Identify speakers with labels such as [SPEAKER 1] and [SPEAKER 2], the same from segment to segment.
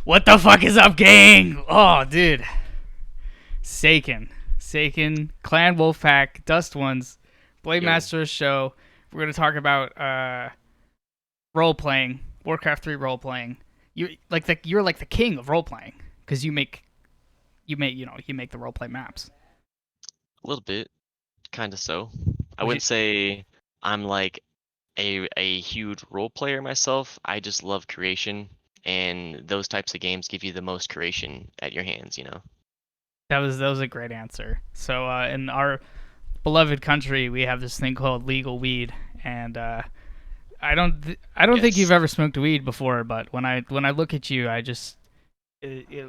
[SPEAKER 1] What the fuck is up, gang? Oh, dude. Saken. Clan Wolfpack, Dust Ones,
[SPEAKER 2] Yo,
[SPEAKER 1] BladeMasterRUSH show. We're going to talk about role playing, Warcraft 3 role playing. You're like the king of role playing because you make the role play maps.
[SPEAKER 2] a little bit, kind of so. I
[SPEAKER 1] Would you
[SPEAKER 2] wouldn't say I'm like a huge role player myself. I just love creation, and those types of games give you the most creation at your hands, you know?
[SPEAKER 1] that was a great answer. So in our beloved country, we have this thing called legal weed and I don't think you've
[SPEAKER 2] Yes.
[SPEAKER 1] ever smoked weed before, but when I look at you, I just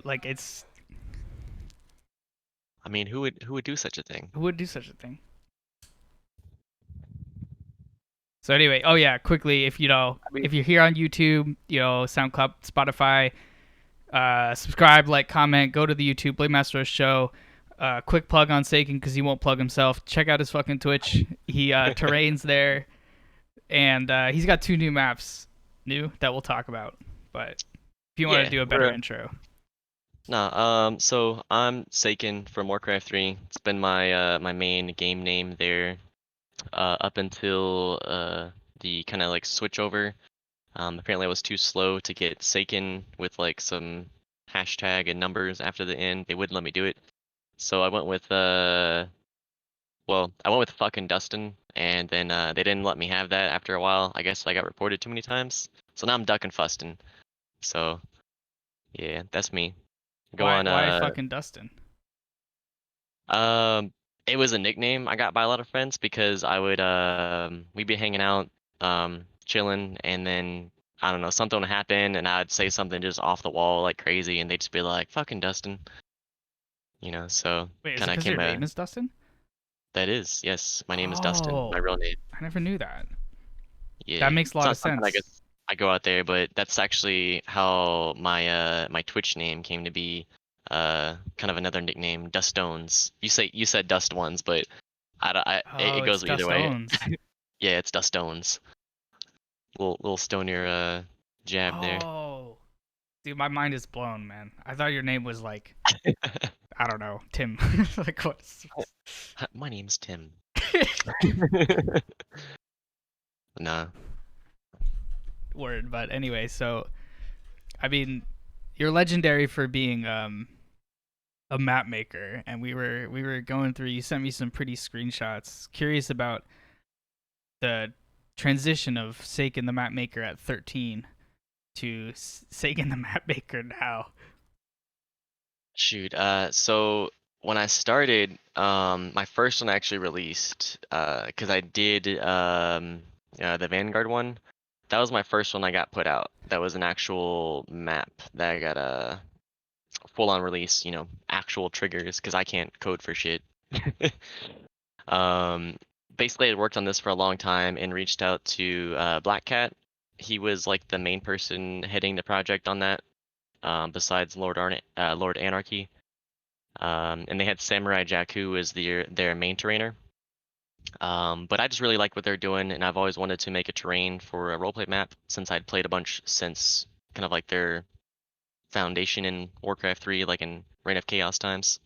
[SPEAKER 1] like it's
[SPEAKER 2] I mean, who would do such a thing?
[SPEAKER 1] who would do such a thing? So anyway, oh yeah, quickly,
[SPEAKER 2] I mean,
[SPEAKER 1] if you're here on YouTube, SoundCloud, Spotify, subscribe, like, comment, go to the YouTube BladeMasterRUSH show. Quick plug on Saken because he won't plug himself. Check out his fucking Twitch. He terrains there, and he's got two new maps, new that we'll talk about. But if you want to
[SPEAKER 2] yeah,
[SPEAKER 1] do a better
[SPEAKER 2] we're
[SPEAKER 1] intro,
[SPEAKER 2] nah. So I'm Saken from Warcraft 3. It's been my main game name there, up until the kind of like switch over. Apparently I was too slow to get Saken with like some hashtag and numbers after the end. They wouldn't let me do it. So I went with I went with fucking Dustin, and then they didn't let me have that after a while. I guess I got reported too many times. So now I'm Duck and Fustin. So yeah, that's me. Go on
[SPEAKER 1] why fucking Dustin?
[SPEAKER 2] um it was a nickname I got by a lot of friends because I would we'd be hanging out, chilling, and then I don't know, something would happen and I'd say something just off the wall like crazy and they'd just be like, fucking Dustin, so
[SPEAKER 1] Wait, is it
[SPEAKER 2] kinda
[SPEAKER 1] because
[SPEAKER 2] came
[SPEAKER 1] your name is Dustin?
[SPEAKER 2] that is, yes, my name is Dustin, my
[SPEAKER 1] Oh,
[SPEAKER 2] real name.
[SPEAKER 1] I never knew that. That
[SPEAKER 2] Yeah.
[SPEAKER 1] makes a
[SPEAKER 2] It's
[SPEAKER 1] lot of
[SPEAKER 2] not something I
[SPEAKER 1] sense.
[SPEAKER 2] guess I go out there, but that's actually how my Twitch name came to be. Kind of another nickname, Dustones. You said Dust Ones, but it
[SPEAKER 1] Oh, it's
[SPEAKER 2] goes either
[SPEAKER 1] Dust
[SPEAKER 2] way.
[SPEAKER 1] Owns.
[SPEAKER 2] Yeah, it's Dustones. Little stoner jab there.
[SPEAKER 1] Oh, dude, my mind is blown, man. I thought your name was like, I don't know, Tim. Like what?
[SPEAKER 2] My name's Tim. Nah.
[SPEAKER 1] Word. But anyway, so I mean, you're legendary for being a map maker, and we were going through. You sent me some pretty screenshots. Curious about the transition of Saken the map maker at 13 to Saken the map maker now.
[SPEAKER 2] Shoot. So when I started, my first one actually released, because I did the Vanguard one. That was my first one I got put out. That was an actual map that I got a full-on release. Actual triggers because I can't code for shit. Um, Basically, I worked on this for a long time and reached out to Black Cat. He was like the main person heading the project on that, besides Lord Anarchy. And they had Samurai Jack, who was their main terrainer. But I just really like what they're doing, and I've always wanted to make a terrain for a roleplay map since I'd played a bunch since kind of like their foundation in Warcraft 3, like in Reign of Chaos times.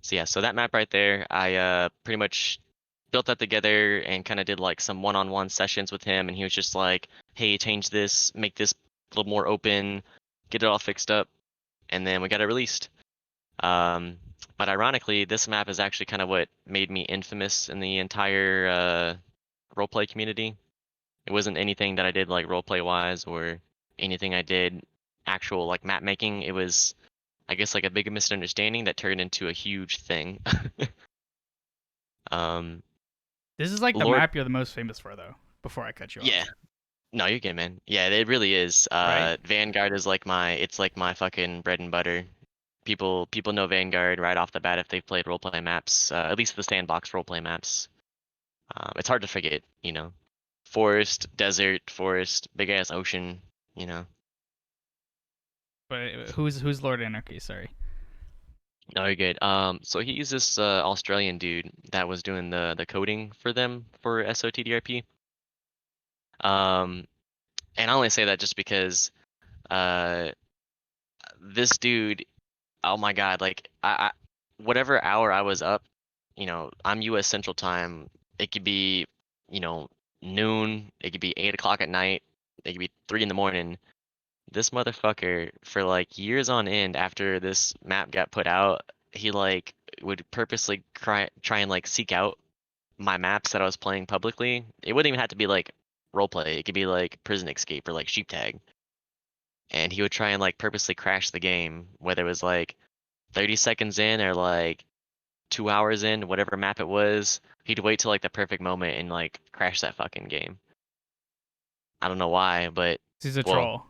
[SPEAKER 2] So yeah, so that map right there, I pretty much built that together and kind of did like some one-on-one sessions with him, and he was just like, "Hey, change this, make this a little more open, get it all fixed up," and then we got it released. Um, but ironically, this map is actually kind of what made me infamous in the entire roleplay community. It wasn't anything that I did like roleplay wise or anything I did actual like map making. It was, I guess, like a big misunderstanding that turned into a huge thing. um,
[SPEAKER 1] This is like the
[SPEAKER 2] Lord,
[SPEAKER 1] map you're the most famous for, though. Before I cut you
[SPEAKER 2] yeah,
[SPEAKER 1] off,
[SPEAKER 2] no, you're good, man. Yeah, it really is.
[SPEAKER 1] right?
[SPEAKER 2] Vanguard is like it's like my fucking bread and butter. People know Vanguard right off the bat if they've played roleplay maps, at least the sandbox roleplay maps. It's hard to forget, forest, desert, forest, big ass ocean, you know.
[SPEAKER 1] But who's Lord Anarchy? Sorry.
[SPEAKER 2] No, you're good. So he's this Australian dude that was doing the coding for them for SOTDRP. Um, and I only say that just because uh this dude, oh my God, like whatever hour I was up, I'm U.S. Central Time. It could be, you know, noon. It could be 8 o'clock at night. It could be 3 in the morning. This motherfucker, for like years on end after this map got put out, he like would purposely try and like seek out my maps that I was playing publicly. It wouldn't even have to be like roleplay. It could be like prison escape or like sheep tag. And he would try and like purposely crash the game, whether it was like 30 seconds in or like 2 hours in, whatever map it was. He'd wait till like the perfect moment and like crash that fucking game. I don't know why, but
[SPEAKER 1] He's a
[SPEAKER 2] well,
[SPEAKER 1] troll.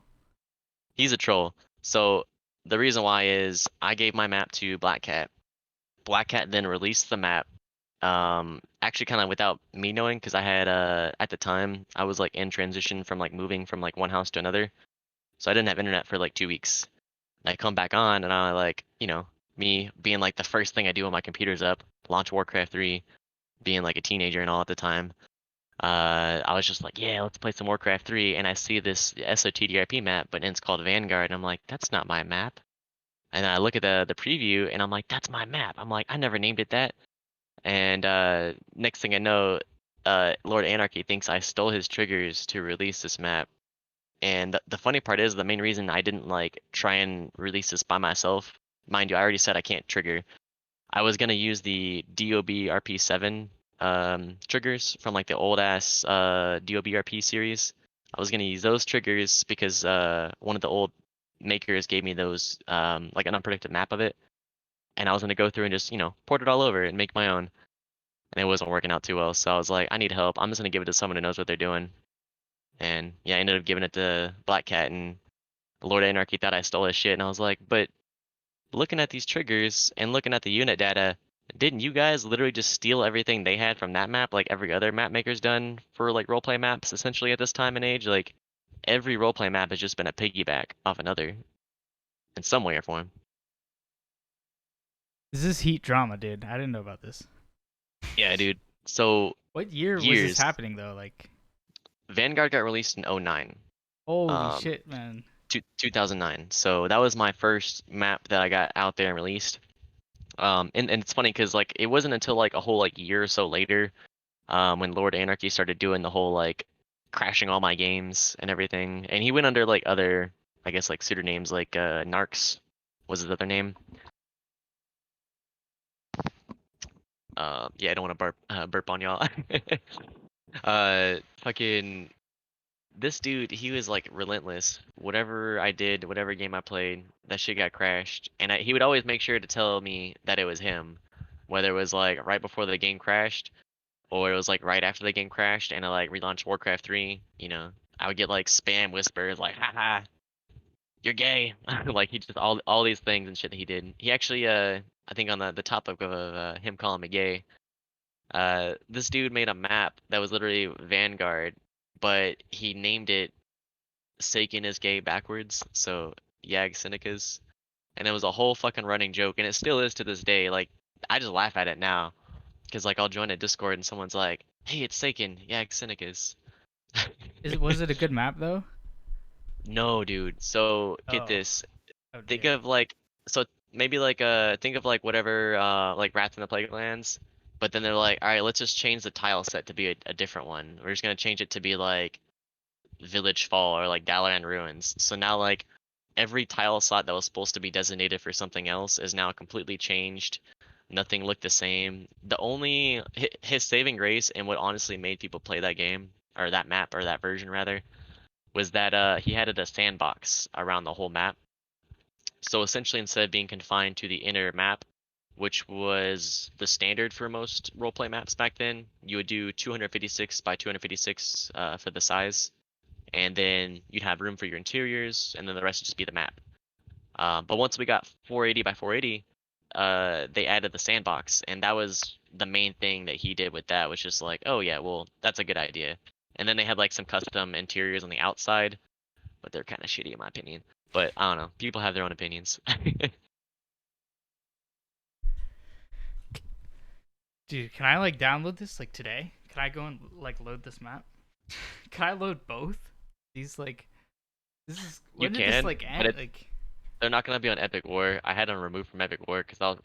[SPEAKER 2] he's a troll. So the reason why is I gave my map to Black Cat. Black Cat then released the map. Actually kind of without me knowing, because I had at the time I was like in transition from like moving from like one house to another. So I didn't have internet for like 2 weeks. I come back on and I like, me being like the first thing I do when my computer's up, launch Warcraft 3, being like a teenager and all at the time. I was just like, yeah, let's play some Warcraft 3, and I see this SOTDRP map, but it's called Vanguard, and I'm like, that's not my map. And then I look at the preview, and I'm like, that's my map. I'm like, I never named it that. And next thing I know, Lord Anarchy thinks I stole his triggers to release this map. And the funny part is, the main reason I didn't like try and release this by myself, mind you, I already said I can't trigger. I was gonna use the DOB RP7 triggers from like the old ass DOB RP series. I was gonna use those triggers because one of the old makers gave me those like an unpredicted map of it, and I was gonna go through and just port it all over and make my own, and it wasn't working out too well. So I was like, I need help. I'm just gonna give it to someone who knows what they're doing. And yeah, I ended up giving it to Black Cat, and Lord Anarchy thought I stole his shit, and I was like, but looking at these triggers and looking at the unit data, didn't you guys literally just steal everything they had from that map, like every other map maker's done for like roleplay maps essentially at this time and age? Like every roleplay map has just been a piggyback off another in some way or form.
[SPEAKER 1] This is heat drama, dude. I didn't know about this.
[SPEAKER 2] Yeah, dude. So
[SPEAKER 1] What year was this
[SPEAKER 2] years.
[SPEAKER 1] happening though? Like,
[SPEAKER 2] Vanguard got released in '09.
[SPEAKER 1] holy
[SPEAKER 2] Um,
[SPEAKER 1] shit, man.
[SPEAKER 2] 2009. So that was my first map that I got out there and released. And it's funny because like it wasn't until like a whole like year or so later, when Lord Anarchy started doing the whole like crashing all my games and everything, and he went under like other, I guess like pseudonyms like Narcs was his other name. Yeah, I don't want to burp on y'all. Fucking this dude, he was like relentless. Whatever I did, whatever game I played, that shit got crashed, and he would always make sure to tell me that it was him, whether it was like right before the game crashed or it was like right after the game crashed and I like relaunched Warcraft 3, I would get like spam whispers like, haha, you're gay. Like he just all these things and shit that he did. He actually I think on the topic of him calling me gay, this dude made a map that was literally Vanguard, but he named it Saken is gay backwards, so Yag Senecas. And it was a whole fucking running joke, and it still is to this day. Like I just laugh at it now. Because like I'll join a Discord and someone's like, "Hey, it's Saken, yeah, Xenicus."
[SPEAKER 1] Was it a good map though?
[SPEAKER 2] No, dude. So get
[SPEAKER 1] Oh,
[SPEAKER 2] this.
[SPEAKER 1] oh
[SPEAKER 2] Think
[SPEAKER 1] dear.
[SPEAKER 2] of like so maybe like think of like whatever like Rats in the Plaguelands, but then they're like, all right, let's just change the tile set to be a different one. We're just gonna change it to be like Village Fall or like Dalaran Ruins. So now like every tile slot that was supposed to be designated for something else is now completely changed. Nothing looked the same. The only his saving grace and what honestly made people play that game or that map or that version rather was that he added a sandbox around the whole map. So essentially, instead of being confined to the inner map, which was the standard for most roleplay maps back then, you would do 256 by 256 for the size, and then you'd have room for your interiors, and then the rest would just be the map. But once we got 480 by 480, they added the sandbox, and that was the main thing that he did with that, was just like, oh yeah, well that's a good idea. And then they had like some custom interiors on the outside, but they're kind of shitty in my opinion. But I don't know, people have their own opinions.
[SPEAKER 1] Dude, can I like download this like today? Can I go and like load this map? Can I load both? These like this is
[SPEAKER 2] You
[SPEAKER 1] when did this
[SPEAKER 2] can,
[SPEAKER 1] like
[SPEAKER 2] but
[SPEAKER 1] end?
[SPEAKER 2] it's
[SPEAKER 1] Like
[SPEAKER 2] they're not gonna be on Epic War. I had them removed from Epic War because I was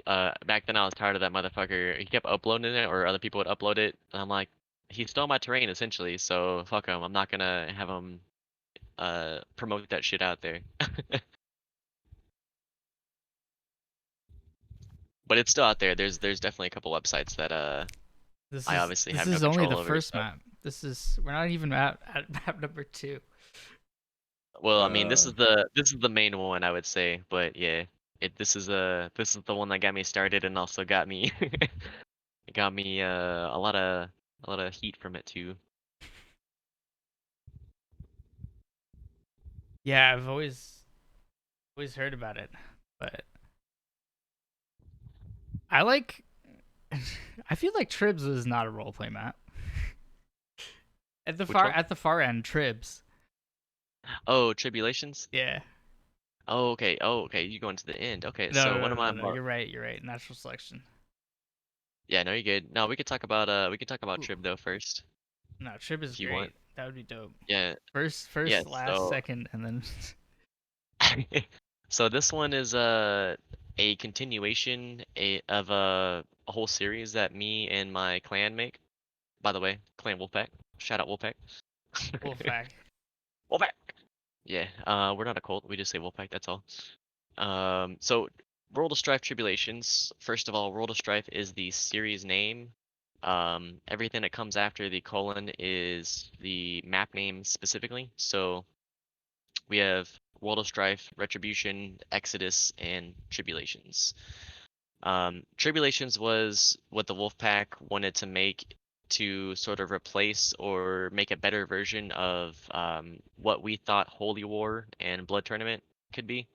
[SPEAKER 2] back then I was tired of that motherfucker. He kept uploading it, or other people would upload it, and I'm like, he stole my terrain essentially. So fuck him. I'm not gonna have him promote that shit out there. But it's still out there. There's definitely a couple websites that
[SPEAKER 1] This
[SPEAKER 2] I
[SPEAKER 1] is
[SPEAKER 2] obviously
[SPEAKER 1] this
[SPEAKER 2] have no
[SPEAKER 1] is only
[SPEAKER 2] control
[SPEAKER 1] the
[SPEAKER 2] over.
[SPEAKER 1] first
[SPEAKER 2] So.
[SPEAKER 1] map. We're not even at map number 2.
[SPEAKER 2] Well, I mean,
[SPEAKER 1] Uh,
[SPEAKER 2] this is the main one I would say, but yeah, this is the one that got me started and also got me it got me a lot of heat from it too.
[SPEAKER 1] yeah, I've always heard about it, but I like. I feel like Tribs is not a roleplay map.
[SPEAKER 2] Which one?
[SPEAKER 1] At the far end, Tribs.
[SPEAKER 2] Oh, Tribulations.
[SPEAKER 1] Yeah.
[SPEAKER 2] Oh, okay. Oh, okay. You going to the end. Okay,
[SPEAKER 1] No,
[SPEAKER 2] so
[SPEAKER 1] no,
[SPEAKER 2] one
[SPEAKER 1] no,
[SPEAKER 2] of my
[SPEAKER 1] no, no. You're right. You're right. Natural selection.
[SPEAKER 2] yeah, no, you're good. No, we could talk about
[SPEAKER 1] Ooh,
[SPEAKER 2] Trib though first
[SPEAKER 1] no, Trib is
[SPEAKER 2] if you want.
[SPEAKER 1] great. That would be dope.
[SPEAKER 2] Yeah, yeah.
[SPEAKER 1] First, last,
[SPEAKER 2] So
[SPEAKER 1] second, and then.
[SPEAKER 2] so this one is a continuation of a whole series that me and my clan make. By the way, Clan Wolfpack. Shout out Wolfpack.
[SPEAKER 1] Wolfpack.
[SPEAKER 2] Wolfpack. Yeah, we're not a cult. We just say Wolfpack. That's all. So World of Strife Tribulations. First of all, World of Strife is the series name. Everything that comes after the colon is the map name specifically. So we have World of Strife, Retribution, Exodus, and Tribulations. Tribulations was what the Wolfpack wanted to make to sort of replace or make a better version of what we thought Holy War and Blood Tournament could be.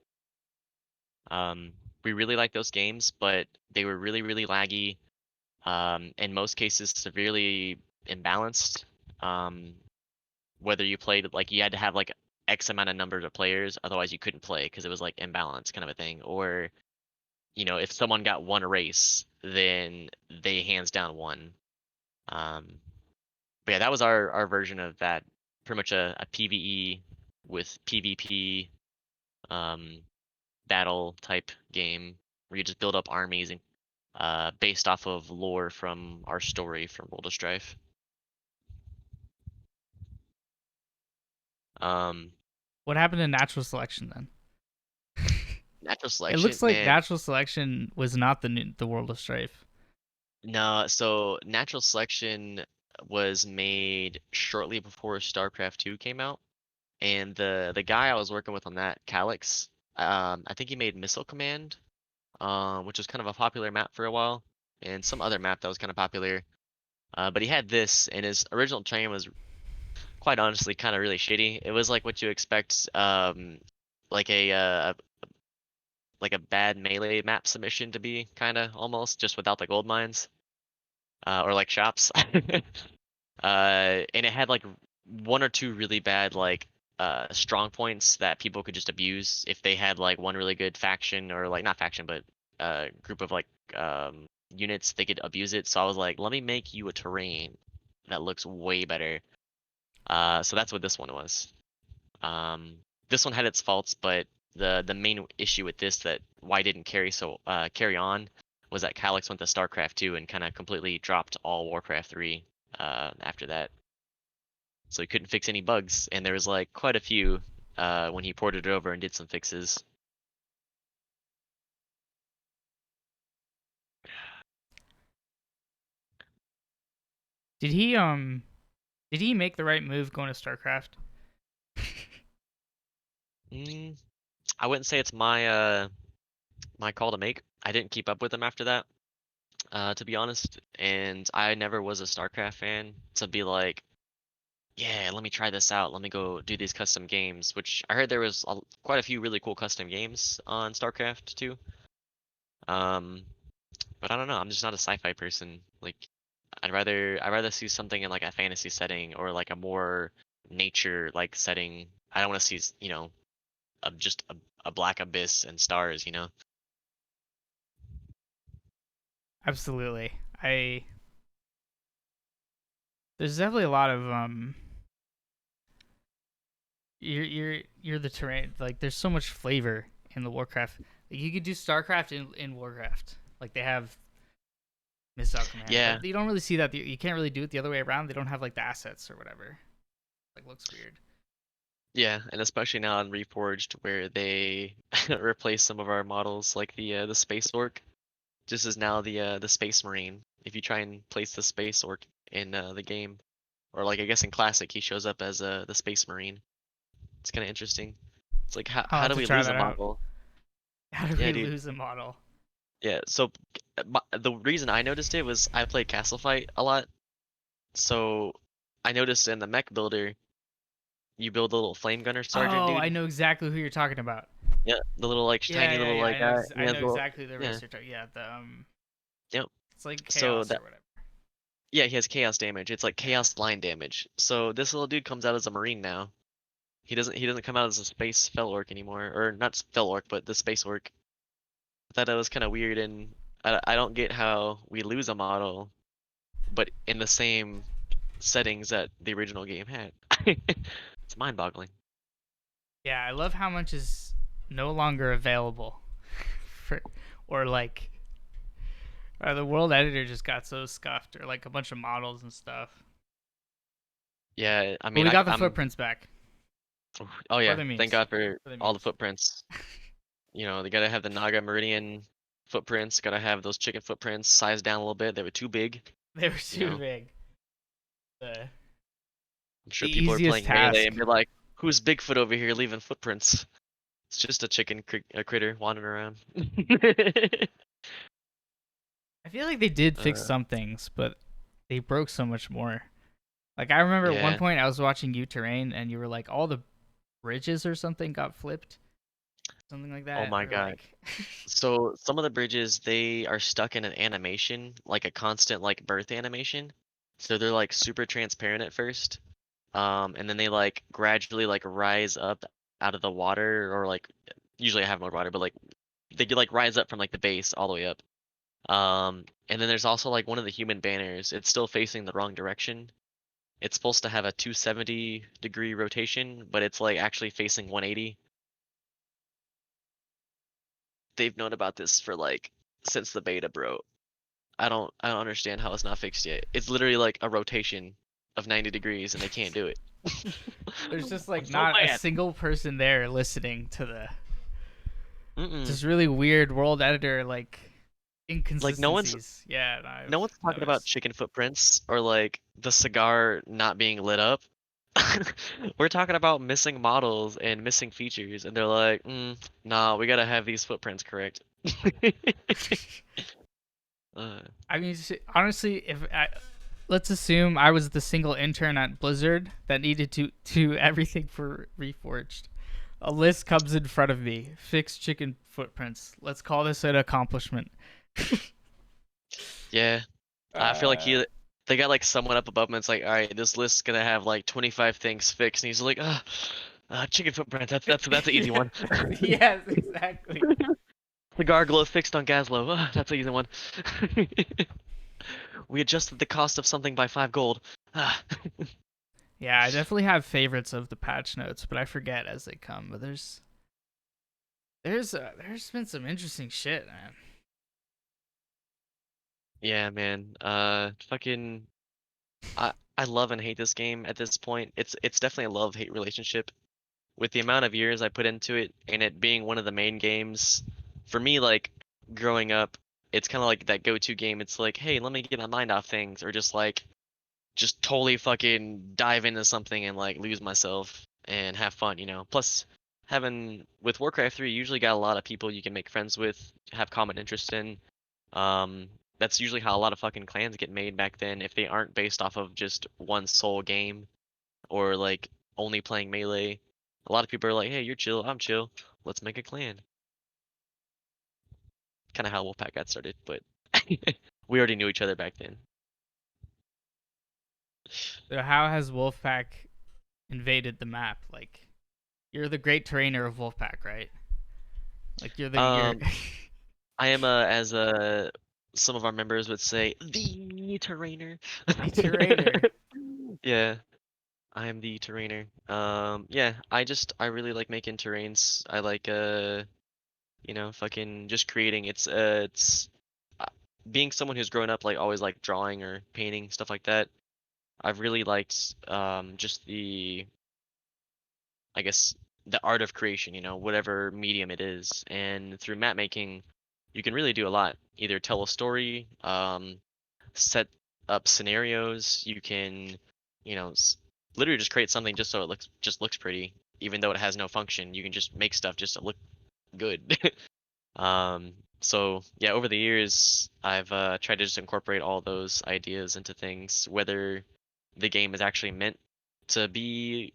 [SPEAKER 2] Um, we really like those games, but they were really, really laggy. In most cases, severely imbalanced. Um, whether you played like you had to have like X amount of numbers of players, otherwise you couldn't play because it was like imbalanced kind of a thing. Or if someone got one race, then they hands down won. Um, but yeah, that was our version of that. Pretty much a PVE with PvP um, battle type game where you just build up armies and based off of lore from our story from World of Strife. Um,
[SPEAKER 1] What happened to natural selection then?
[SPEAKER 2] Natural
[SPEAKER 1] It
[SPEAKER 2] selection,
[SPEAKER 1] looks like
[SPEAKER 2] man.
[SPEAKER 1] natural selection was not the World of Strife.
[SPEAKER 2] No, so natural selection was made shortly before StarCraft 2 came out. And the guy I was working with on that, Calyx, I think he made Missile Command, which was kind of a popular map for a while, and some other map that was kind of popular. But he had this, and his original train was quite honestly kind of really shitty. It was like what you expect, like a bad melee map submission to be, kind of almost just without the gold mines, or like shops. And it had like one or two really bad like strong points that people could just abuse if they had like one really good faction or like not faction but group of like units they could abuse it. So I was like, let me make you a terrain that looks way better. So that's what this one was. This one had its faults, but the main issue with this that why it didn't carry on was that Calyx went to StarCraft 2 and kind of completely dropped all Warcraft 3 after that. So he couldn't fix any bugs, and there was like quite a few when he ported it over and did some fixes.
[SPEAKER 1] Did he did he make the right move going to StarCraft?
[SPEAKER 2] Mm, I wouldn't say it's my call to make. I didn't keep up with him after that, to be honest, and I never was a StarCraft fan to be like, yeah, let me try this out. Let me go do these custom games, which I heard there was quite a few really cool custom games on StarCraft too. Um, but I don't know. I'm just not a sci-fi person. Like, I'd rather see something in like a fantasy setting or like a more nature like setting. I don't want to see just a black abyss and stars.
[SPEAKER 1] Absolutely. I There's definitely a lot of you're the terrain, like there's so much flavor in the Warcraft. Like, you could do StarCraft in Warcraft. Like they have Missile Command,
[SPEAKER 2] Yeah,
[SPEAKER 1] but you don't really see that. You can't really do it the other way around. They don't have like the assets or whatever. Like looks weird.
[SPEAKER 2] yeah, and especially now in Reforged where they replace some of our models, like the space orc. This is now the space marine. If you try and place the space orc in the game, or like I guess in classic, he shows up as the space marine. It's kind of interesting. It's like
[SPEAKER 1] I'll
[SPEAKER 2] how
[SPEAKER 1] have
[SPEAKER 2] do
[SPEAKER 1] to
[SPEAKER 2] we
[SPEAKER 1] try
[SPEAKER 2] lose a
[SPEAKER 1] that out.
[SPEAKER 2] model?
[SPEAKER 1] How do
[SPEAKER 2] Yeah,
[SPEAKER 1] we
[SPEAKER 2] dude.
[SPEAKER 1] lose a model?
[SPEAKER 2] Yeah. So the reason I noticed it was I played Castle Fight a lot, so I noticed in the mech builder you build a little flame gunner sergeant
[SPEAKER 1] Oh, I
[SPEAKER 2] dude.
[SPEAKER 1] know exactly who you're talking about.
[SPEAKER 2] Yeah, the little like
[SPEAKER 1] Yeah,
[SPEAKER 2] tiny
[SPEAKER 1] yeah,
[SPEAKER 2] little
[SPEAKER 1] yeah.
[SPEAKER 2] like that. He
[SPEAKER 1] I
[SPEAKER 2] has
[SPEAKER 1] know
[SPEAKER 2] little
[SPEAKER 1] exactly the
[SPEAKER 2] yeah.
[SPEAKER 1] racer. Yeah, the
[SPEAKER 2] Yep.
[SPEAKER 1] it's like
[SPEAKER 2] So
[SPEAKER 1] chaos
[SPEAKER 2] that
[SPEAKER 1] or whatever.
[SPEAKER 2] yeah, he has chaos damage. It's like
[SPEAKER 1] Yeah.
[SPEAKER 2] chaos line damage. So this little dude comes out as a marine now. He doesn't come out as a space fel orc anymore, or not fel orc, but the space orc. I thought that was kind of weird, and I don't get how we lose a model, but in the same settings that the original game had. It's mind-boggling.
[SPEAKER 1] Yeah, I love how much is no longer available for, or like, the world editor just got so scuffed, or like a bunch of models and stuff.
[SPEAKER 2] Yeah, I
[SPEAKER 1] But
[SPEAKER 2] mean,
[SPEAKER 1] we got the
[SPEAKER 2] I'm.
[SPEAKER 1] footprints back,
[SPEAKER 2] Oh
[SPEAKER 1] or
[SPEAKER 2] yeah,
[SPEAKER 1] the
[SPEAKER 2] thank
[SPEAKER 1] memes,
[SPEAKER 2] God for
[SPEAKER 1] for the
[SPEAKER 2] all the
[SPEAKER 1] memes.
[SPEAKER 2] footprints. You know, they gotta have the Naga Meridian footprints. Gotta have those chicken footprints sized down a little bit. They were too big.
[SPEAKER 1] They were
[SPEAKER 2] You
[SPEAKER 1] too
[SPEAKER 2] know,
[SPEAKER 1] big. The
[SPEAKER 2] I'm
[SPEAKER 1] the
[SPEAKER 2] sure people are
[SPEAKER 1] easiest
[SPEAKER 2] playing Melee and
[SPEAKER 1] task.
[SPEAKER 2] be like, "Who's Bigfoot over here leaving footprints?" It's just a a critter wandering around.
[SPEAKER 1] I feel like they did fix
[SPEAKER 2] uh,
[SPEAKER 1] some things, but they broke so much more. Like I remember at one
[SPEAKER 2] yeah.
[SPEAKER 1] point I was watching You Terrain, and you were like, all the bridges or something got flipped, something like
[SPEAKER 2] Oh
[SPEAKER 1] that,
[SPEAKER 2] my
[SPEAKER 1] or
[SPEAKER 2] God.
[SPEAKER 1] like,
[SPEAKER 2] So some of the bridges they are stuck in an animation, like a constant like birth animation. So they're like super transparent at first. And then they like gradually like rise up out of the water or like usually I have more water, but like they could like rise up from like the base all the way up. And then there's also like one of the human banners. It's still facing the wrong direction. It's supposed to have a 270-degree rotation, but it's like actually facing 180. They've known about this for like since the beta, bro. I don't understand how it's not fixed yet. It's literally like a rotation of 90 degrees and they can't do it.
[SPEAKER 1] there's just
[SPEAKER 2] I'm
[SPEAKER 1] like
[SPEAKER 2] so
[SPEAKER 1] not a
[SPEAKER 2] mad.
[SPEAKER 1] single person there listening to the
[SPEAKER 2] Mm-mm.
[SPEAKER 1] just really weird world editor like
[SPEAKER 2] Like no one's
[SPEAKER 1] inconsistencies. Yeah, and
[SPEAKER 2] no
[SPEAKER 1] I've
[SPEAKER 2] one's talking about
[SPEAKER 1] noticed.
[SPEAKER 2] chicken footprints or like the cigar not being lit up. We're talking about missing models and missing features, and they're like, nah, we gotta have these footprints correct. uh,
[SPEAKER 1] I mean, honestly, let's assume I was the single intern at Blizzard that needed to do everything for Reforged. A list comes in front of me. Fix chicken footprints. Let's call this an accomplishment.
[SPEAKER 2] yeah, I feel like
[SPEAKER 1] uh,
[SPEAKER 2] they got like someone up above him. It's like, all right, this list's gonna have like 25 things fixed, and he's like, chicken footprints. That's an easy
[SPEAKER 1] yeah,
[SPEAKER 2] one.
[SPEAKER 1] yes, exactly.
[SPEAKER 2] Cigar glow fixed on Gaslow. That's an easy one. We adjusted the cost of something by 5 gold. Ah.
[SPEAKER 1] Yeah, I definitely have favorites of the patch notes, but I forget as they come. But there's been some interesting shit, man.
[SPEAKER 2] Yeah, man. Fucking, I love and hate this game at this point. It's definitely a love-hate relationship. With the amount of years I put into it, and it being one of the main games, for me, like growing up, it's kind of like that go-to game. It's like, hey, let me get my mind off things, or just totally fucking dive into something and like lose myself and have fun, you know. Plus, having with Warcraft 3, you usually got a lot of people you can make friends with, have common interests in. That's usually how a lot of fucking clans get made back then, if they aren't based off of just one sole game or like only playing melee. A lot of people are like, "Hey, you're chill, I'm chill. Let's make a clan." Kind of how Wolfpack got started, but we already knew each other back then.
[SPEAKER 1] So how has Wolfpack invaded the map? Like, you're the great trainer of Wolfpack, right? Like you're
[SPEAKER 2] Um, I am as some of our members would say, the terrainer.
[SPEAKER 1] the trainer.
[SPEAKER 2] Yeah, I am the terrainer. Yeah, I really like making terrains. I like fucking just creating. It's uh, being someone who's grown up like always like drawing or painting stuff like that. I've really liked just I guess the art of creation, whatever medium it is. And through map making, you can really do a lot. Either tell a story, set up scenarios. You can, you know, s- literally just create something just so it looks pretty, even though it has no function. You can just make stuff just to look good. So yeah, over the years, I've tried to just incorporate all those ideas into things, whether the game is actually meant to be,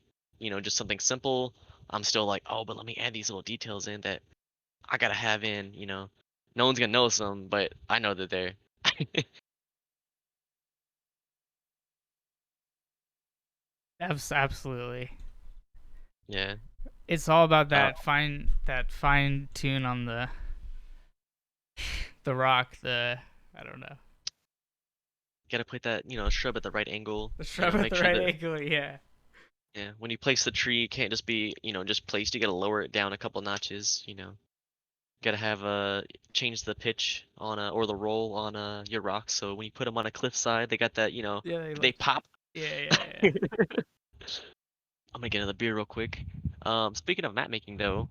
[SPEAKER 2] just something simple. I'm still like, oh, but let me add these little details in that I gotta have in. No one's gonna notice them, but I know that they're.
[SPEAKER 1] Absolutely.
[SPEAKER 2] Yeah.
[SPEAKER 1] It's all about
[SPEAKER 2] Uh,
[SPEAKER 1] that fine tune on the rock. I don't know,
[SPEAKER 2] gotta put that, shrub at the right angle.
[SPEAKER 1] the shrub at
[SPEAKER 2] Make
[SPEAKER 1] the
[SPEAKER 2] sure
[SPEAKER 1] right
[SPEAKER 2] that
[SPEAKER 1] angle. Yeah.
[SPEAKER 2] yeah, when you place the tree, it can't just be, just placed. You gotta lower it down a couple notches. Gotta have change the pitch on or the roll on your rocks. So when you put them on a cliffside, they got that,
[SPEAKER 1] Yeah. They
[SPEAKER 2] they
[SPEAKER 1] look.
[SPEAKER 2] pop.
[SPEAKER 1] Yeah. Yeah. Yeah.
[SPEAKER 2] I'm gonna get another beer real quick. Speaking of map making though,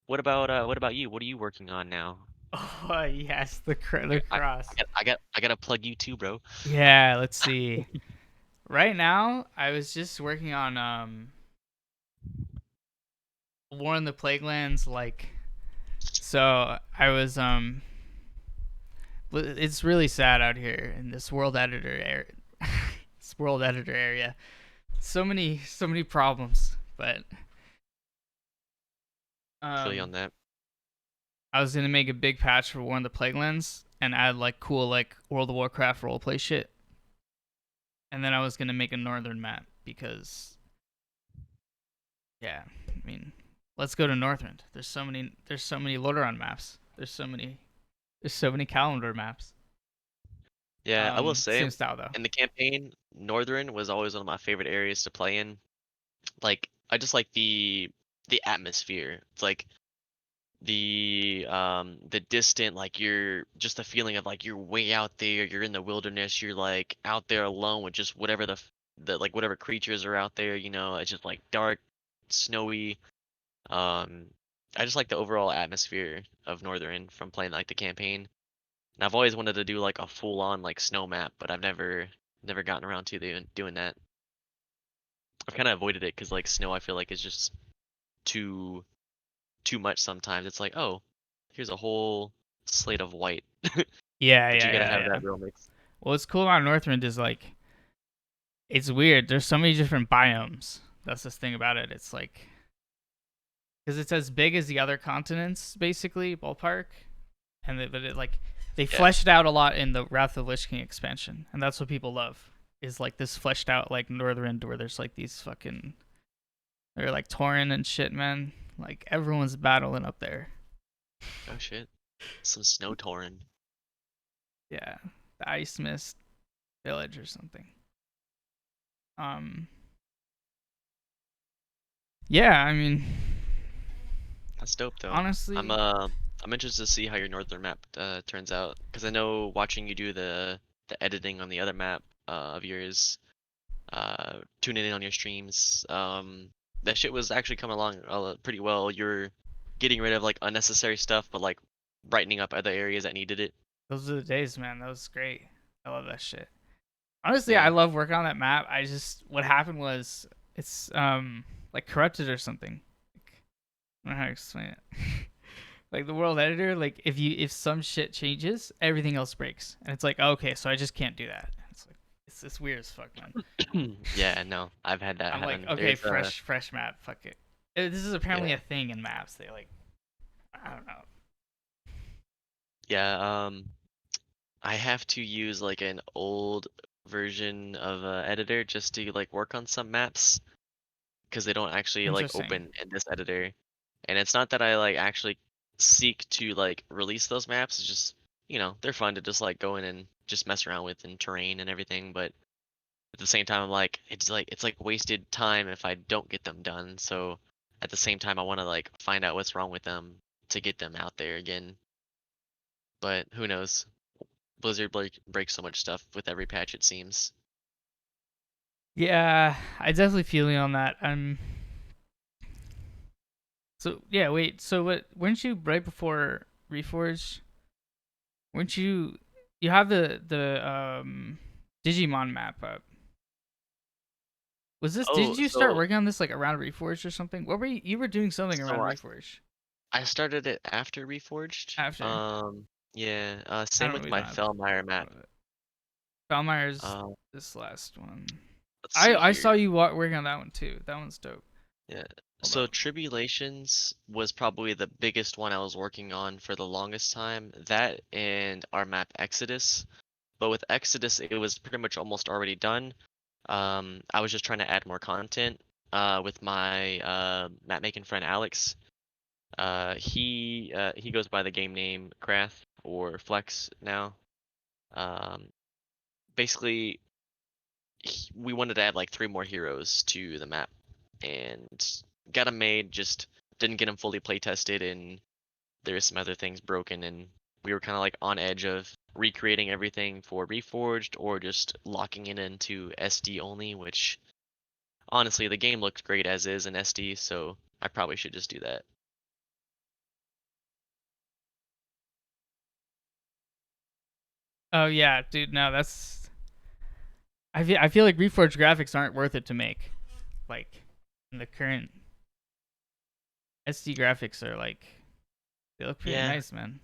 [SPEAKER 2] what about you? What are you working on now?
[SPEAKER 1] Oh yes, the
[SPEAKER 2] I
[SPEAKER 1] cross.
[SPEAKER 2] I gotta plug you too, bro.
[SPEAKER 1] Yeah. Let's see. Right now, I was just working on War in the Plaguelands. Like, so I was It's really sad out here in this world editor area. This world editor area. So many problems. But
[SPEAKER 2] Feel you
[SPEAKER 1] um,
[SPEAKER 2] on that.
[SPEAKER 1] I was gonna make a big patch for War in the Plaguelands and add like cool like World of Warcraft roleplay shit. And then I was gonna make a northern map because yeah, I mean, let's go to Northrend. There's so many Lordaeron maps. There's so many calendar maps.
[SPEAKER 2] Yeah, I will say,
[SPEAKER 1] Same style though.
[SPEAKER 2] in the campaign, Northern was always one of my favorite areas to play in. Like, I just like the atmosphere. It's like the distant, like you're just the feeling of like you're way out there, you're in the wilderness, you're like out there alone with just whatever the like whatever creatures are out there, it's just like dark, snowy. Um, I just like the overall atmosphere of Northern from playing like the campaign. And I've always wanted to do like a full on like snow map, but I've never gotten around to doing that. I've kind of avoided it because like snow, I feel like is just too too much sometimes. It's like, oh, here's a whole slate of white,
[SPEAKER 1] Yeah,
[SPEAKER 2] but
[SPEAKER 1] yeah,
[SPEAKER 2] you gotta
[SPEAKER 1] yeah,
[SPEAKER 2] have
[SPEAKER 1] yeah.
[SPEAKER 2] that real mix.
[SPEAKER 1] What's cool about Northrend is like it's weird. There's so many different biomes. That's the thing about it. It's like because it's as big as the other continents, basically ballpark, but it like they
[SPEAKER 2] Yeah.
[SPEAKER 1] fleshed out a lot in the Wrath of Lich King expansion, and that's what people love. Is like this fleshed out like Northrend where there's like these fucking they're like Tauren and shit, man. Like everyone's battling up there.
[SPEAKER 2] Oh shit. Some snow tauren.
[SPEAKER 1] Yeah, the Ice Mist Village or something. Um, yeah, I mean,
[SPEAKER 2] That's dope though. I'm
[SPEAKER 1] honestly,
[SPEAKER 2] uh I'm interested to see how your northern map turns out because I know watching you do the editing on the other map of yours, tuning in on your streams, that shit was actually coming along pretty well. You're getting rid of like unnecessary stuff, but like brightening up other areas that needed it.
[SPEAKER 1] those are the days, man. That was great. I love that shit. Honestly, I
[SPEAKER 2] Yeah.
[SPEAKER 1] love working on that map. What happened was it's like corrupted or something. Like, I don't know how to explain it. Like the world editor, like if some shit changes, everything else breaks, and it's like okay, so I just can't do that. It's like it's weird as fuck, man.
[SPEAKER 2] Yeah, no, I've had that
[SPEAKER 1] I'm like
[SPEAKER 2] happen.
[SPEAKER 1] okay, fresh map, fuck it. This is apparently
[SPEAKER 2] Yeah,
[SPEAKER 1] a thing in maps. They like I don't know.
[SPEAKER 2] yeah, I have to use like an old version of editor just to like work on some maps because they don't actually like
[SPEAKER 1] Interesting.
[SPEAKER 2] open in this editor. And it's not that I like actually seek to like release those maps. It's just, they're fun to just like go in and just mess around with in terrain and everything, but at the same time I'm like it's like wasted time if I don't get them done. So at the same time I want to like find out what's wrong with them to get them out there again. But who knows? Blizzard breaks so much stuff with every patch, it seems.
[SPEAKER 1] Yeah, I definitely feel you on that. So yeah, wait. So what? Weren't you right before Reforged? Weren't you? You have the Digimon map up. Was this?
[SPEAKER 2] Oh,
[SPEAKER 1] Did you start
[SPEAKER 2] so
[SPEAKER 1] working on this like around Reforged or something? What were you? You were doing something
[SPEAKER 2] so
[SPEAKER 1] around
[SPEAKER 2] I
[SPEAKER 1] Reforged
[SPEAKER 2] I started it after Reforged.
[SPEAKER 1] after.
[SPEAKER 2] Yeah.
[SPEAKER 1] I
[SPEAKER 2] Same
[SPEAKER 1] don't.
[SPEAKER 2] with
[SPEAKER 1] We
[SPEAKER 2] my
[SPEAKER 1] don't have.
[SPEAKER 2] Felmire
[SPEAKER 1] I don't
[SPEAKER 2] map.
[SPEAKER 1] have it. Falmire's
[SPEAKER 2] Uh,
[SPEAKER 1] this last one.
[SPEAKER 2] let's see
[SPEAKER 1] I
[SPEAKER 2] here.
[SPEAKER 1] saw you working on that one too. That one's dope.
[SPEAKER 2] Yeah.
[SPEAKER 1] Hold
[SPEAKER 2] So
[SPEAKER 1] up.
[SPEAKER 2] Tribulations was probably the biggest one I was working on for the longest time. That and our map Exodus. But with Exodus, it was pretty much almost already done. I was just trying to add more content. With my map making friend Alex. He goes by the game name Krath or Flex now. Um, Basically, we wanted to add like 3 more heroes to the map, and got them made. Just didn't get them fully play tested, and there's some other things broken, and we were kind of like on edge of recreating everything for Reforged or just locking it into SD only. Which honestly, the game looks great as is in SD, so I probably should just do that.
[SPEAKER 1] Oh yeah, dude. No, that's. I feel like Reforged graphics aren't worth it to make. Like, in the current SD graphics are like they look pretty
[SPEAKER 2] Yeah,
[SPEAKER 1] nice, man.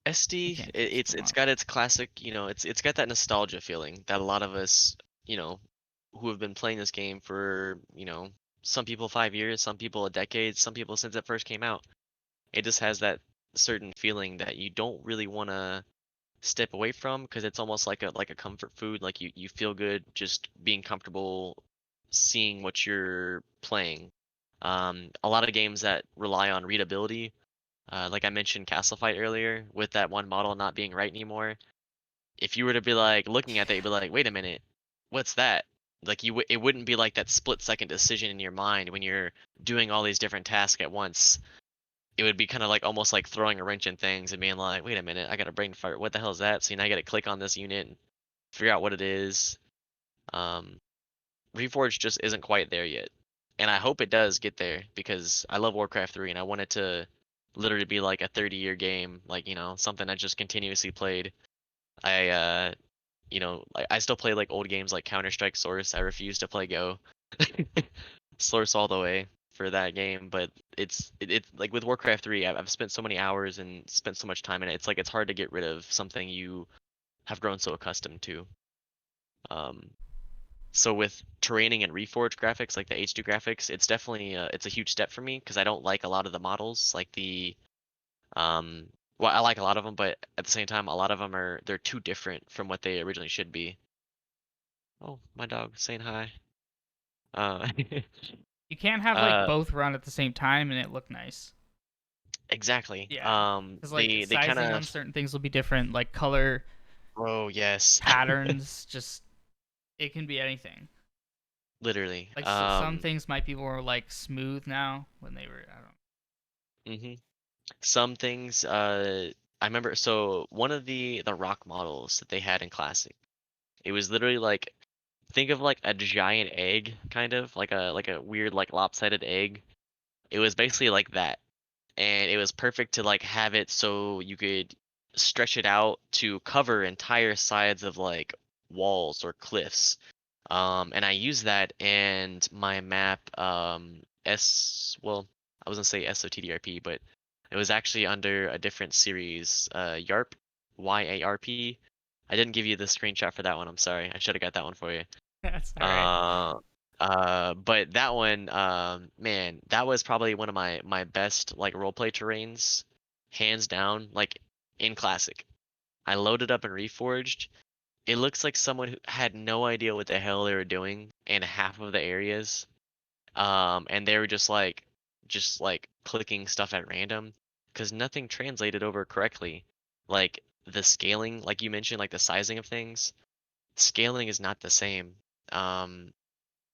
[SPEAKER 1] I
[SPEAKER 2] SD,
[SPEAKER 1] can't just
[SPEAKER 2] it's
[SPEAKER 1] come
[SPEAKER 2] it's
[SPEAKER 1] up.
[SPEAKER 2] got its classic, it's got that nostalgia feeling that a lot of us, who have been playing this game for, some people 5 years, some people a decade, some people since it first came out. It just has that certain feeling that you don't really want to step away from because it's almost like a comfort food. Like you feel good just being comfortable seeing what you're playing. A lot of games that rely on readability, like I mentioned Castle Fight earlier, with that one model not being right anymore. If you were to be like looking at that, you'd be like, wait a minute, what's that? Like it wouldn't be like that split-second decision in your mind when you're doing all these different tasks at once. It would be kind of like almost like throwing a wrench in things and being like, wait a minute, I got a brain fart. What the hell is that? So now I got to click on this unit and figure out what it is. Um, Reforged just isn't quite there yet, and I hope it does get there because I love Warcraft 3 and I want it to literally be like a 30-year game, like something I just continuously played. I I still play like old games like Counter Strike Source. I refuse to play Go. Source all the way for that game, but it's like with Warcraft 3, I've spent so many hours and spent so much time in it. It's like it's hard to get rid of something you have grown so accustomed to. Um, so with terraining and reforged graphics, like the HD graphics, it's definitely it's a huge step for me because I don't like a lot of the models, like um, well, I like a lot of them, but at the same time, a lot of them they're too different from what they originally should be. Oh, my dog saying hi. Uh,
[SPEAKER 1] You can't have like
[SPEAKER 2] uh,
[SPEAKER 1] both run at the same time and it look nice.
[SPEAKER 2] exactly.
[SPEAKER 1] Yeah, because like
[SPEAKER 2] They kind
[SPEAKER 1] sizing on
[SPEAKER 2] of.
[SPEAKER 1] certain things will be different. Like color
[SPEAKER 2] Oh yes.
[SPEAKER 1] patterns, just it can be anything.
[SPEAKER 2] Literally.
[SPEAKER 1] Like some things might be more like smooth now when they were. I don't.
[SPEAKER 2] Mhm. Some things. I remember. So one of the rock models that they had in Classic, it was literally like think of like a giant egg, kind of like a weird like lopsided egg. It was basically like that, and it was perfect to like have it so you could stretch it out to cover entire sides of like walls or cliffs. And I used that and my map well, I was gonna say SOTDRP, but it was actually under a different series, YARP, YARP. I didn't give you the screenshot for that one. I'm sorry. I should have got that one for you.
[SPEAKER 1] That's all right.
[SPEAKER 2] Uh, but that one, man, that was probably one of my best like roleplay terrains, hands down. Like in Classic, I loaded up and Reforged. It looks like someone who had no idea what the hell they were doing in half of the areas. And they were just like clicking stuff at random because nothing translated over correctly. Like the scaling, like you mentioned, like the sizing of things, scaling is not the same. Um,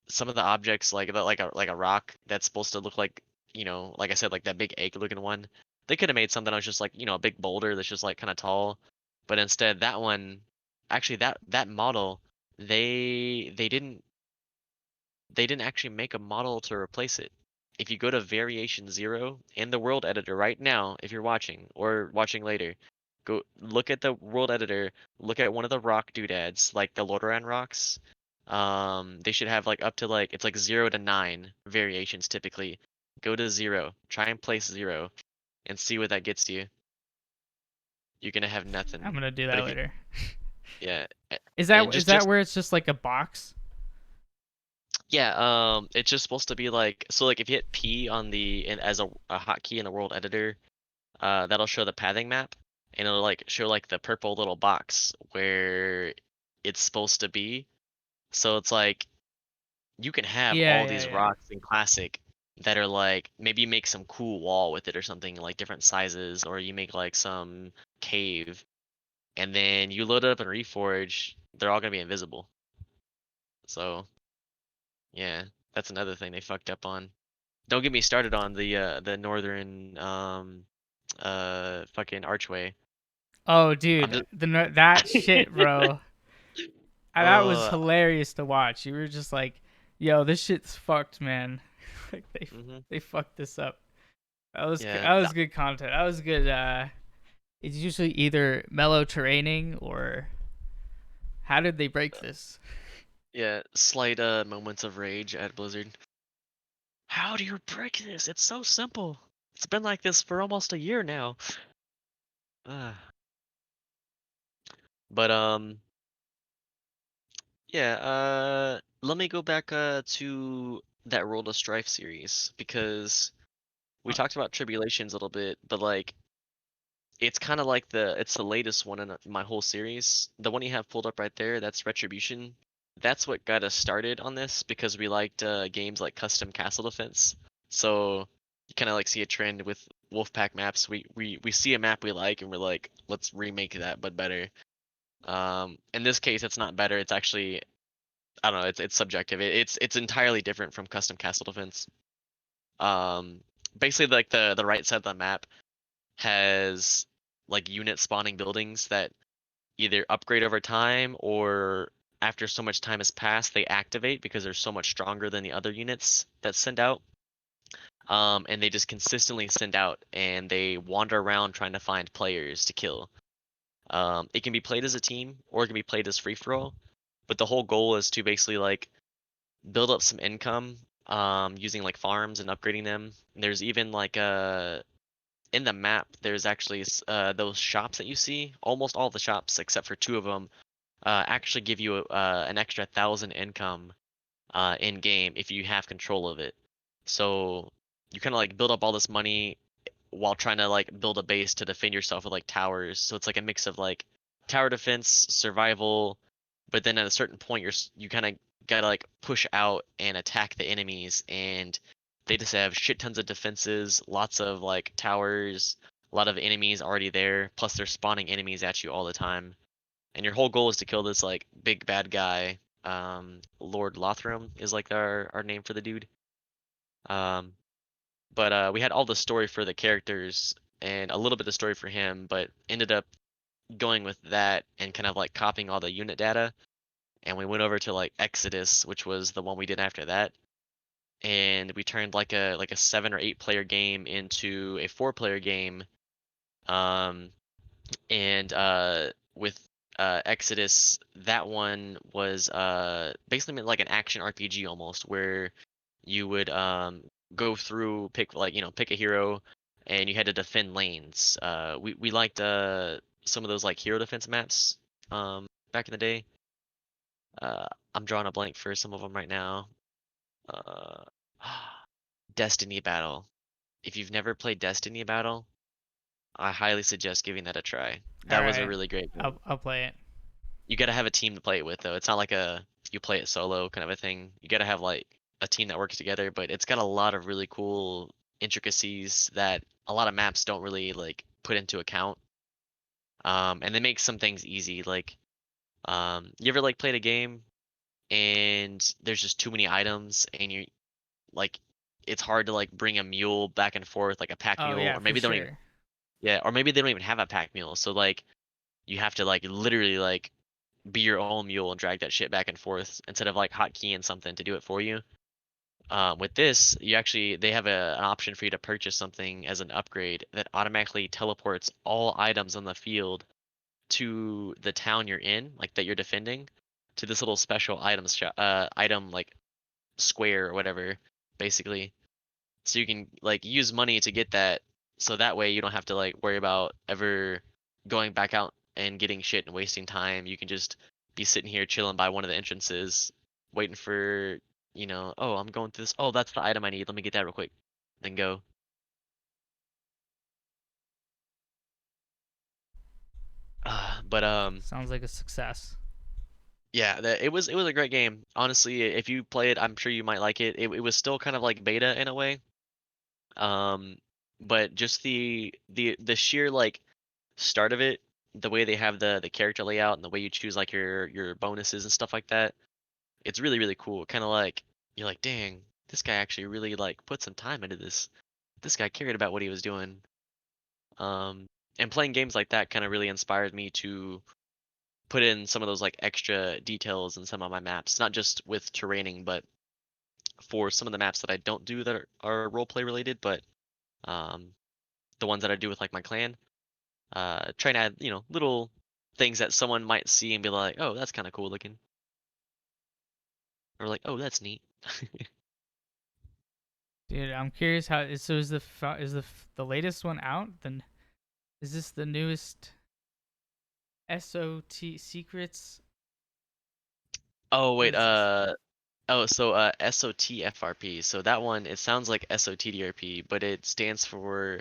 [SPEAKER 2] some of the objects like a rock that's supposed to look like like I said like that big egg looking one They could have made something that was just like, a big boulder that's just like kind of tall, but instead that one, actually that model, they didn't actually make a model to replace it. If you go to variation 0 in the world editor right now, if you're watching or watching later, go look at the world editor, look at one of the rock doodads, like the Lordaeron rocks. They should have like up to like it's like 0 to 9 variations typically. Go to 0, try and place 0 and see what that gets you. You're gonna have
[SPEAKER 1] I'm
[SPEAKER 2] nothing.
[SPEAKER 1] gonna do
[SPEAKER 2] But
[SPEAKER 1] that
[SPEAKER 2] if you,
[SPEAKER 1] later.
[SPEAKER 2] yeah,
[SPEAKER 1] Is
[SPEAKER 2] and
[SPEAKER 1] that is
[SPEAKER 2] just
[SPEAKER 1] that
[SPEAKER 2] just
[SPEAKER 1] where it's just like a box?
[SPEAKER 2] yeah, it's just supposed to be like, so like if you hit P on the and as a hotkey in the world editor, that'll show the pathing map, and it'll like show like the purple little box where it's supposed to be. So it's like you can have
[SPEAKER 1] Yeah,
[SPEAKER 2] all
[SPEAKER 1] yeah,
[SPEAKER 2] these
[SPEAKER 1] yeah.
[SPEAKER 2] rocks in classic that are like maybe you make some cool wall with it or something like different sizes, or you make like some cave, and then you load it up in Reforge, they're all gonna be invisible. So yeah, that's another thing they fucked up on. Don't get me started on the northern fucking archway.
[SPEAKER 1] Oh,
[SPEAKER 2] I'm
[SPEAKER 1] dude,
[SPEAKER 2] just
[SPEAKER 1] that shit, bro. That was
[SPEAKER 2] uh
[SPEAKER 1] hilarious to watch. You were just like, "Yo, this shit's fucked, man." Like
[SPEAKER 2] hmm
[SPEAKER 1] they fucked this up.
[SPEAKER 2] yeah
[SPEAKER 1] That was good content. That was good. It's usually either mellow terraining or how did they break this?
[SPEAKER 2] yeah slight moments of rage at Blizzard. How do you break this? It's so simple. It's been like this for almost a year now. Uh, but yeah, let me go back to that World of Strife series because we
[SPEAKER 1] Uh,
[SPEAKER 2] talked about Tribulations a little bit, but like it's kind of like it's the latest one in my whole series. The one you have pulled up right there, that's Retribution. That's what got us started on this because we liked games like Custom Castle Defense. So you kind of like see a trend with Wolfpack maps. We see a map we like and we're like, let's remake that but better. In this case, it's not better. It's actually I don't know. It's subjective. It's entirely different from Custom Castle Defense. Um, Basically like the right side of the map has like unit spawning buildings that either upgrade over time or after so much time has passed they activate because they're so much stronger than the other units that send out. And they just consistently send out and they wander around trying to find players to kill. It can be played as a team or it can be played as free for all, but the whole goal is to basically like build up some income using like farms and upgrading them. There's even like in the map, there's actually those shops that you see. Almost all the shops, except for two of them, actually give you an extra 1,000 income in game if you have control of it. So you kind of like build up all this money while trying to like build a base to defend yourself with like towers. So it's like a mix of like tower defense, survival, but then at a certain point you kind of gotta like push out and attack the enemies, and they just have shit tons of defenses, lots of like towers, a lot of enemies already there, plus they're spawning enemies at you all the time. And your whole goal is to kill this like big bad guy. Lord Lothram is like our name for the dude. Um, but we had all the story for the characters and a little bit of story for him, but ended up going with that and kind of like copying all the unit data. And we went over to like Exodus, which was the one we did after that. And we turned like a 7 or 8 player game into a 4 player game. Um, and with Exodus, that one was basically meant like an action RPG almost, where you would go through pick like pick a hero, and you had to defend lanes. We liked some of those like hero defense maps back in the day. Uh, I'm drawing a blank for some of them right now. Uh, Destiny Battle. If you've never played Destiny Battle, I highly suggest giving that a try.
[SPEAKER 1] all
[SPEAKER 2] That was a
[SPEAKER 1] right,
[SPEAKER 2] really great game.
[SPEAKER 1] I'll play it.
[SPEAKER 2] You gotta have a team to play it with though. It's not like a you play it solo kind of a thing. You gotta have like a team that works together, but it's got a lot of really cool intricacies that a lot of maps don't really like put into account. And they make some things easy. Like, you ever like played a game and there's just too many items and you like it's hard to like bring a mule back and forth like a pack
[SPEAKER 1] Oh
[SPEAKER 2] mule,
[SPEAKER 1] yeah,
[SPEAKER 2] or
[SPEAKER 1] for
[SPEAKER 2] maybe they don't even
[SPEAKER 1] sure.
[SPEAKER 2] Yeah, or maybe they don't even have a pack mule, so like you have to like literally like be your own mule and drag that shit back and forth instead of like hotkeying something to do it for you. With this, you actually they have an option for you to purchase something as an upgrade that automatically teleports all items on the field to the town you're in, like that you're defending, to this little special item like square or whatever, basically. So you can like use money to get that, so that way you don't have to like worry about ever going back out and getting shit and wasting time. You can just be sitting here chilling by one of the entrances, waiting for, oh, I'm going through this. Oh, that's the item I need. Let me get that real quick. Then go. But
[SPEAKER 1] Sounds like a success.
[SPEAKER 2] yeah, it was a great game. Honestly, if you play it, I'm sure you might like it. It was still kind of like beta in a way. Um, but just the sheer like start of it, the way they have the character layout and the way you choose like your bonuses and stuff like that, it's really really cool. Kind of like you're like, dang, this guy actually really like put some time into this. This guy cared about what he was doing. Um, and playing games like that kind of really inspired me to put in some of those like extra details in some of my maps, not just with terraining, but for some of the maps that I don't do that are roleplay related, but um, the ones that I do with like my clan. Try and add, little things that someone might see and be like, "Oh, that's kind of cool looking," or like, "Oh, that's neat."
[SPEAKER 1] Dude, I'm curious so is the latest one out? Then is this the newest SOT secrets?
[SPEAKER 2] Oh
[SPEAKER 1] What
[SPEAKER 2] wait,
[SPEAKER 1] is this?
[SPEAKER 2] so SOTFRP. So that one, it sounds like SOTDRP, but it stands for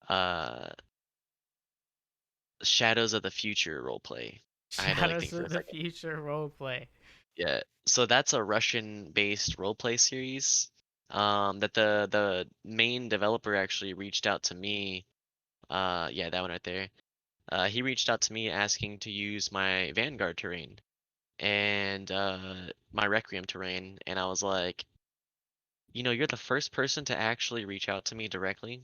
[SPEAKER 2] uh Shadows of the Future roleplay. I had to like think
[SPEAKER 1] Shadows
[SPEAKER 2] for a
[SPEAKER 1] of the
[SPEAKER 2] second.
[SPEAKER 1] Future roleplay.
[SPEAKER 2] Yeah. So that's a Russian-based roleplay series. That the main developer actually reached out to me. Yeah, that one right there. He reached out to me asking to use my Vanguard terrain and my Requiem terrain, and I was like, you're the first person to actually reach out to me directly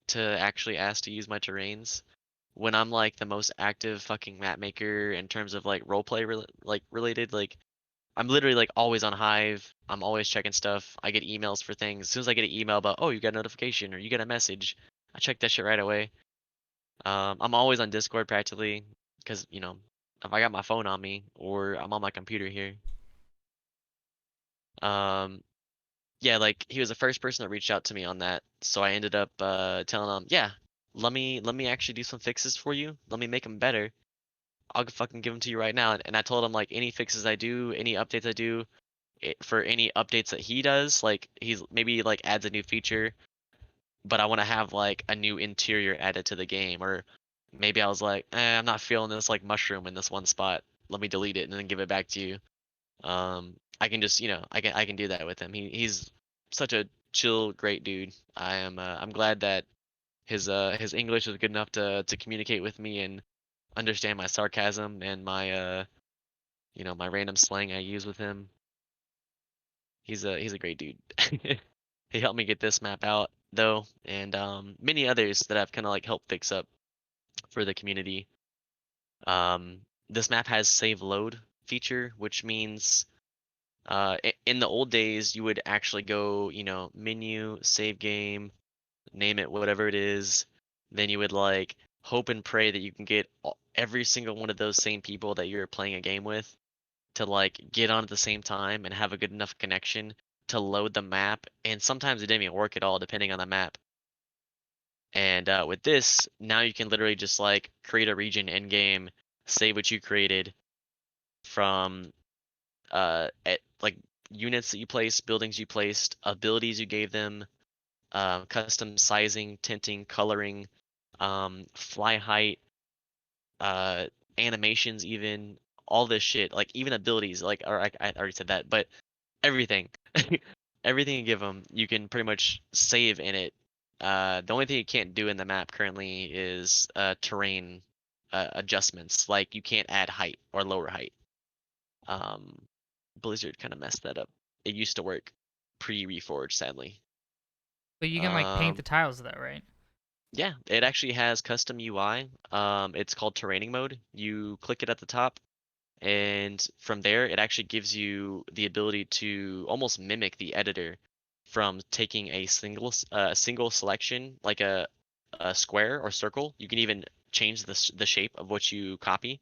[SPEAKER 2] to actually ask to use my terrains when I'm like the most active fucking map maker in terms of like roleplay related. Like I'm literally like always on Hive. I'm always checking stuff. I get emails for things. As soon as I get an email about, oh, you got a notification or you get a message, I check that shit right away. I'm always on Discord practically because, if I got my phone on me or I'm on my computer here. Um, yeah, like he was the first person that reached out to me on that. So I ended up telling him, yeah, let me actually do some fixes for you. Let me make them better. I'll fucking give them to you right now. And I told him like any fixes I do, any updates I do, for any updates that he does, like he's maybe like adds a new feature, but I want to have like a new interior added to the game, or maybe I was like, I'm not feeling this like mushroom in this one spot. Let me delete it and then give it back to you. I can just, I can do that with him. He's such a chill, great dude. I'm glad that his English is good enough to communicate with me and understand my sarcasm and my my random slang I use with him. He's a great dude. He helped me get this map out though, and many others that I've kind of like helped fix up for the community. This map has save load feature, which means in the old days you would actually go, menu, save game, name it whatever it is, then you would like hope and pray that you can get every single one of those same people that you're playing a game with to like get on at the same time and have a good enough connection to load the map. And sometimes it didn't even work at all, depending on the map. And with this, now you can literally just like create a region in game, save what you created from like units that you placed, buildings you placed, abilities you gave them, custom sizing, tinting, coloring, fly height, uh, animations, even all this shit, like even abilities, like or I already said that, but everything, everything you give them, you can pretty much save in it. The only thing you can't do in the map currently is terrain adjustments. Like you can't add height or lower height. Um, Blizzard kind of messed that up. It used to work pre-Reforged, sadly.
[SPEAKER 1] But you can like paint
[SPEAKER 2] Um,
[SPEAKER 1] the tiles though, right?
[SPEAKER 2] Yeah, it actually has custom UI. It's called terraining mode. You click it at the top, and from there, it actually gives you the ability to almost mimic the editor from taking a single selection, like a square or circle. You can even change the shape of what you copy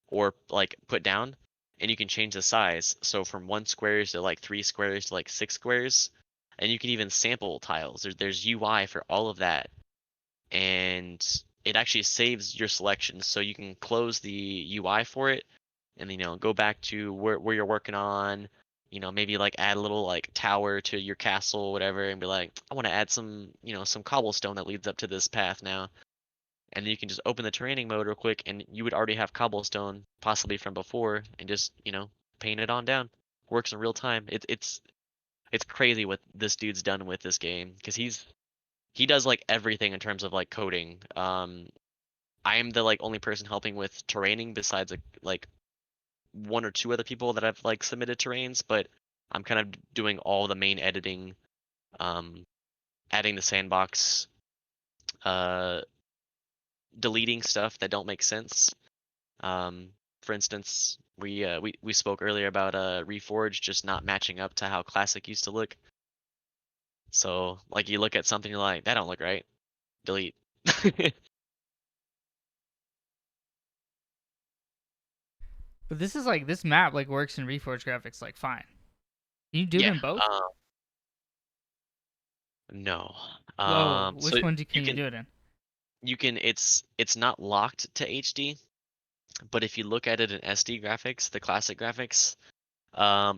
[SPEAKER 2] or like put down, and you can change the size. So from 1 squares to like 3 squares to like 6 squares, and you can even sample tiles. There's UI for all of that, and it actually saves your selection, so you can close the UI for it, and go back to where you're working on. Maybe like add a little like tower to your castle, whatever, and be like, I want to add some cobblestone that leads up to this path now, and then you can just open the terraining mode real quick, and you would already have cobblestone possibly from before, and just paint it on down. Works in real time. It's crazy what this dude's done with this game, because he does like everything in terms of like coding. I am the like only person helping with terraining besides like one or two other people that I've like submitted terrains, but I'm kind of doing all the main editing, um, adding the sandbox, uh, deleting stuff that don't make sense. Um, for instance, we spoke earlier about Reforged just not matching up to how classic used to look. So like you look at something, you're like, that don't look right. Delete.
[SPEAKER 1] But this is like this map like works in Reforged graphics like fine. Can you do it
[SPEAKER 2] Yeah.
[SPEAKER 1] in both?
[SPEAKER 2] No.
[SPEAKER 1] Whoa,
[SPEAKER 2] So
[SPEAKER 1] which one
[SPEAKER 2] you
[SPEAKER 1] can you
[SPEAKER 2] can
[SPEAKER 1] do it in?
[SPEAKER 2] it's not locked to HD, but if you look at it in SD graphics, the classic graphics,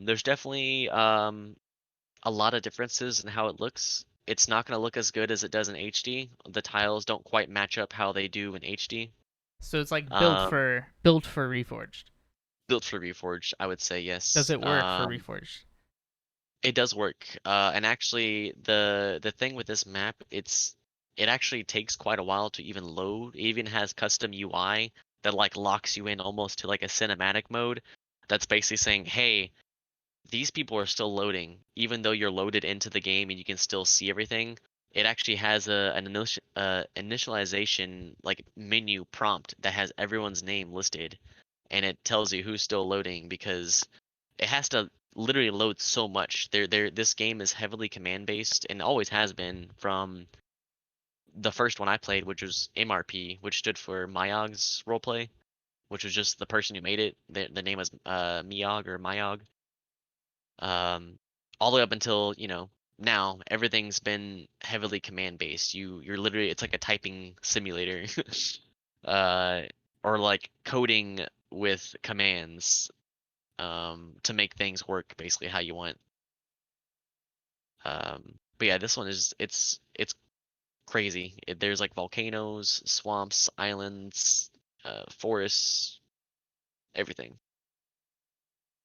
[SPEAKER 2] there's definitely a lot of differences in how it looks. It's not going to look as good as it does in HD. The tiles don't quite match up how they do in HD.
[SPEAKER 1] So it's like
[SPEAKER 2] Um,
[SPEAKER 1] built for Reforged.
[SPEAKER 2] built for Reforged, I would say
[SPEAKER 1] Does
[SPEAKER 2] yes.
[SPEAKER 1] it work for Reforged?
[SPEAKER 2] It does work. And actually, the thing with this map, it actually takes quite a while to even load. It even has custom UI that like locks you in almost to like a cinematic mode. That's basically saying, hey, these people are still loading, even though you're loaded into the game and you can still see everything. It actually has initialization like menu prompt that has everyone's name listed, and it tells you who's still loading because it has to literally load so much. This game is heavily command based and always has been from the first one I played, which was MRP, which stood for Myog's roleplay, which was just the person who made it. The name was Miog or Myog. Um, all the way up until now, everything's been heavily command based. You're literally, it's like a typing simulator, uh, or like coding with commands to make things work basically how you want. But yeah, this one is it's crazy. There's like volcanoes, swamps, islands, forests, everything.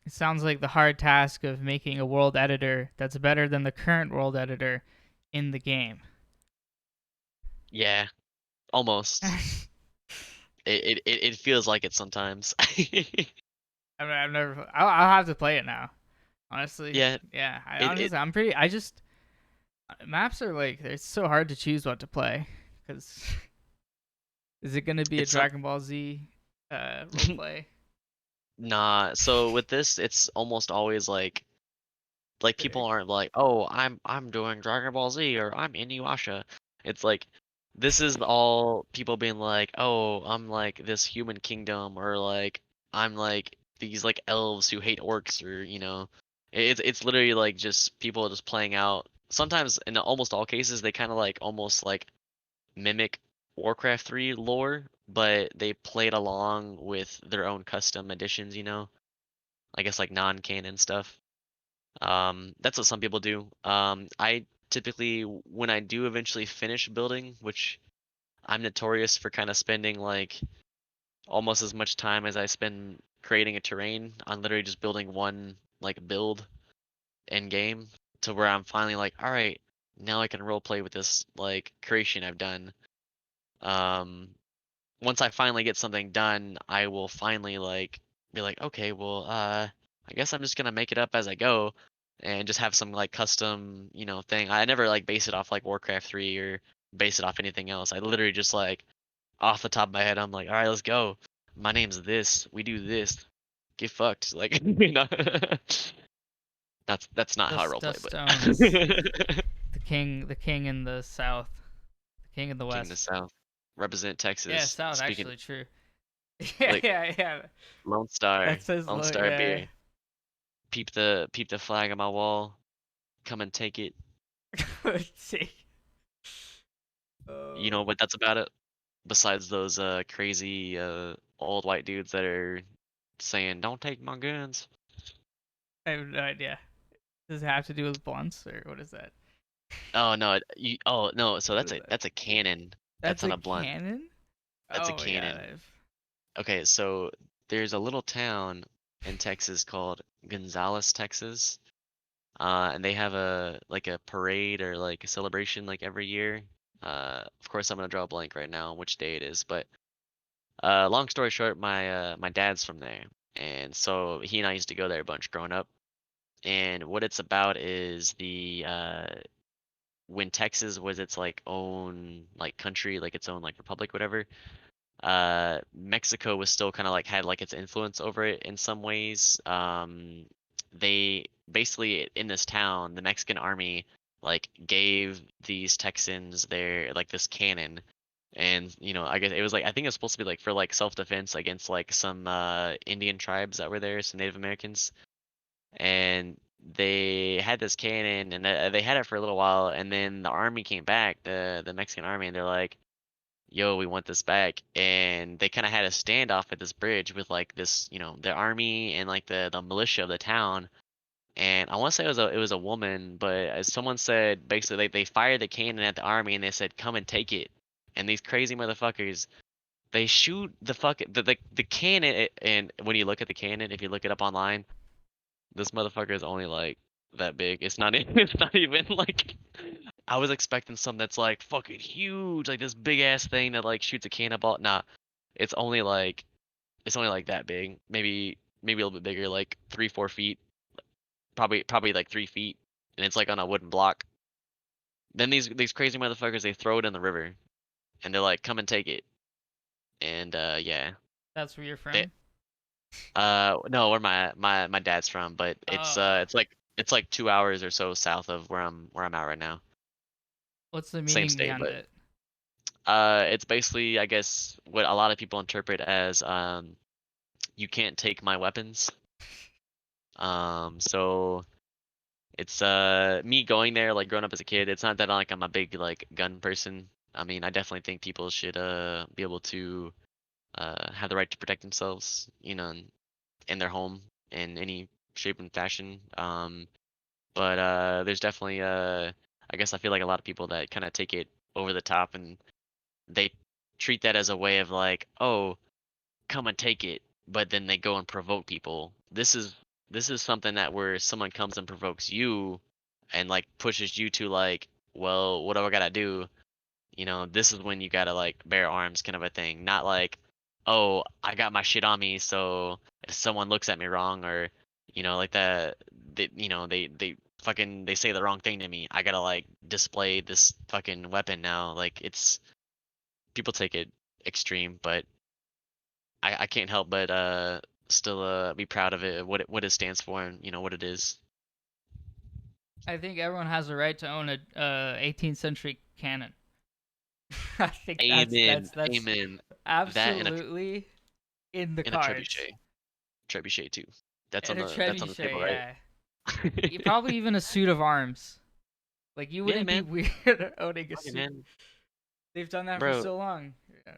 [SPEAKER 1] It sounds like the hard task of making a world editor that's better than the current world editor in the game.
[SPEAKER 2] Yeah, almost.
[SPEAKER 1] I
[SPEAKER 2] It feels like it sometimes.
[SPEAKER 1] mean, I've never. I'll have to play it now. Honestly,
[SPEAKER 2] Yeah,
[SPEAKER 1] yeah. I
[SPEAKER 2] it
[SPEAKER 1] honestly, I'm pretty. I just maps are like it's so hard to choose what to play because is it gonna be a
[SPEAKER 2] it's some
[SPEAKER 1] Dragon Ball Z role play?
[SPEAKER 2] nah. So with this, it's almost always like people aren't like, oh, I'm doing Dragon Ball Z or I'm Inuyasha. It's like this is all people being like, oh, I'm like this human kingdom or like I'm like these like elves who hate orcs or it's literally like just people just playing out. Sometimes in almost all cases they kind of like almost like mimic Warcraft 3 lore, but they played along with their own custom additions. I guess like non-canon stuff. That's what some people do. I typically, when I do eventually finish building, which I'm notorious for kind of spending like almost as much time as I spend creating a terrain on literally just building one like build in game to where I'm finally like, all right, now I can role play with this like creation I've done. Um, Once I finally get something done, I will finally like be like, okay, well, I guess I'm just gonna make it up as I go, and just have some like custom, thing. I never like base it off like Warcraft 3 or base it off anything else. I literally just like off the top of my head, I'm like, all right, let's go. My name's this. We do this. Get fucked. Like, that's not how I roleplay,
[SPEAKER 1] Dust
[SPEAKER 2] but
[SPEAKER 1] Stones, the king in the south, the king in the
[SPEAKER 2] King of the
[SPEAKER 1] west.
[SPEAKER 2] South, represent
[SPEAKER 1] Yeah,
[SPEAKER 2] Texas.
[SPEAKER 1] south
[SPEAKER 2] Speaking
[SPEAKER 1] actually true. Yeah,
[SPEAKER 2] like
[SPEAKER 1] yeah, yeah. That says
[SPEAKER 2] Lone
[SPEAKER 1] like
[SPEAKER 2] Star
[SPEAKER 1] yeah.
[SPEAKER 2] beer. Peep the flag on my wall. Come and take it.
[SPEAKER 1] Let's see.
[SPEAKER 2] You know what that's about it? Besides those crazy old white dudes that are saying, "Don't take my guns."
[SPEAKER 1] I have no idea. Does it have to do with blunts or what is that?
[SPEAKER 2] Oh no, oh no, so
[SPEAKER 1] What is that?
[SPEAKER 2] that's a cannon. That's
[SPEAKER 1] That's
[SPEAKER 2] not
[SPEAKER 1] a
[SPEAKER 2] a blunt.
[SPEAKER 1] cannon?
[SPEAKER 2] That's a
[SPEAKER 1] Oh my god,
[SPEAKER 2] cannon.
[SPEAKER 1] I've
[SPEAKER 2] Okay, so there's a little town in Texas called Gonzales, Texas. And they have a parade or like a celebration like every year. Of course I'm gonna draw a blank right now on which day it is, but long story short, my dad's from there. And so he and I used to go there a bunch growing up. And what it's about is the when Texas was its like own like country, like its own like republic, whatever. Mexico was still kind of like had like its influence over it in some ways. They basically in this town, the Mexican army like gave these Texans their like this cannon. And I guess it was like I think it was supposed to be like for like self-defense against like some Indian tribes that were there, some Native Americans. And they had this cannon, and they had it for a little while, and then the army came back, the Mexican army, and they're like, "Yo, we want this back." And they kind of had a standoff at this bridge with like this, the army and like the militia of the town. And I want to say it was a woman, but as someone said, basically they fired the cannon at the army and they said, "Come and take it." And these crazy motherfuckers, they shoot the cannon, and when you look at the cannon, if you look it up online, this motherfucker is only like that big. It's not it's not even like I was expecting something that's like fucking huge, like this big ass thing that like shoots a cannonball. Nah, it's only like that big. Maybe a little bit bigger, like 3-4 feet. Probably like 3 feet, and it's like on a wooden block. Then these crazy motherfuckers, they throw it in the river, and they're like, "Come and take it." And yeah,
[SPEAKER 1] that's where you're
[SPEAKER 2] they
[SPEAKER 1] from?
[SPEAKER 2] no, where my dad's from, but
[SPEAKER 1] Oh.
[SPEAKER 2] it's like 2 hours or so south of where I'm at right now.
[SPEAKER 1] What's the
[SPEAKER 2] Same
[SPEAKER 1] meaning
[SPEAKER 2] state,
[SPEAKER 1] behind
[SPEAKER 2] but
[SPEAKER 1] it?
[SPEAKER 2] it's basically I guess what a lot of people interpret as you can't take my weapons. So it's me going there like growing up as a kid. It's not that like I'm a big like gun person. I mean, I definitely think people should be able to have the right to protect themselves, in their home in any shape and fashion. But there's definitely I guess I feel like a lot of people that kind of take it over the top, and they treat that as a way of like, oh, come and take it, but then they go and provoke people. This is something that where someone comes and provokes you and like pushes you to like, well, what do I gotta do? This is when you gotta like bear arms kind of a thing. Not like, oh, I got my shit on me, so if someone looks at me wrong or like that, they fucking they say the wrong thing to me, I gotta like display this fucking weapon now. Like it's people take it extreme, but I can't help but still be proud of it, what it stands for, and what it is.
[SPEAKER 1] I think everyone has a right to own a 18th century cannon. I think that's
[SPEAKER 2] Amen,
[SPEAKER 1] that's that's
[SPEAKER 2] amen. That
[SPEAKER 1] absolutely in the
[SPEAKER 2] and a
[SPEAKER 1] cards.
[SPEAKER 2] trebuchet too.
[SPEAKER 1] And a
[SPEAKER 2] That's on the table,
[SPEAKER 1] trebuchet,
[SPEAKER 2] right?
[SPEAKER 1] yeah. Probably even a suit of arms. Like you
[SPEAKER 2] Yeah,
[SPEAKER 1] wouldn't be
[SPEAKER 2] man.
[SPEAKER 1] weird owning a
[SPEAKER 2] Hey,
[SPEAKER 1] suit.
[SPEAKER 2] man.
[SPEAKER 1] They've done that for
[SPEAKER 2] Bro,
[SPEAKER 1] so long. Yeah.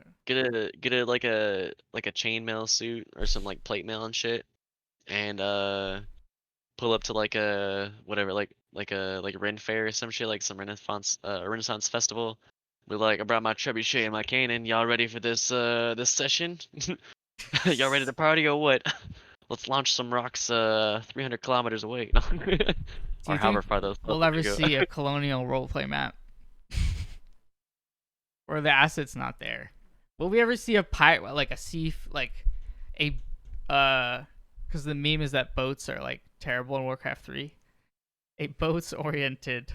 [SPEAKER 2] get a like a chainmail suit or some like plate mail and shit, and pull up to like a whatever like a Ren fair or some shit, like some Renaissance festival. Be like, I brought my trebuchet and my cannon. Y'all ready for this session? Y'all ready to party or what? Let's launch some rocks 300 kilometers away.
[SPEAKER 1] Do
[SPEAKER 2] Or
[SPEAKER 1] you
[SPEAKER 2] however
[SPEAKER 1] think
[SPEAKER 2] far those
[SPEAKER 1] we'll ever
[SPEAKER 2] motherfuckers go.
[SPEAKER 1] see a colonial roleplay map? Or the asset's not there? Will we ever see a pirate, like a sea, like a, because the meme is that boats are like terrible in Warcraft 3? A boats oriented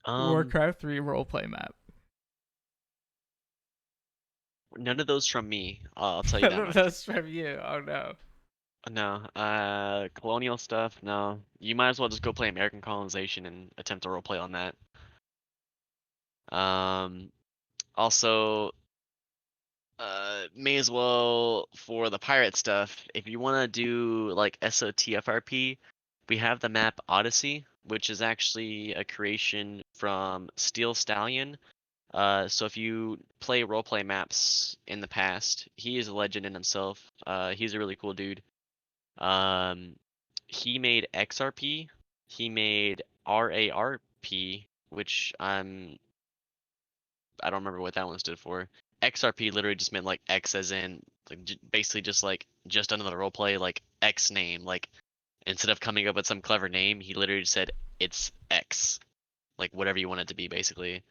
[SPEAKER 2] Um,
[SPEAKER 1] Warcraft 3 roleplay map.
[SPEAKER 2] None of those from me. I'll tell you that much.
[SPEAKER 1] That's from you. Oh no.
[SPEAKER 2] No, colonial stuff, no. You might as well just go play American colonization and attempt to roleplay on that. Um, Also, may as well for the pirate stuff. If you want to do like SOTFRP, we have the map Odyssey, which is actually a creation from Steel Stallion. So if you play roleplay maps in the past, he is a legend in himself. He's a really cool dude. Um, he made XRP. He made RARP, which I don't remember what that one stood for. XRP literally just meant like X as in like basically just like just another roleplay like X name. Like instead of coming up with some clever name, he literally just said it's X, like whatever you want it to be basically.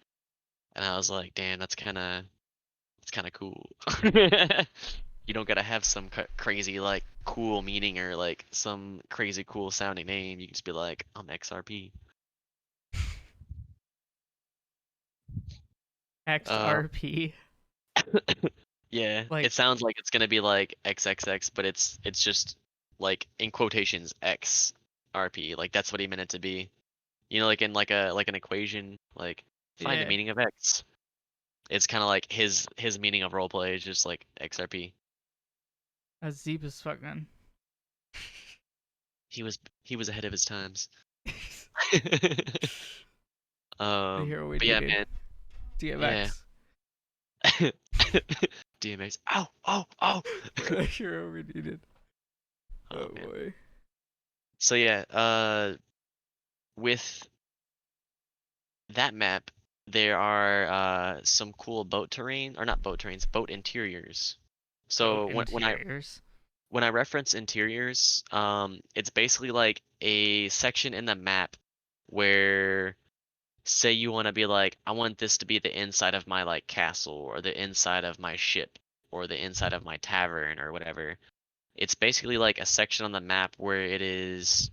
[SPEAKER 2] And I was like, damn, it's kind of cool. You don't gotta have some crazy like cool meaning or like some crazy cool sounding name. You can just be like, I'm XRP. Uh,
[SPEAKER 1] XRP.
[SPEAKER 2] yeah,
[SPEAKER 1] Like
[SPEAKER 2] it sounds like it's gonna be like XXX, but it's just like in quotations XRP. Like that's what he meant it to be. You know, like in like an equation, like find the
[SPEAKER 1] yeah.
[SPEAKER 2] meaning of X. It's kind of like his meaning of roleplay is just like XRP.
[SPEAKER 1] That's deep as fuck, man.
[SPEAKER 2] He was ahead of his times.
[SPEAKER 1] I hear what we
[SPEAKER 2] But yeah,
[SPEAKER 1] needed.
[SPEAKER 2] man. Yeah.
[SPEAKER 1] DMX.
[SPEAKER 2] DMX. Ow, oh, oh.
[SPEAKER 1] I hear what we needed.
[SPEAKER 2] Oh
[SPEAKER 1] Oh
[SPEAKER 2] man.
[SPEAKER 1] boy.
[SPEAKER 2] So yeah, with that map, there are some cool boat terrain, or not boat terrains, boat interiors.
[SPEAKER 1] Boat
[SPEAKER 2] So
[SPEAKER 1] interiors.
[SPEAKER 2] when I reference interiors, it's basically like a section in the map where say you want to be like, I want this to be the inside of my like castle or the inside of my ship or the inside of my tavern or whatever. It's basically like a section on the map where it is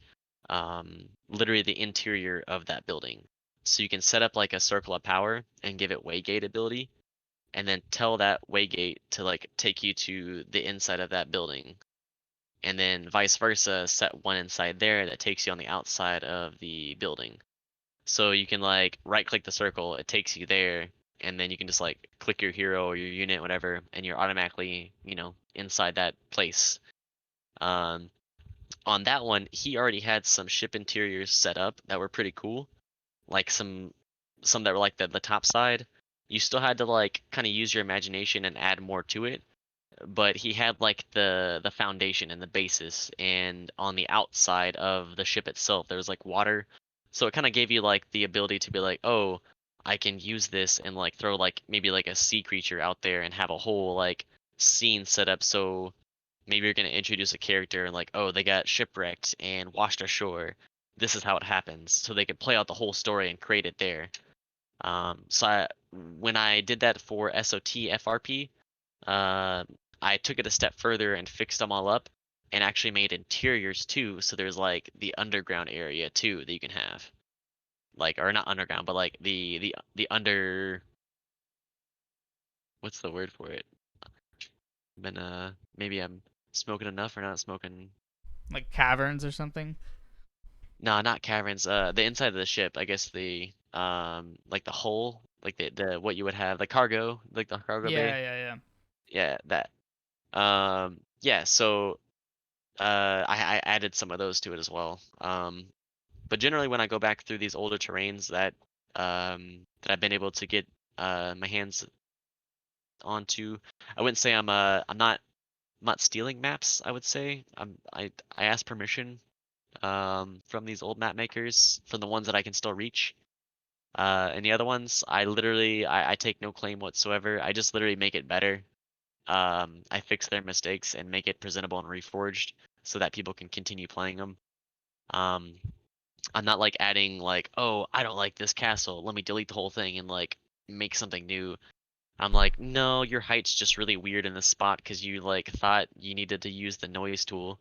[SPEAKER 2] literally the interior of that building. So you can set up like a circle of power and give it waygate ability, and then tell that waygate to like take you to the inside of that building. And then vice versa, set one inside there that takes you on the outside of the building. So you can like right click the circle, it takes you there, and then you can just like click your hero or your unit, whatever, and you're automatically, inside that place. Um, on that one, he already had some ship interiors set up that were pretty cool, like some that were like the top side. You still had to like kind of use your imagination and add more to it, but he had like the foundation and the basis, and on the outside of the ship itself there was like water, so it kind of gave you like the ability to be like, oh, I can use this and like throw like maybe like a sea creature out there and have a whole like scene set up. So maybe you're going to introduce a character and like, oh, they got shipwrecked and washed ashore, this is how it happens, so they could play out the whole story and create it there. When I did that for SOT uh, I took it a step further and fixed them all up and actually made interiors too. So there's like the underground area too that you can have. Like, or not underground, but like the under, what's the word for it? Been maybe I'm smoking enough or not smoking.
[SPEAKER 1] Like caverns or something.
[SPEAKER 2] No, not caverns. The inside of the ship, I guess like the hull, like the what you would have, the cargo, like the cargo
[SPEAKER 1] Yeah,
[SPEAKER 2] bay.
[SPEAKER 1] yeah, yeah.
[SPEAKER 2] Yeah, that. Yeah, so I added some of those to it as well. But generally, when I go back through these older terrains that I've been able to get my hands onto, I wouldn't say I'm not stealing maps. I would say I ask permission from these old map makers, from the ones that I can still reach. And the other ones, I take no claim whatsoever. I just literally make it better. I fix their mistakes and make it presentable and reforged so that people can continue playing them. Um, I'm not like adding like, oh, I don't like this castle, let me delete the whole thing and like make something new. I'm like, no, your height's just really weird in this spot because you like thought you needed to use the noise tool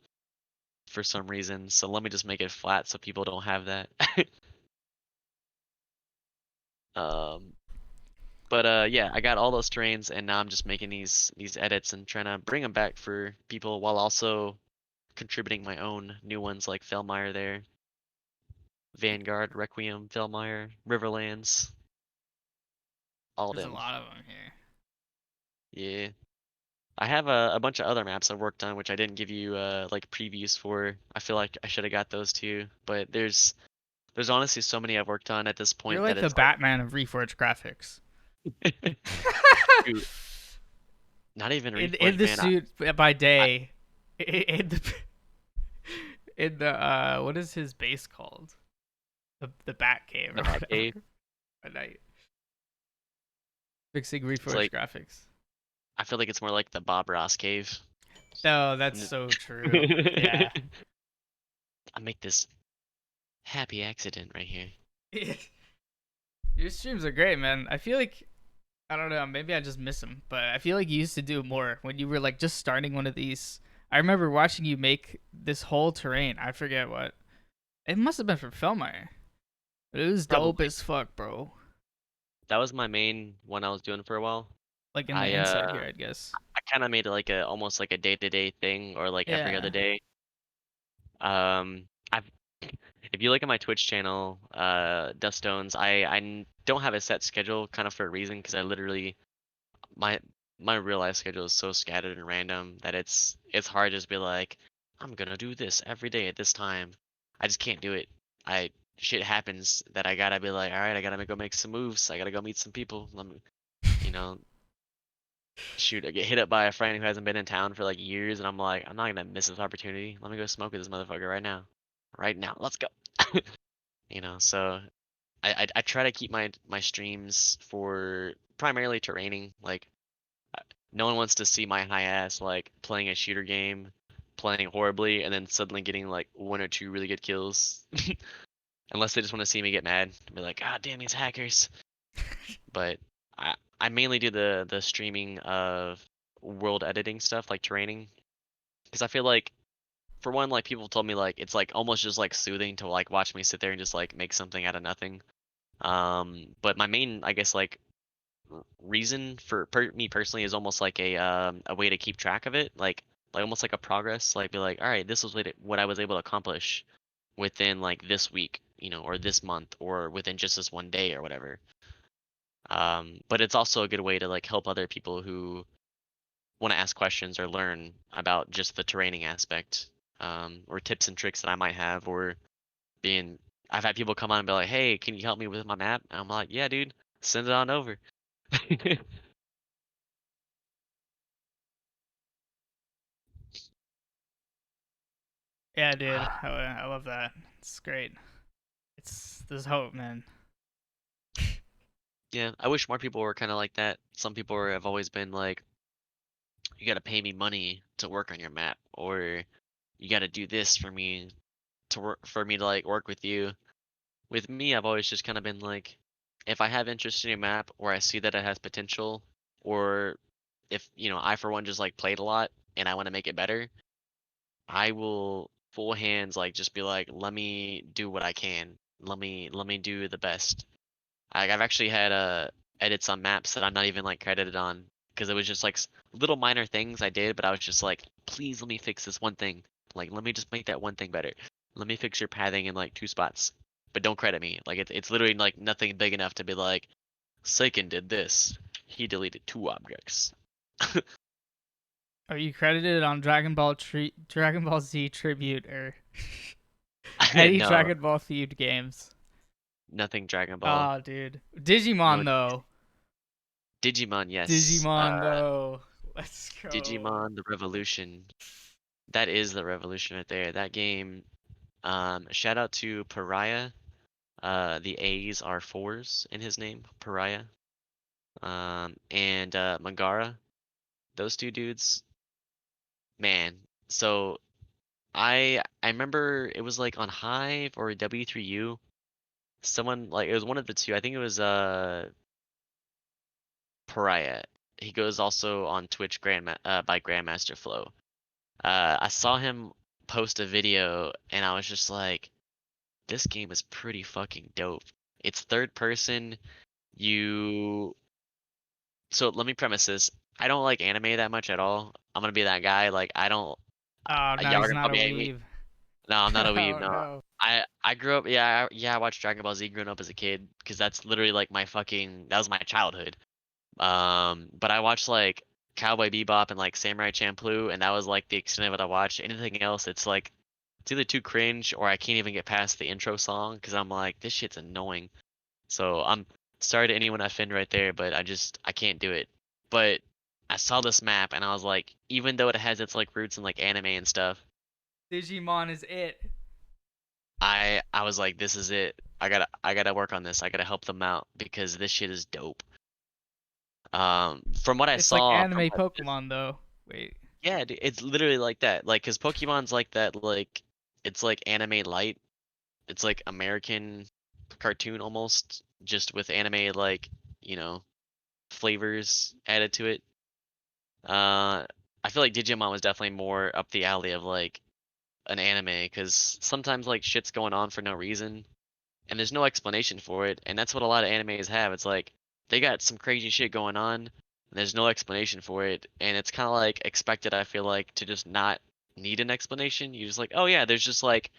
[SPEAKER 2] for some reason. So let me just make it flat so people don't have that. Um, but yeah, I got all those terrains, and now I'm just making these edits and trying to bring them back for people while also contributing my own new ones like Felmire there, Vanguard, Requiem, Felmire, Riverlands, all
[SPEAKER 1] There's a
[SPEAKER 2] them.
[SPEAKER 1] lot of them here.
[SPEAKER 2] Yeah. I have a bunch of other maps I've worked on which I didn't give you like previews for. I feel like I should have got those too, but there's honestly so many I've worked on at this
[SPEAKER 1] You're
[SPEAKER 2] point that
[SPEAKER 1] like the
[SPEAKER 2] it's
[SPEAKER 1] Batman of Reforged graphics.
[SPEAKER 2] like shoot, not even
[SPEAKER 1] in
[SPEAKER 2] Reforged,
[SPEAKER 1] the
[SPEAKER 2] man.
[SPEAKER 1] suit by
[SPEAKER 2] I
[SPEAKER 1] day, in the in the what is his base called? The Bat Cave or
[SPEAKER 2] the
[SPEAKER 1] whatever.
[SPEAKER 2] Batcave.
[SPEAKER 1] At night, fixing
[SPEAKER 2] It's
[SPEAKER 1] Reforged
[SPEAKER 2] like
[SPEAKER 1] graphics.
[SPEAKER 2] I feel like it's more like the Bob Ross cave.
[SPEAKER 1] No, that's
[SPEAKER 2] N-
[SPEAKER 1] so true. Yeah.
[SPEAKER 2] I make this happy accident right here.
[SPEAKER 1] Your streams are great, man. I feel like I don't know, maybe I just miss them, but I feel like you used to do more when you were like just starting one of these. I remember watching you make this whole terrain. I forget what. It must have been from Felmire. But it was dope
[SPEAKER 2] Probably
[SPEAKER 1] as fuck, bro.
[SPEAKER 2] that was my main one I was doing for a while.
[SPEAKER 1] Like in the
[SPEAKER 2] I
[SPEAKER 1] inside here, I guess.
[SPEAKER 2] I kind of made it like a almost like a day-to-day thing or like every other
[SPEAKER 1] Yeah.
[SPEAKER 2] day. I've if you look at my Twitch channel, Duststones, don't have a set schedule kind of for a reason because I literally my my real life schedule is so scattered and random that it's hard to just be like I'm gonna do this every day at this time. I just can't do it. I shit happens that I gotta be like, all right, I gotta go make some moves. I gotta go meet some people. Let me, you know, shoot, I get hit up by a friend who hasn't been in town for like years, and I'm like, I'm not gonna miss this opportunity. Let me go smoke with this motherfucker right now. Right now, let's go. So I try to keep my streams for primarily terraining. Like no one wants to see my high ass like playing a shooter game, playing horribly, and then suddenly getting like one or two really good kills. Unless they just want to see me get mad and be like, God damn these hackers. But I mainly do the streaming of world editing stuff like terraining because I feel like for one like people told me like it's like almost just like soothing to like watch me sit there and just like make something out of nothing. But my main I guess like reason for me personally is almost like a way to keep track of it like almost like a progress like be like all right this was what I was able to accomplish within like this week or this month or within just this one day or whatever. But it's also a good way to like help other people who want to ask questions or learn about just the terraining aspect, or tips and tricks that I might have, or being. I've had people come on and be like, "Hey, can you help me with my map?" And I'm like, "Yeah, dude, send it on over."
[SPEAKER 1] Yeah, dude. I love that. It's great. There's hope, man.
[SPEAKER 2] Yeah, I wish more people were kind of like that. Some people have always been like, "You got to pay me money to work on your map," or "You got to do this for me to work for me to like work with you." With me, I've always just kind of been like, if I have interest in a map or I see that it has potential, or if, I for one just like played a lot and I want to make it better, I will full hands like just be like, let me do what I can. Let me do the best. I've actually had edits on maps that I'm not even like credited on because it was just like little minor things I did, but I was just like, please let me fix this one thing. Like, let me just make that one thing better. Let me fix your pathing in like two spots, but don't credit me. Like, it's literally like nothing big enough to be like, Saken did this. He deleted two objects.
[SPEAKER 1] Are you credited on Dragon Ball Z tribute or any
[SPEAKER 2] No,
[SPEAKER 1] Dragon Ball themed games?
[SPEAKER 2] nothing Dragon Ball.
[SPEAKER 1] Oh, dude.
[SPEAKER 2] No
[SPEAKER 1] Digimon though.
[SPEAKER 2] Digimon, yes.
[SPEAKER 1] Digimon though. Let's go.
[SPEAKER 2] Digimon: The Revolution. That is the revolution right there. That game. Shout out to Pariah. The A's are fours in his name, Pariah. And Magara. Those two dudes, man. So I remember it was like on Hive or W3U. Someone like it was one of the two. I think it was Pariah. He goes also on Twitch by Grandmaster Flow. I saw him post a video and I was just like, this game is pretty fucking dope. It's third person. You so let me premise this. I don't like anime that much at all. I'm gonna be that guy. Like I don't.
[SPEAKER 1] Oh, now
[SPEAKER 2] Y'all are
[SPEAKER 1] he's
[SPEAKER 2] gonna
[SPEAKER 1] not a
[SPEAKER 2] probably hate me.
[SPEAKER 1] weeb.
[SPEAKER 2] No, I'm not a weeb.
[SPEAKER 1] Oh
[SPEAKER 2] No,
[SPEAKER 1] no.
[SPEAKER 2] I grew up. Yeah, I watched Dragon Ball Z growing up as a kid because that's literally like my fucking that was my childhood. But I watched like Cowboy Bebop and like Samurai Champloo, and that was like the extent of it I watched. Anything else, it's like it's either too cringe or I can't even get past the intro song because I'm like this shit's annoying. So I'm sorry to anyone I offend right there, but I can't do it. But I saw this map and I was like, even though it has its like roots in like anime and stuff,
[SPEAKER 1] Digimon is it.
[SPEAKER 2] I was like, this is it. I gotta work on this. I gotta help them out because this shit is dope. From what I
[SPEAKER 1] It's like
[SPEAKER 2] saw, from
[SPEAKER 1] anime
[SPEAKER 2] what just
[SPEAKER 1] Pokemon though. Wait.
[SPEAKER 2] yeah, it's literally like that. Like, cause Pokemon's like that. Like, it's like anime light. It's like American cartoon almost, just with anime like you know flavors added to it. I feel like Digimon was definitely more up the alley of like an anime because sometimes like shit's going on for no reason and there's no explanation for it, and that's what a lot of animes have. It's like they got some crazy shit going on, and there's no explanation for it, and it's kind of like expected. I feel like to just not need an explanation. You just like, oh yeah, there's just like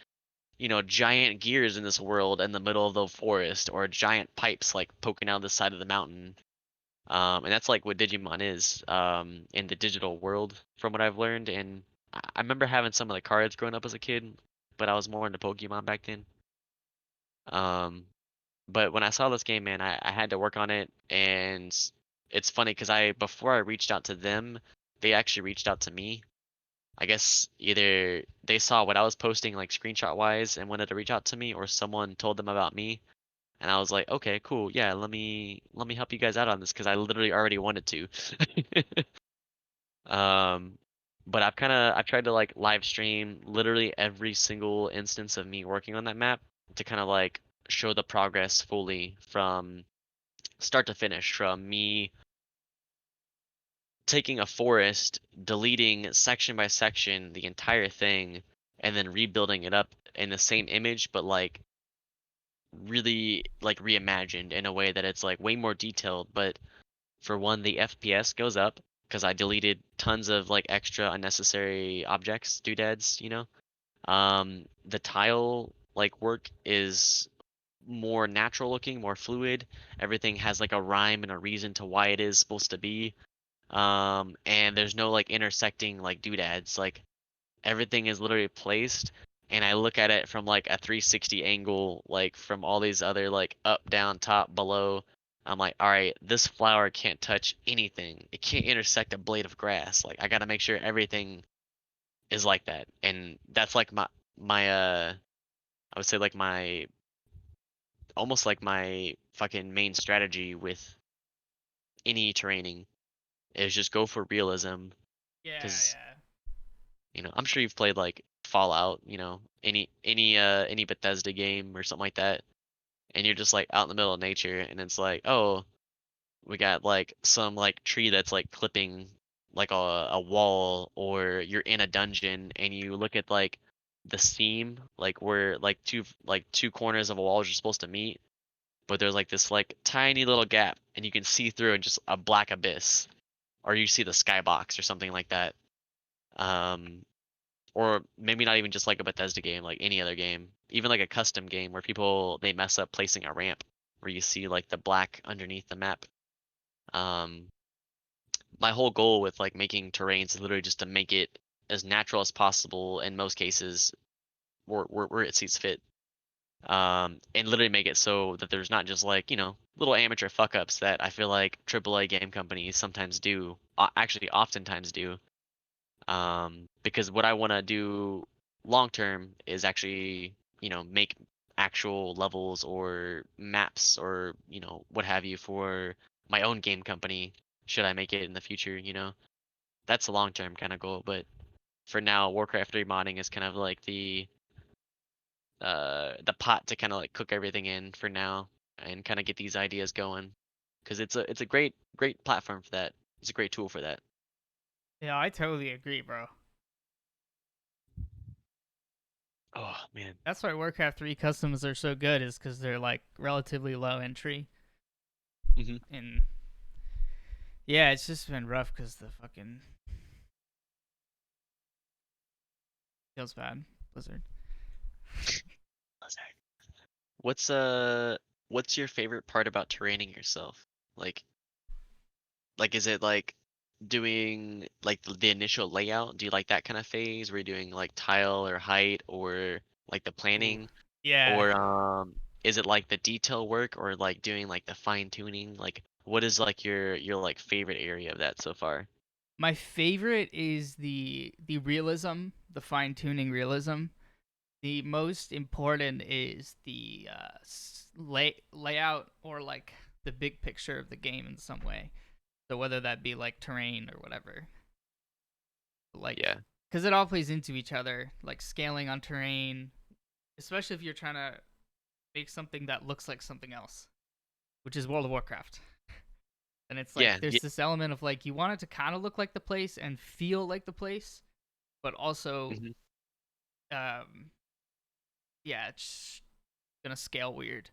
[SPEAKER 2] giant gears in this world in the middle of the forest, or giant pipes like poking out the side of the mountain. And that's like what Digimon is in the digital world, from what I've learned. And I remember having some of the cards growing up as a kid, but I was more into Pokemon back then. Um, but when I saw this game, man, I had to work on it, and it's funny because before I reached out to them, they actually reached out to me. I guess either they saw what I was posting like screenshot wise and wanted to reach out to me, or someone told them about me, and I was like, okay, cool, yeah, let me help you guys out on this because I literally already wanted to. Um, but I've tried to like live stream literally every single instance of me working on that map to kind of like show the progress fully from start to finish, from me taking a forest, deleting section by section the entire thing, and then rebuilding it up in the same image, but like really like reimagined in a way that it's like way more detailed. But for one, the FPS goes up because I deleted tons of like extra unnecessary objects, doodads, the tile like work is more natural looking, more fluid. Everything has like a rhyme and a reason to why it is supposed to be. And there's no like intersecting like doodads. Like everything is literally placed, and I look at it from like a 360 angle, like from all these other like up, down, top, below. I'm like, all right, this flower can't touch anything. It can't intersect a blade of grass. Like I gotta make sure everything is like that, and that's like my I would say like my almost like my fucking main strategy with any training is just go for realism
[SPEAKER 1] Yeah,
[SPEAKER 2] because
[SPEAKER 1] yeah.
[SPEAKER 2] I'm sure you've played like Fallout, any Bethesda game or something like that, and you're just like out in the middle of nature, and it's like, oh, we got like some like tree that's like clipping like a wall, or you're in a dungeon and you look at like the seam, like where like two corners of a wall are supposed to meet, but there's like this like tiny little gap, and you can see through and just a black abyss, or you see the skybox or something like that. Um, or maybe not even just like a Bethesda game, like any other game, even like a custom game where people they mess up placing a ramp where you see like the black underneath the map. Um, my whole goal with like making terrains is literally just to make it as natural as possible in most cases, where it sees fit. And literally make it so that there's not just like little amateur fuck ups that I feel like AAA game companies sometimes do, actually oftentimes do. Because what I want to do long term is actually, make actual levels or maps or, what have you for my own game company should I make it in the future. That's a long term kind of goal, but for now, Warcraft 3 modding is kind of like the pot to kind of like cook everything in for now and kind of get these ideas going because it's a great platform for that. It's a great tool for that.
[SPEAKER 1] Yeah, I totally agree, bro.
[SPEAKER 2] Oh man.
[SPEAKER 1] That's why Warcraft 3 customs are so good, is because they're like relatively low entry.
[SPEAKER 2] Hmm.
[SPEAKER 1] And yeah, it's just been rough because the fucking feels bad. Blizzard.
[SPEAKER 2] What's uh what's your favorite part about terraining yourself? Like is it like doing like the initial layout? Do you like that kind of phase where you're doing like tile or height or like the
[SPEAKER 1] Ooh.
[SPEAKER 2] planning?
[SPEAKER 1] Yeah.
[SPEAKER 2] Or is it like the detail work or like doing like the fine tuning? Like what is like your like favorite area of that so far?
[SPEAKER 1] My favorite is the realism, the fine tuning realism. The most important is the layout or like the big picture of the game in some way. So whether that be like terrain or whatever, like
[SPEAKER 2] Yeah.
[SPEAKER 1] because it all plays into each other, like scaling on terrain, especially if you're trying to make something that looks like something else, which is World of Warcraft. And it's like
[SPEAKER 2] Yeah.
[SPEAKER 1] there's this element of like you want it to kind of look like the place and feel like the place, but also
[SPEAKER 2] Hmm.
[SPEAKER 1] um yeah, it's gonna scale weird.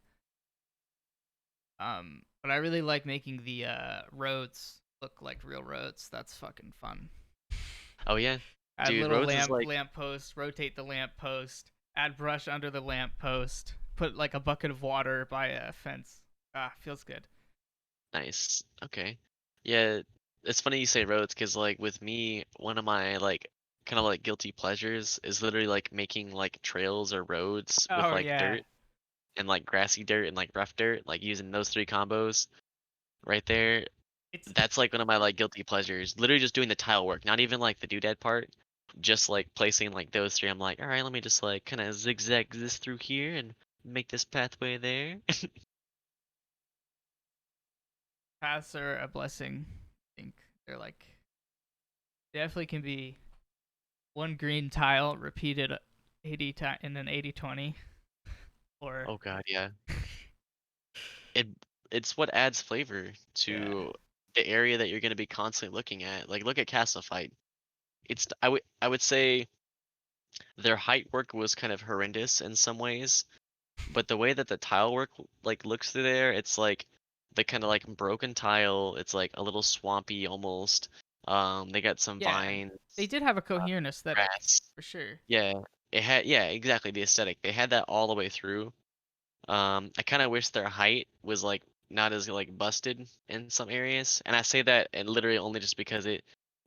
[SPEAKER 1] But I really like making the roads look like real roads. That's fucking fun.
[SPEAKER 2] Oh yeah.
[SPEAKER 1] Add
[SPEAKER 2] Dude,
[SPEAKER 1] little
[SPEAKER 2] Rhodes is like
[SPEAKER 1] lamp posts, rotate the lamp post, add brush under the lamp post, put like a bucket of water by a fence. Ah, feels good.
[SPEAKER 2] nice. Okay. Yeah, it's funny you say roads because like with me, one of my like kind of like guilty pleasures is literally like making like trails or roads with
[SPEAKER 1] Oh
[SPEAKER 2] like
[SPEAKER 1] yeah,
[SPEAKER 2] dirt and like grassy dirt and like rough dirt, like using those three combos right there.
[SPEAKER 1] it's
[SPEAKER 2] That's like one of my like guilty pleasures. Literally just doing the tile work, not even like the doodad part. Just like placing like those three. I'm like, all right, let me just like kind of zigzag this through here and make this pathway there.
[SPEAKER 1] paths are a blessing. I think they're like they definitely can be one green tile repeated 80 in an 80/20 or
[SPEAKER 2] Oh god, yeah. It it's what adds flavor
[SPEAKER 1] yeah.
[SPEAKER 2] to the area that you're going to be constantly looking at. Like look at Castle Fight. I would say their height work was kind of horrendous in some ways, but the way that the tile work like looks through there, it's like the kind of like broken tile. It's like a little swampy almost. They got some
[SPEAKER 1] Yeah.
[SPEAKER 2] vines,
[SPEAKER 1] They did have a
[SPEAKER 2] uh,
[SPEAKER 1] coherent aesthetic
[SPEAKER 2] grass.
[SPEAKER 1] for sure.
[SPEAKER 2] Yeah, it had yeah exactly the aesthetic. They had that all the way through. I kind of wish their height was like not as like busted in some areas, and I say that and literally only just because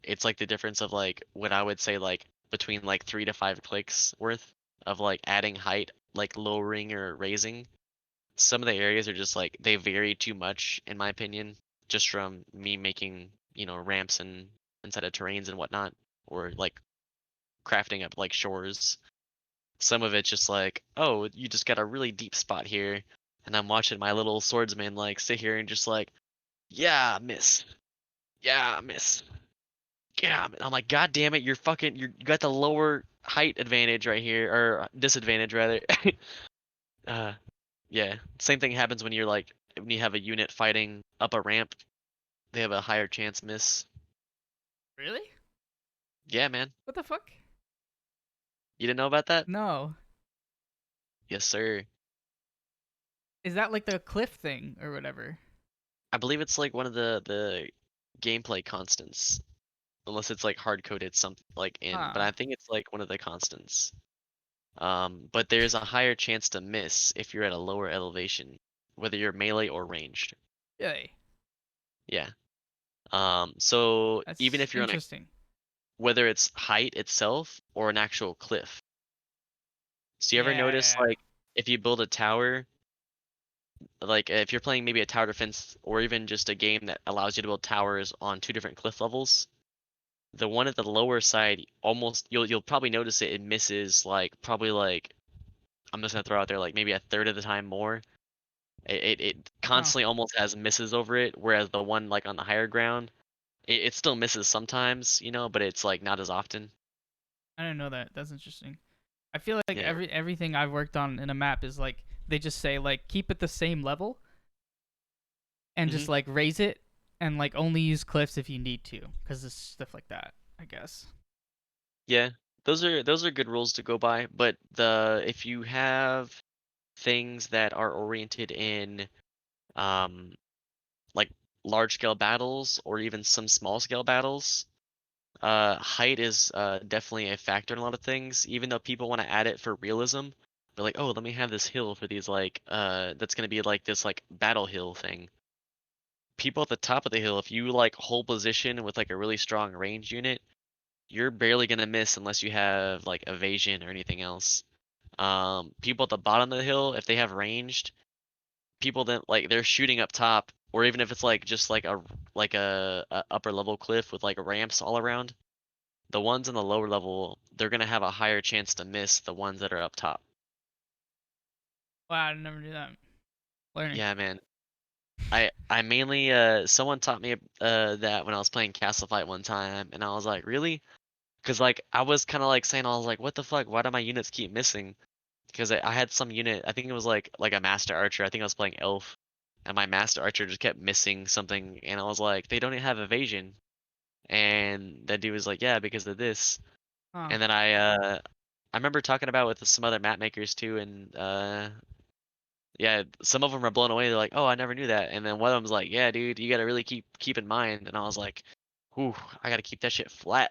[SPEAKER 2] it's like the difference of like what I would say like between like 3 to 5 clicks worth of like adding height, like lowering or raising. Some of the areas are just like they vary too much in my opinion, just from me making ramps and inside of terrains and whatnot, or like crafting up like shores. Some of it's just like, oh, you just got a really deep spot here, and I'm watching my little swordsman like sit here and just like, yeah, miss, yeah, miss, yeah. I'm like, god damn it, you got the lower height advantage right here, or disadvantage rather. uh, yeah. Same thing happens when you're like when you have a unit fighting up a ramp, they have a higher chance miss.
[SPEAKER 1] Really?
[SPEAKER 2] Yeah, man.
[SPEAKER 1] What the fuck?
[SPEAKER 2] You didn't know about that?
[SPEAKER 1] No.
[SPEAKER 2] Yes, sir.
[SPEAKER 1] Is that like the cliff thing or whatever?
[SPEAKER 2] I believe it's like one of the gameplay constants. Unless it's like hard coded something like in, but
[SPEAKER 1] Huh.
[SPEAKER 2] I think it's like one of the constants. But there's a higher chance to miss if you're at a lower elevation, whether you're melee or ranged.
[SPEAKER 1] Yay.
[SPEAKER 2] Yeah. So even
[SPEAKER 1] That's
[SPEAKER 2] if you're on a,
[SPEAKER 1] interesting.
[SPEAKER 2] whether it's height itself or an actual cliff. So you ever
[SPEAKER 1] Yeah,
[SPEAKER 2] notice
[SPEAKER 1] yeah.
[SPEAKER 2] like if you build a tower, like if you're playing maybe a tower defense or even just a game that allows you to build towers on two different cliff levels, the one at the lower side almost you'll probably notice it misses like probably like I'm just gonna throw out there like maybe a third of the time more. It
[SPEAKER 1] Huh.
[SPEAKER 2] constantly almost has misses over it, whereas the one like on the higher ground, it still misses sometimes, but it's like not as often.
[SPEAKER 1] I didn't know that. That's interesting. I feel like
[SPEAKER 2] Yeah.
[SPEAKER 1] everything I've worked on in a map is like they just say like keep it the same level and
[SPEAKER 2] Hmm.
[SPEAKER 1] just like raise it and like only use cliffs if you need to because it's stuff like that. I guess.
[SPEAKER 2] Yeah. Those are good rules to go by, but the if you have things that are oriented in um large scale battles or even some small scale battles, height is definitely a factor in a lot of things. Even though people want to add it for realism, they're like, oh, let me have this hill for these like that's gonna be like this like battle hill thing. People at the top of the hill, if you like hold position with like a really strong range unit, you're barely gonna miss unless you have like evasion or anything else. People at the bottom of the hill, if they have ranged, people that like they're shooting up top, or even if it's like just like a upper level cliff with like ramps all around, the ones in the lower level, they're gonna have a higher chance to miss the ones that are up top.
[SPEAKER 1] Wow, I never knew that. Learning.
[SPEAKER 2] Yeah, man. I mainly someone taught me that when I was playing Castle Fight one time, and I was like, really? Because like I was kind of like saying, I was like, what the fuck? Why do my units keep missing? Because I had some unit, I think it was like a master archer. I think I was playing elf, and my master archer just kept missing something, and I was like, they don't even have evasion. And that dude was like, yeah, because of this.
[SPEAKER 1] Huh.
[SPEAKER 2] And then I remember talking about with some other map makers too, and yeah, some of them are blown away. They're like, oh, I never knew that. And then one of them's like, yeah, dude, you gotta really keep in mind. And I was like, whew, I gotta keep that shit flat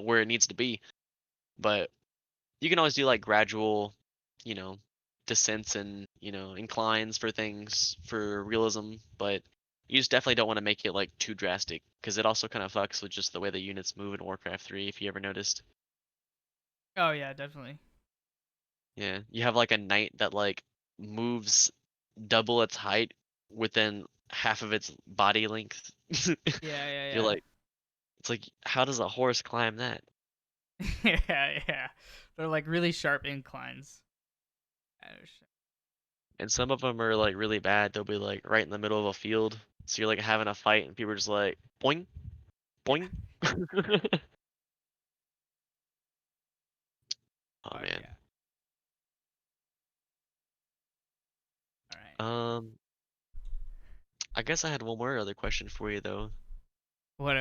[SPEAKER 2] where it needs to be. But you can always do like gradual, you know, descents and inclines for things for realism, but you just definitely don't want to make it like too drastic because it also kind of fucks with just the way the units move in Warcraft 3 if you ever noticed.
[SPEAKER 1] Oh yeah, definitely.
[SPEAKER 2] Yeah, you have like a knight that like moves double its height within half of its body length.
[SPEAKER 1] Yeah,
[SPEAKER 2] You're
[SPEAKER 1] yeah,
[SPEAKER 2] like, it's like, how does a horse climb that?
[SPEAKER 1] yeah. Yeah, yeah. They're like really sharp inclines.
[SPEAKER 2] And some of them are like really bad. They'll be like right in the middle of a field, so you're like having a fight, and people are just like, boing, boing. Oh
[SPEAKER 1] Fuck
[SPEAKER 2] man.
[SPEAKER 1] yeah. All right.
[SPEAKER 2] Um, I guess I had one more other question for you though.
[SPEAKER 1] What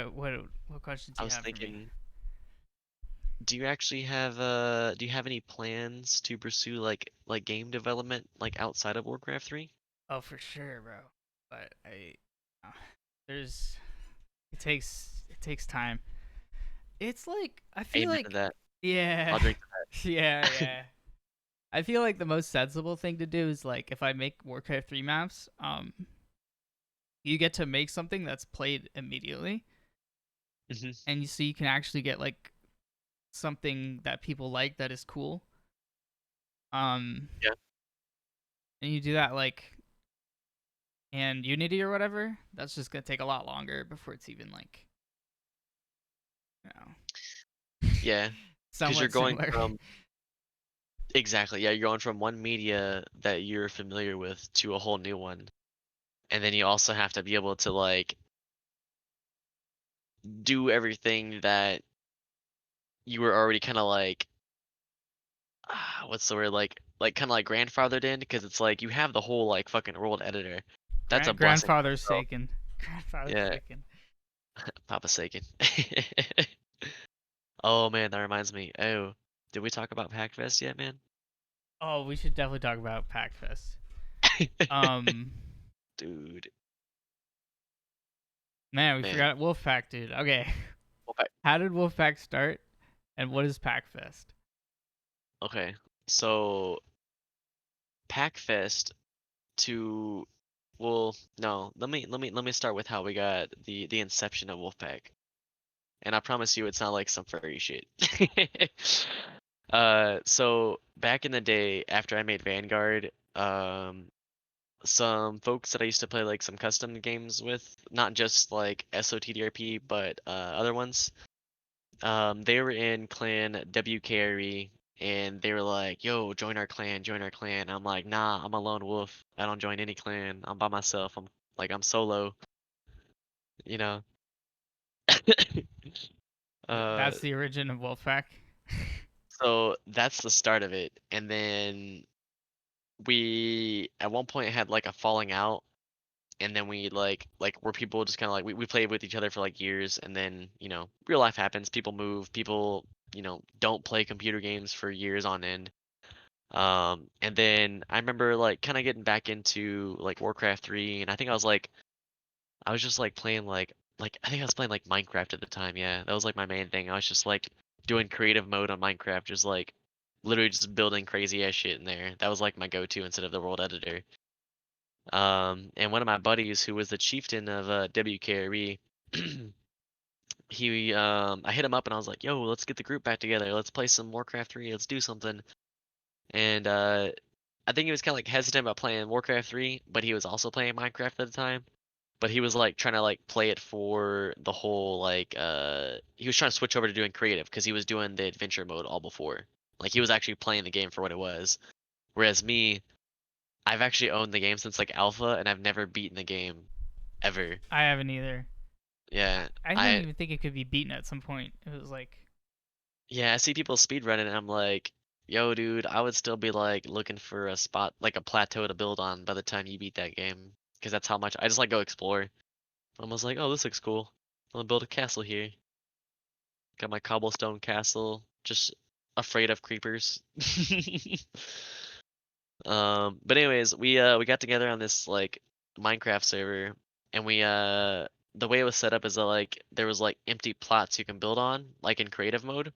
[SPEAKER 1] questions do
[SPEAKER 2] I
[SPEAKER 1] you
[SPEAKER 2] was
[SPEAKER 1] have for me?
[SPEAKER 2] thinking, do you have any plans to pursue like game development like outside of Warcraft 3?
[SPEAKER 1] Oh, for sure, bro. But uh, there's it takes time. It's like I feel
[SPEAKER 2] Amen to
[SPEAKER 1] like
[SPEAKER 2] that.
[SPEAKER 1] yeah,
[SPEAKER 2] I'll drink
[SPEAKER 1] yeah,
[SPEAKER 2] to that.
[SPEAKER 1] yeah. I feel like the most sensible thing to do is like if I make Warcraft 3 maps, you get to make something that's played immediately,
[SPEAKER 2] hmm
[SPEAKER 1] and so you can actually get like something that people like that is cool. Um,
[SPEAKER 2] Yeah.
[SPEAKER 1] and you do that like in Unity or whatever. That's just gonna take a lot longer before it's even like you know
[SPEAKER 2] Yeah. Because you're
[SPEAKER 1] somewhat
[SPEAKER 2] going
[SPEAKER 1] similar.
[SPEAKER 2] from exactly, yeah, you're going from one media that you're familiar with to a whole new one. And then you also have to be able to like do everything that you were already kind of like what's the word like kind of like grandfathered in because it's like you have the whole like fucking world editor. That's a blessing in
[SPEAKER 1] Grandfather's
[SPEAKER 2] itself.
[SPEAKER 1] Saken. Grandfather's
[SPEAKER 2] Yeah,
[SPEAKER 1] Saken.
[SPEAKER 2] Papa Saken. Oh man, that reminds me. Oh, did we talk about Packfest yet, man?
[SPEAKER 1] Oh, we should definitely talk about Packfest. Um,
[SPEAKER 2] Dude,
[SPEAKER 1] man, we
[SPEAKER 2] man.
[SPEAKER 1] forgot Wolfpack, dude. Okay,
[SPEAKER 2] Okay.
[SPEAKER 1] how did Wolfpack start, and what is Packfest?
[SPEAKER 2] Okay. So Packfest to well, no, let me start with how we got the inception of Wolfpack. And I promise you it's not like some furry shit. So back in the day after I made Vanguard, some folks that I used to play like some custom games with, not just like SOTDRP, but other ones, they were in clan WKRE and they were like, yo, join our clan, join our clan. I'm like, nah, I'm a lone wolf. I don't join any clan. I'm by myself. I'm solo, you know. uh
[SPEAKER 1] That's the origin of Wolfpack.
[SPEAKER 2] so that's the start of it. And then we at one point had like a falling out and then we like where people just kind of like we played with each other for like years and then real life happens, people move, people don't play computer games for years on end. And then I remember like kind of getting back into like Warcraft 3 and I think I was like I was just like playing like I think I was playing like Minecraft at the time. Yeah, that was like my main thing. I was just like doing creative mode on Minecraft, just like literally just building crazy ass shit in there. That was like my go-to instead of the world editor. And one of my buddies who was the chieftain of WKRE, I hit him up and I was like, "Yo, let's get the group back together. Let's play some Warcraft 3. Let's do something." And I think he was kind of like hesitant about playing Warcraft 3, but he was also playing Minecraft at the time. But he was like trying to like play it for the whole like he was trying to switch over to doing creative because he was doing the adventure mode all before. Like he was actually playing the game for what it was. Whereas me, I've actually owned the game since like alpha and I've never beaten the game ever.
[SPEAKER 1] I haven't either.
[SPEAKER 2] Yeah.
[SPEAKER 1] I didn't
[SPEAKER 2] I
[SPEAKER 1] even think it could be beaten at some point. It was like,
[SPEAKER 2] yeah, I see people speedrunning and I'm like, yo dude, I would still be like looking for a spot like a plateau to build on by the time you beat that game. Because that's how much I just like go explore. I was like, oh, this looks cool. I'm gonna build a castle here. Got my cobblestone castle. Just afraid of creepers. But anyways, we got together on this like Minecraft server, and the way it was set up is that like there was like empty plots you can build on, like in creative mode,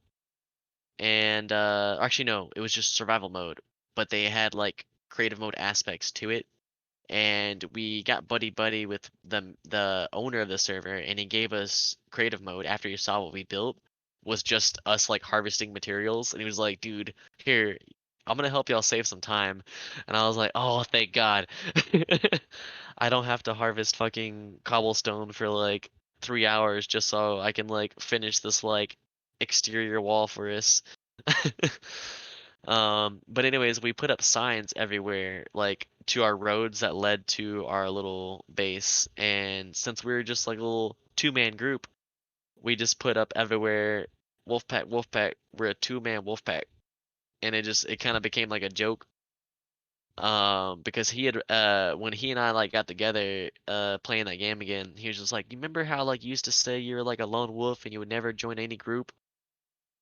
[SPEAKER 2] and actually no, it was just survival mode, but they had like creative mode aspects to it, and we got buddy buddy with the owner of the server, and he gave us creative mode after he saw what we built was just us like harvesting materials, and he was like, dude, here, I'm gonna help y'all save some time. And I was like, oh, thank God. I don't have to harvest fucking cobblestone for like 3 hours just so I can like finish this like exterior wall for us. But anyways, we put up signs everywhere, like to our roads that led to our little base. And since we were just like a little two-man group, we just put up everywhere, Wolfpack, Wolfpack, we're a two-man Wolfpack. And it kind of became like a joke. Because he had when he and I like got together playing that game again, he was just like, you remember how like you used to say you were like a lone wolf and you would never join any group?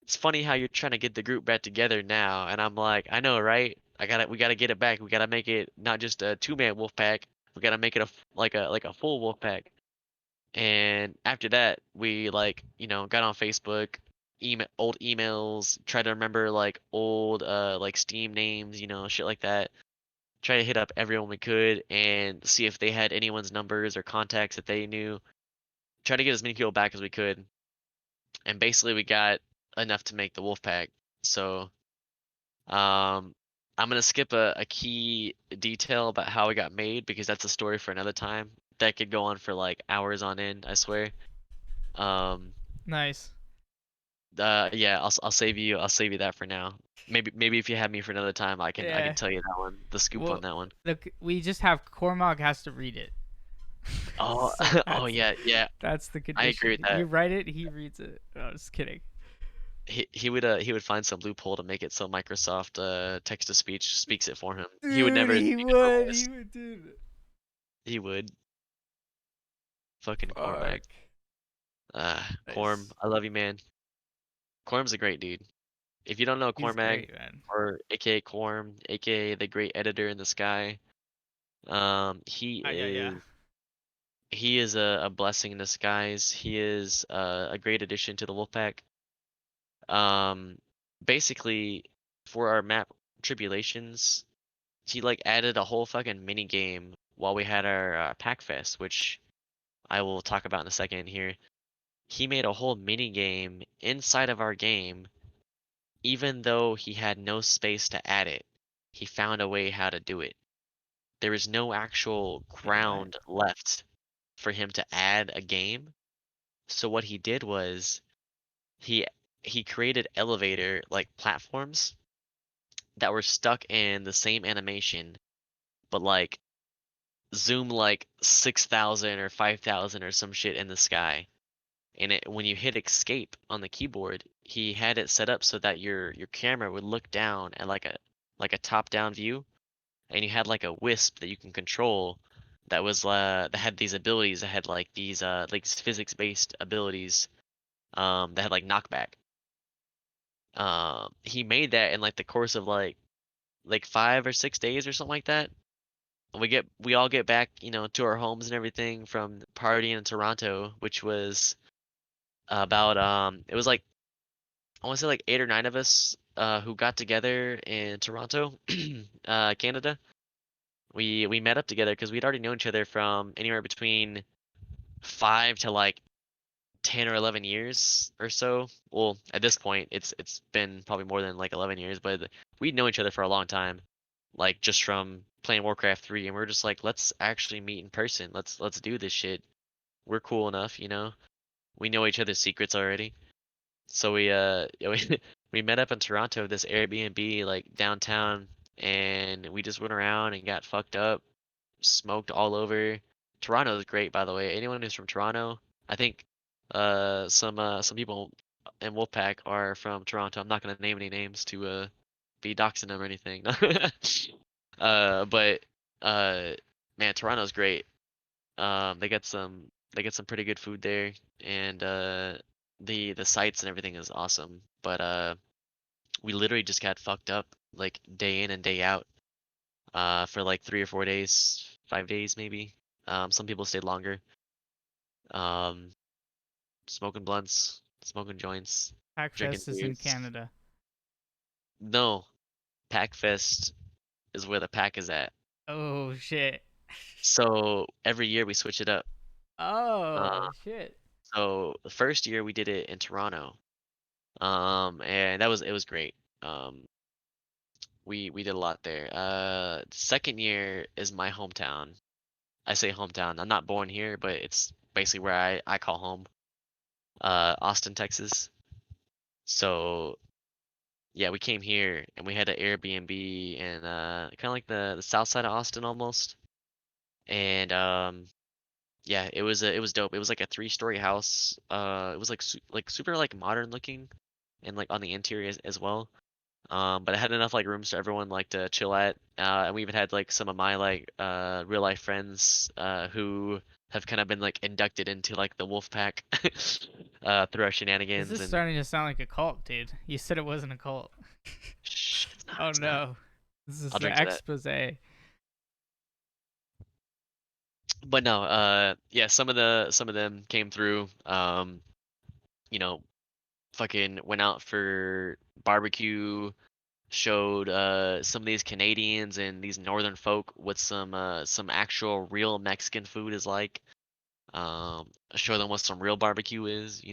[SPEAKER 2] It's funny how you're trying to get the group back together now, and I'm like, I know, right? We gotta get it back. We gotta make it not just a two-man wolf pack. We gotta make it like a full wolf pack. And after that, we like, got on Facebook, old emails, try to remember like old like Steam names, shit like that. Try to hit up everyone we could and see if they had anyone's numbers or contacts that they knew. Try to get as many people back as we could. And basically we got enough to make the wolf pack. So Um, I'm gonna skip a key detail about how it got made because that's a story for another time. That could go on for like hours on end, I swear. Um,
[SPEAKER 1] nice.
[SPEAKER 2] yeah, I'll save you that for now. Maybe if you have me for another time, I can
[SPEAKER 1] Yeah.
[SPEAKER 2] tell you that one, the scoop on
[SPEAKER 1] Well,
[SPEAKER 2] that one.
[SPEAKER 1] look, we just have Cormac has to read it.
[SPEAKER 2] Oh,
[SPEAKER 1] So
[SPEAKER 2] oh yeah, yeah,
[SPEAKER 1] that's the
[SPEAKER 2] I agree
[SPEAKER 1] condition.
[SPEAKER 2] with
[SPEAKER 1] You
[SPEAKER 2] that.
[SPEAKER 1] write it, he reads it. No, I was kidding.
[SPEAKER 2] He would find some loophole to make it so Microsoft text to speech speaks it for him. He would
[SPEAKER 1] Dude,
[SPEAKER 2] never
[SPEAKER 1] he
[SPEAKER 2] speak his own
[SPEAKER 1] would.
[SPEAKER 2] voice.
[SPEAKER 1] He would do that.
[SPEAKER 2] He would. Fucking
[SPEAKER 1] Fuck.
[SPEAKER 2] Cormac. Corm,
[SPEAKER 1] Nice.
[SPEAKER 2] I love you, man. Corm's a great dude. If you don't know
[SPEAKER 1] He's
[SPEAKER 2] Cormag,
[SPEAKER 1] great, man.
[SPEAKER 2] or AKA Corm, AKA the great editor in the sky, he
[SPEAKER 1] Yeah, yeah.
[SPEAKER 2] is a blessing in disguise. He is a great addition to the Wolfpack. Um, Basically, for our map Tribulations, he like added a whole fucking mini game while we had our Pack Fest, which I will talk about in a second here. He made a whole mini game inside of our game even though he had no space to add it, he found a way how to do it. There was no actual
[SPEAKER 1] Damn right.
[SPEAKER 2] ground left for him to add a game. So what he did was he he created elevator like platforms that were stuck in the same animation, but like zoom like 6,000 or 5,000 or some shit in the sky. And when you hit escape on the keyboard, he had it set up so that your camera would look down at like a top down view, and you had like a wisp that you can control that had these abilities that had like physics based abilities that had like knockback. He made that in like the course of like 5 or 6 days or something like that. we all get back, to our homes and everything from partying in Toronto, which was about it was like I want to say like 8 or 9 of us who got together in Toronto, Canada. We met up together because we'd already known each other from anywhere between 5 to like 10 or 11 years or so. Well, at this point, it's been probably more than like 11 years, but we'd known each other for a long time, like just from playing Warcraft 3, and we're just like, let's actually meet in person. Let's do this shit. We're cool enough. We know each other's secrets already. So we met up in Toronto, this Airbnb like downtown, and we just went around and got fucked up, smoked all over. Toronto is great, by the way. Anyone who's from Toronto, I think some people in Wolfpack are from Toronto. I'm not gonna name any names to be doxing them or anything. But uh man, Toronto's great. They get some pretty good food there, and the sights and everything is awesome. But we literally just got fucked up like day in and day out for like 3 or 4 days, 5 days maybe. Some people stayed longer. Um, Smoking blunts, smoking joints, drinking
[SPEAKER 1] Hackfest is in
[SPEAKER 2] beers.
[SPEAKER 1] Canada.
[SPEAKER 2] No, Packfest is where the pack is at.
[SPEAKER 1] Oh shit.
[SPEAKER 2] So every year we switch it up.
[SPEAKER 1] Oh
[SPEAKER 2] Uh,
[SPEAKER 1] shit.
[SPEAKER 2] so the first year we did it in Toronto. And it was great. Um, we did a lot there. Second year is my hometown. I say hometown. I'm not born here, but it's basically where I call home. Austin, Texas. So yeah, we came here and we had an Airbnb and kind of like the south side of Austin almost. And yeah, it was dope. It was like a 3-story house. It was like super like modern looking and like on the interior as well. But it had enough like rooms for everyone like to chill at. And we even had like some of my like real life friends who have kind of been like inducted into like the Wolfpack through our
[SPEAKER 1] This
[SPEAKER 2] shenanigans
[SPEAKER 1] is
[SPEAKER 2] and
[SPEAKER 1] starting to sound like a cult, dude. You said it wasn't a cult.
[SPEAKER 2] shh, it's not,
[SPEAKER 1] Oh
[SPEAKER 2] it's not.
[SPEAKER 1] no. This is
[SPEAKER 2] I'll
[SPEAKER 1] the
[SPEAKER 2] drink to that.
[SPEAKER 1] expose.
[SPEAKER 2] But no, yeah, some of them came through. You know, fucking went out for barbecue, showed some of these Canadians and these northern folk what some actual real Mexican food is like. Show them what some real barbecue is.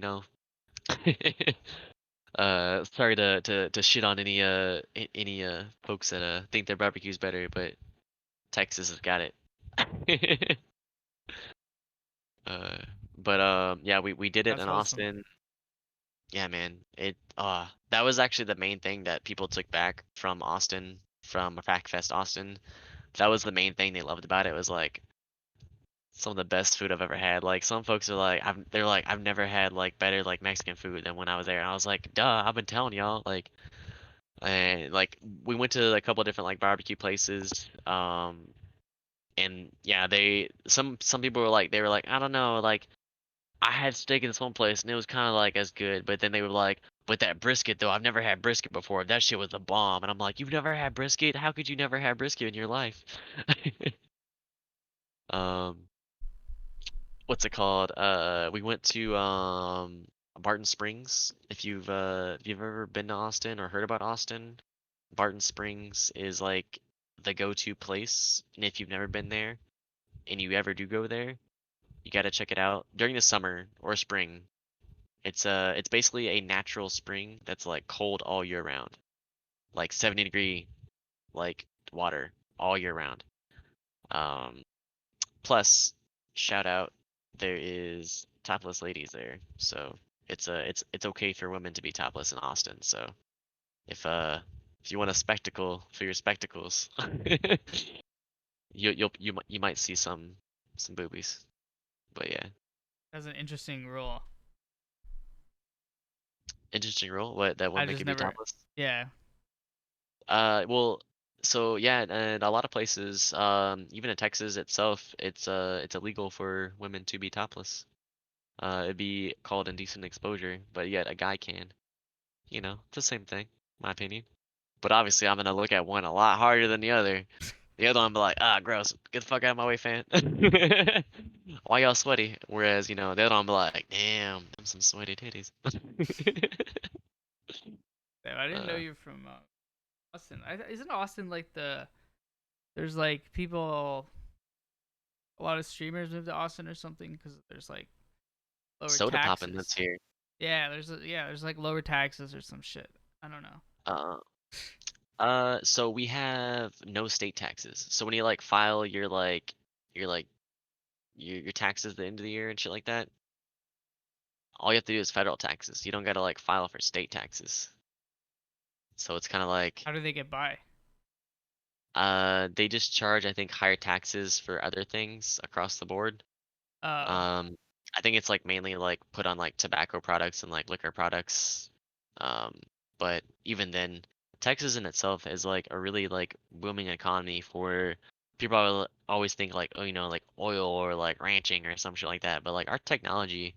[SPEAKER 2] Sorry to shit on any folks that think their barbecue's better, but Texas has got it. uh, but yeah, we did it
[SPEAKER 1] That's
[SPEAKER 2] in
[SPEAKER 1] wholesome.
[SPEAKER 2] Austin. Yeah, man. That was actually the main thing that people took back from Austin, from FactFest Austin. That was the main thing they loved about it was like some of the best food I've ever had. Like some folks are like, they're like, I've never had like better like Mexican food than when I was there. And I was like, duh, I've been telling y'all. Like, and like we went to a couple of different like barbecue places. And yeah, some people were like, I don't know, like I had steak in this one place and it was kind of like as good, but then they were like, but that brisket though, I've never had brisket before. That shit was a bomb. And I'm like, you've never had brisket? How could you never have brisket in your life? um. What's it called? We went to Barton Springs. If you've ever been to Austin or heard about Austin, Barton Springs is like the go-to place. And if you've never been there and you ever do go there, you gotta check it out during the summer or spring. It's basically a natural spring that's like cold all year round, like 70-degree like water all year round. Um, Plus, shout out, there is topless ladies there, so it's okay for women to be topless in Austin. So if you want a spectacle for your spectacles, you might see some boobies. But yeah,
[SPEAKER 1] That's an interesting rule.
[SPEAKER 2] interesting rule. What that
[SPEAKER 1] I
[SPEAKER 2] women
[SPEAKER 1] just
[SPEAKER 2] could be
[SPEAKER 1] never.
[SPEAKER 2] topless.
[SPEAKER 1] Yeah.
[SPEAKER 2] Well, so yeah, and a lot of places, even in Texas itself, it's illegal for women to be topless. It'd be called indecent exposure, but yet a guy can. It's the same thing, my opinion. But obviously, I'm gonna look at one a lot harder than the other. The other one be like, ah, gross, get the fuck out of my way, fan. Why y'all sweaty? Whereas, the other one be like, damn, them some sweaty titties.
[SPEAKER 1] Damn, I didn't know
[SPEAKER 2] uh,
[SPEAKER 1] you're from Austin. Isn't Austin like there's like people, a lot of streamers move to Austin or something because there's like lower
[SPEAKER 2] Soda poppin' that's
[SPEAKER 1] taxes.
[SPEAKER 2] here.
[SPEAKER 1] Yeah, there's like lower taxes or some shit. I don't know.
[SPEAKER 2] Uh, so we have no state taxes. So when you like file your like your taxes at the end of the year and shit like that, all you have to do is federal taxes. You don't gotta like file for state taxes. So it's kind of like
[SPEAKER 1] How do they get by?
[SPEAKER 2] they just charge I think higher taxes for other things across the board.
[SPEAKER 1] Oh,
[SPEAKER 2] Um, I think it's like mainly like put on like tobacco products and like liquor products. Um, but even then, Texas in itself is like a really like booming economy for people always think like, oh, like oil or like ranching or some shit like that. But like our technology,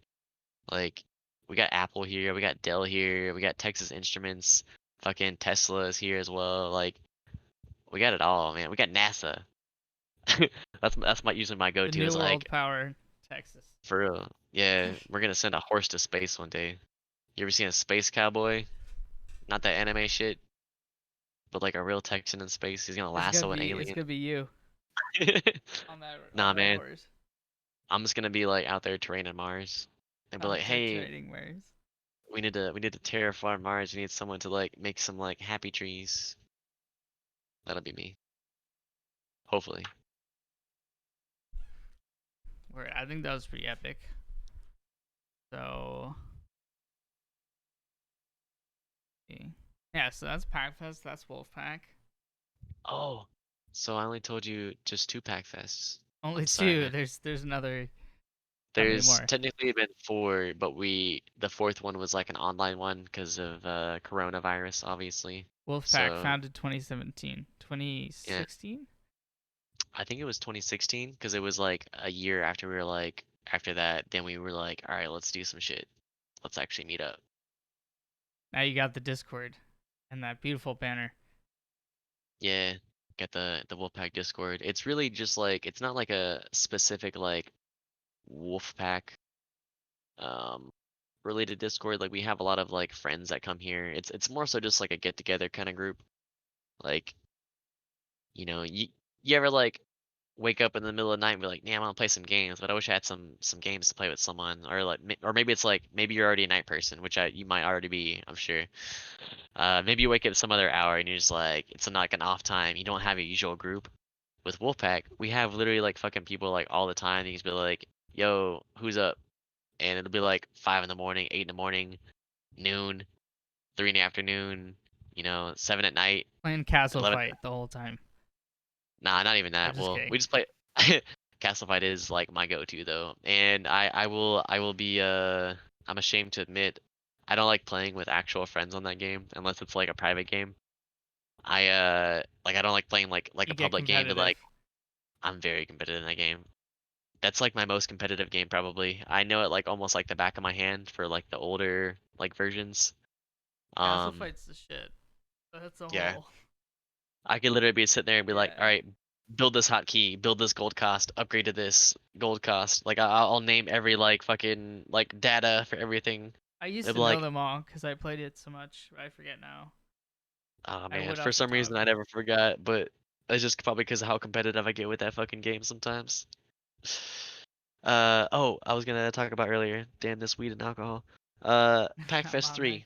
[SPEAKER 2] like we got Apple here, we got Dell here, we got Texas Instruments, fucking Tesla is here as well. Like we got it all, man. We got NASA. That's my usually my
[SPEAKER 1] the
[SPEAKER 2] go-to
[SPEAKER 1] new
[SPEAKER 2] is
[SPEAKER 1] world
[SPEAKER 2] like
[SPEAKER 1] power, Texas.
[SPEAKER 2] for real. Yeah, we're gonna send a horse to space one day. You ever seen a space cowboy? Not that anime shit, but like a real Texan in space. He's gonna lasso an
[SPEAKER 1] It's
[SPEAKER 2] alien.
[SPEAKER 1] gonna be you
[SPEAKER 2] Nah,
[SPEAKER 1] on that
[SPEAKER 2] man.
[SPEAKER 1] horse.
[SPEAKER 2] I'm just gonna be like out there terraining Mars and be like,
[SPEAKER 1] Out there
[SPEAKER 2] hey,
[SPEAKER 1] training Mars.
[SPEAKER 2] we need to terraform Mars. We need someone to like make some like happy trees. That'll be me. Hopefully.
[SPEAKER 1] Where I think that was pretty epic. So yeah, so that's Packfest. That's Wolfpack.
[SPEAKER 2] Oh, so I only told you just two pack fests.
[SPEAKER 1] Only
[SPEAKER 2] I'm sorry,
[SPEAKER 1] two.
[SPEAKER 2] man.
[SPEAKER 1] There's another. How many
[SPEAKER 2] There's
[SPEAKER 1] more?
[SPEAKER 2] technically been four, but the fourth one was like an online one because of coronavirus, obviously.
[SPEAKER 1] Wolfpack
[SPEAKER 2] So
[SPEAKER 1] founded 2017,
[SPEAKER 2] yeah,
[SPEAKER 1] 2016.
[SPEAKER 2] I think it was 2016 because it was like a year after we were like after that, then we were like, all right, let's do some shit. Let's actually meet up.
[SPEAKER 1] Now you got the Discord and that beautiful banner.
[SPEAKER 2] Yeah, get the Wolfpack Discord. It's really just like it's not like a specific like Wolfpack um related Discord. Like we have a lot of like friends that come here. It's more so just like a get together kind of group. Like, you ever like wake up in the middle of the night and be like, "Damn, I want to play some games, but I wish I had some games to play with someone." Or like, or maybe it's like maybe you're already a night person, which you might already be, I'm sure. Maybe you wake up some other hour and you're just like, it's not like an off time. You don't have your usual group. With Wolfpack, we have literally like fucking people like all the time. You can just be like, "Yo, who's up?" And it'll be like 5 in the morning, 8 in the morning, noon, 3 in the afternoon, 7 at night,
[SPEAKER 1] Playing Castle
[SPEAKER 2] 11.
[SPEAKER 1] Fight the whole time.
[SPEAKER 2] Nah, not even
[SPEAKER 1] I'm
[SPEAKER 2] that.
[SPEAKER 1] just
[SPEAKER 2] Well,
[SPEAKER 1] kidding.
[SPEAKER 2] we just play. Castle Fight is like my go-to though, and I will be I'm ashamed to admit I don't like playing with actual friends on that game unless it's like a private game. I don't like playing like
[SPEAKER 1] You
[SPEAKER 2] a
[SPEAKER 1] get
[SPEAKER 2] public game, but
[SPEAKER 1] competitive.
[SPEAKER 2] like I'm very competitive in that game. That's like my most competitive game probably. I know it like almost like the back of my hand for like the older like versions.
[SPEAKER 1] Castle
[SPEAKER 2] Um,
[SPEAKER 1] Fight's the shit. That's a
[SPEAKER 2] yeah.
[SPEAKER 1] whole.
[SPEAKER 2] I could literally be sitting there and be like, all
[SPEAKER 1] Yeah.
[SPEAKER 2] right, build this hotkey, build this gold cost, upgrade to this gold cost. Like I'll name every like fucking like data for everything.
[SPEAKER 1] I used
[SPEAKER 2] It'd
[SPEAKER 1] to
[SPEAKER 2] be
[SPEAKER 1] know
[SPEAKER 2] like,
[SPEAKER 1] them all because I played it so much. I forget now.
[SPEAKER 2] oh
[SPEAKER 1] I
[SPEAKER 2] man,
[SPEAKER 1] would
[SPEAKER 2] for
[SPEAKER 1] off the
[SPEAKER 2] some reason
[SPEAKER 1] top.
[SPEAKER 2] I never forgot, but it's just probably because of how competitive I get with that fucking game sometimes. Oh, I was gonna talk about earlier. Damn this weed and alcohol. Packfest
[SPEAKER 1] My bad.
[SPEAKER 2] 3.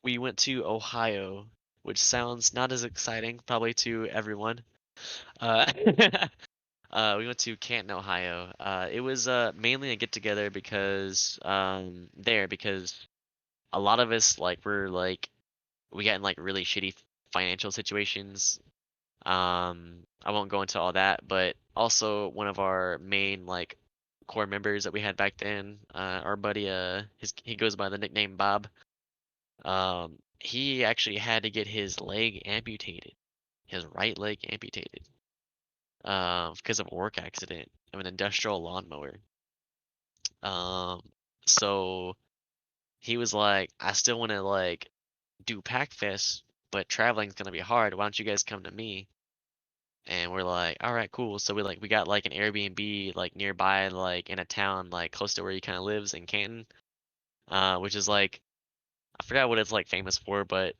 [SPEAKER 2] We went to Ohio, which sounds not as exciting probably to everyone. Uh, we went to Canton, Ohio. It was mainly a get together because a lot of us like were like we got in like really shitty financial situations. I won't go into all that, but also one of our main like core members that we had back then, our buddy, he goes by the nickname Bob. He actually had to get his leg amputated, his right leg amputated, because of a work accident of an industrial lawnmower. Um, so he was like, I still want to like do Packfest, but traveling's gonna be hard. Why don't you guys come to me? And we're like, all right, cool. So we got like an Airbnb like nearby, like in a town like close to where he kind of lives in Canton, which is like I forgot what it's like famous for, but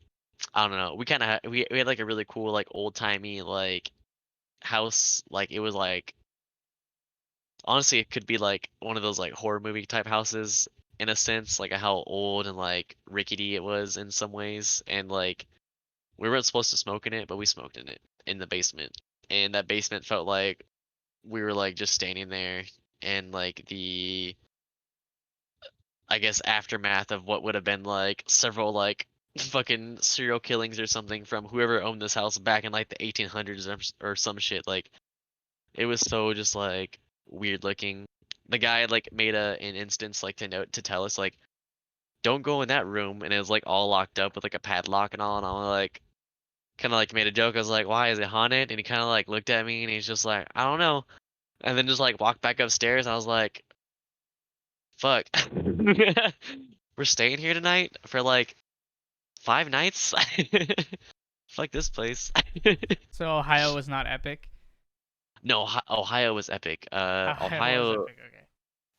[SPEAKER 2] I don't know. We kind of we had like a really cool like old timey like house. Like it was like honestly it could be like one of those like horror movie type houses in a sense, like how old and like rickety it was in some ways. And like we weren't supposed to smoke in it, but we smoked in the basement. And that basement felt like we were like just standing there and like the I guess aftermath of what would have been like several like fucking serial killings or something from whoever owned this house back in like the 1800s or some shit. Like it was so just like weird looking. The guy like made an instance like to note to tell us like don't go in that room, and it was like all locked up with like a padlock and all, and I was like kind of like made a joke. I was like, why is it haunted? And he kind of like looked at me and he's just like, I don't know, and then just like walked back upstairs. I was like, fuck. We're staying here tonight for like 5 nights? Fuck this place.
[SPEAKER 1] So Ohio was not epic.
[SPEAKER 2] No, Ohio was epic.
[SPEAKER 1] Ohio was epic. Okay.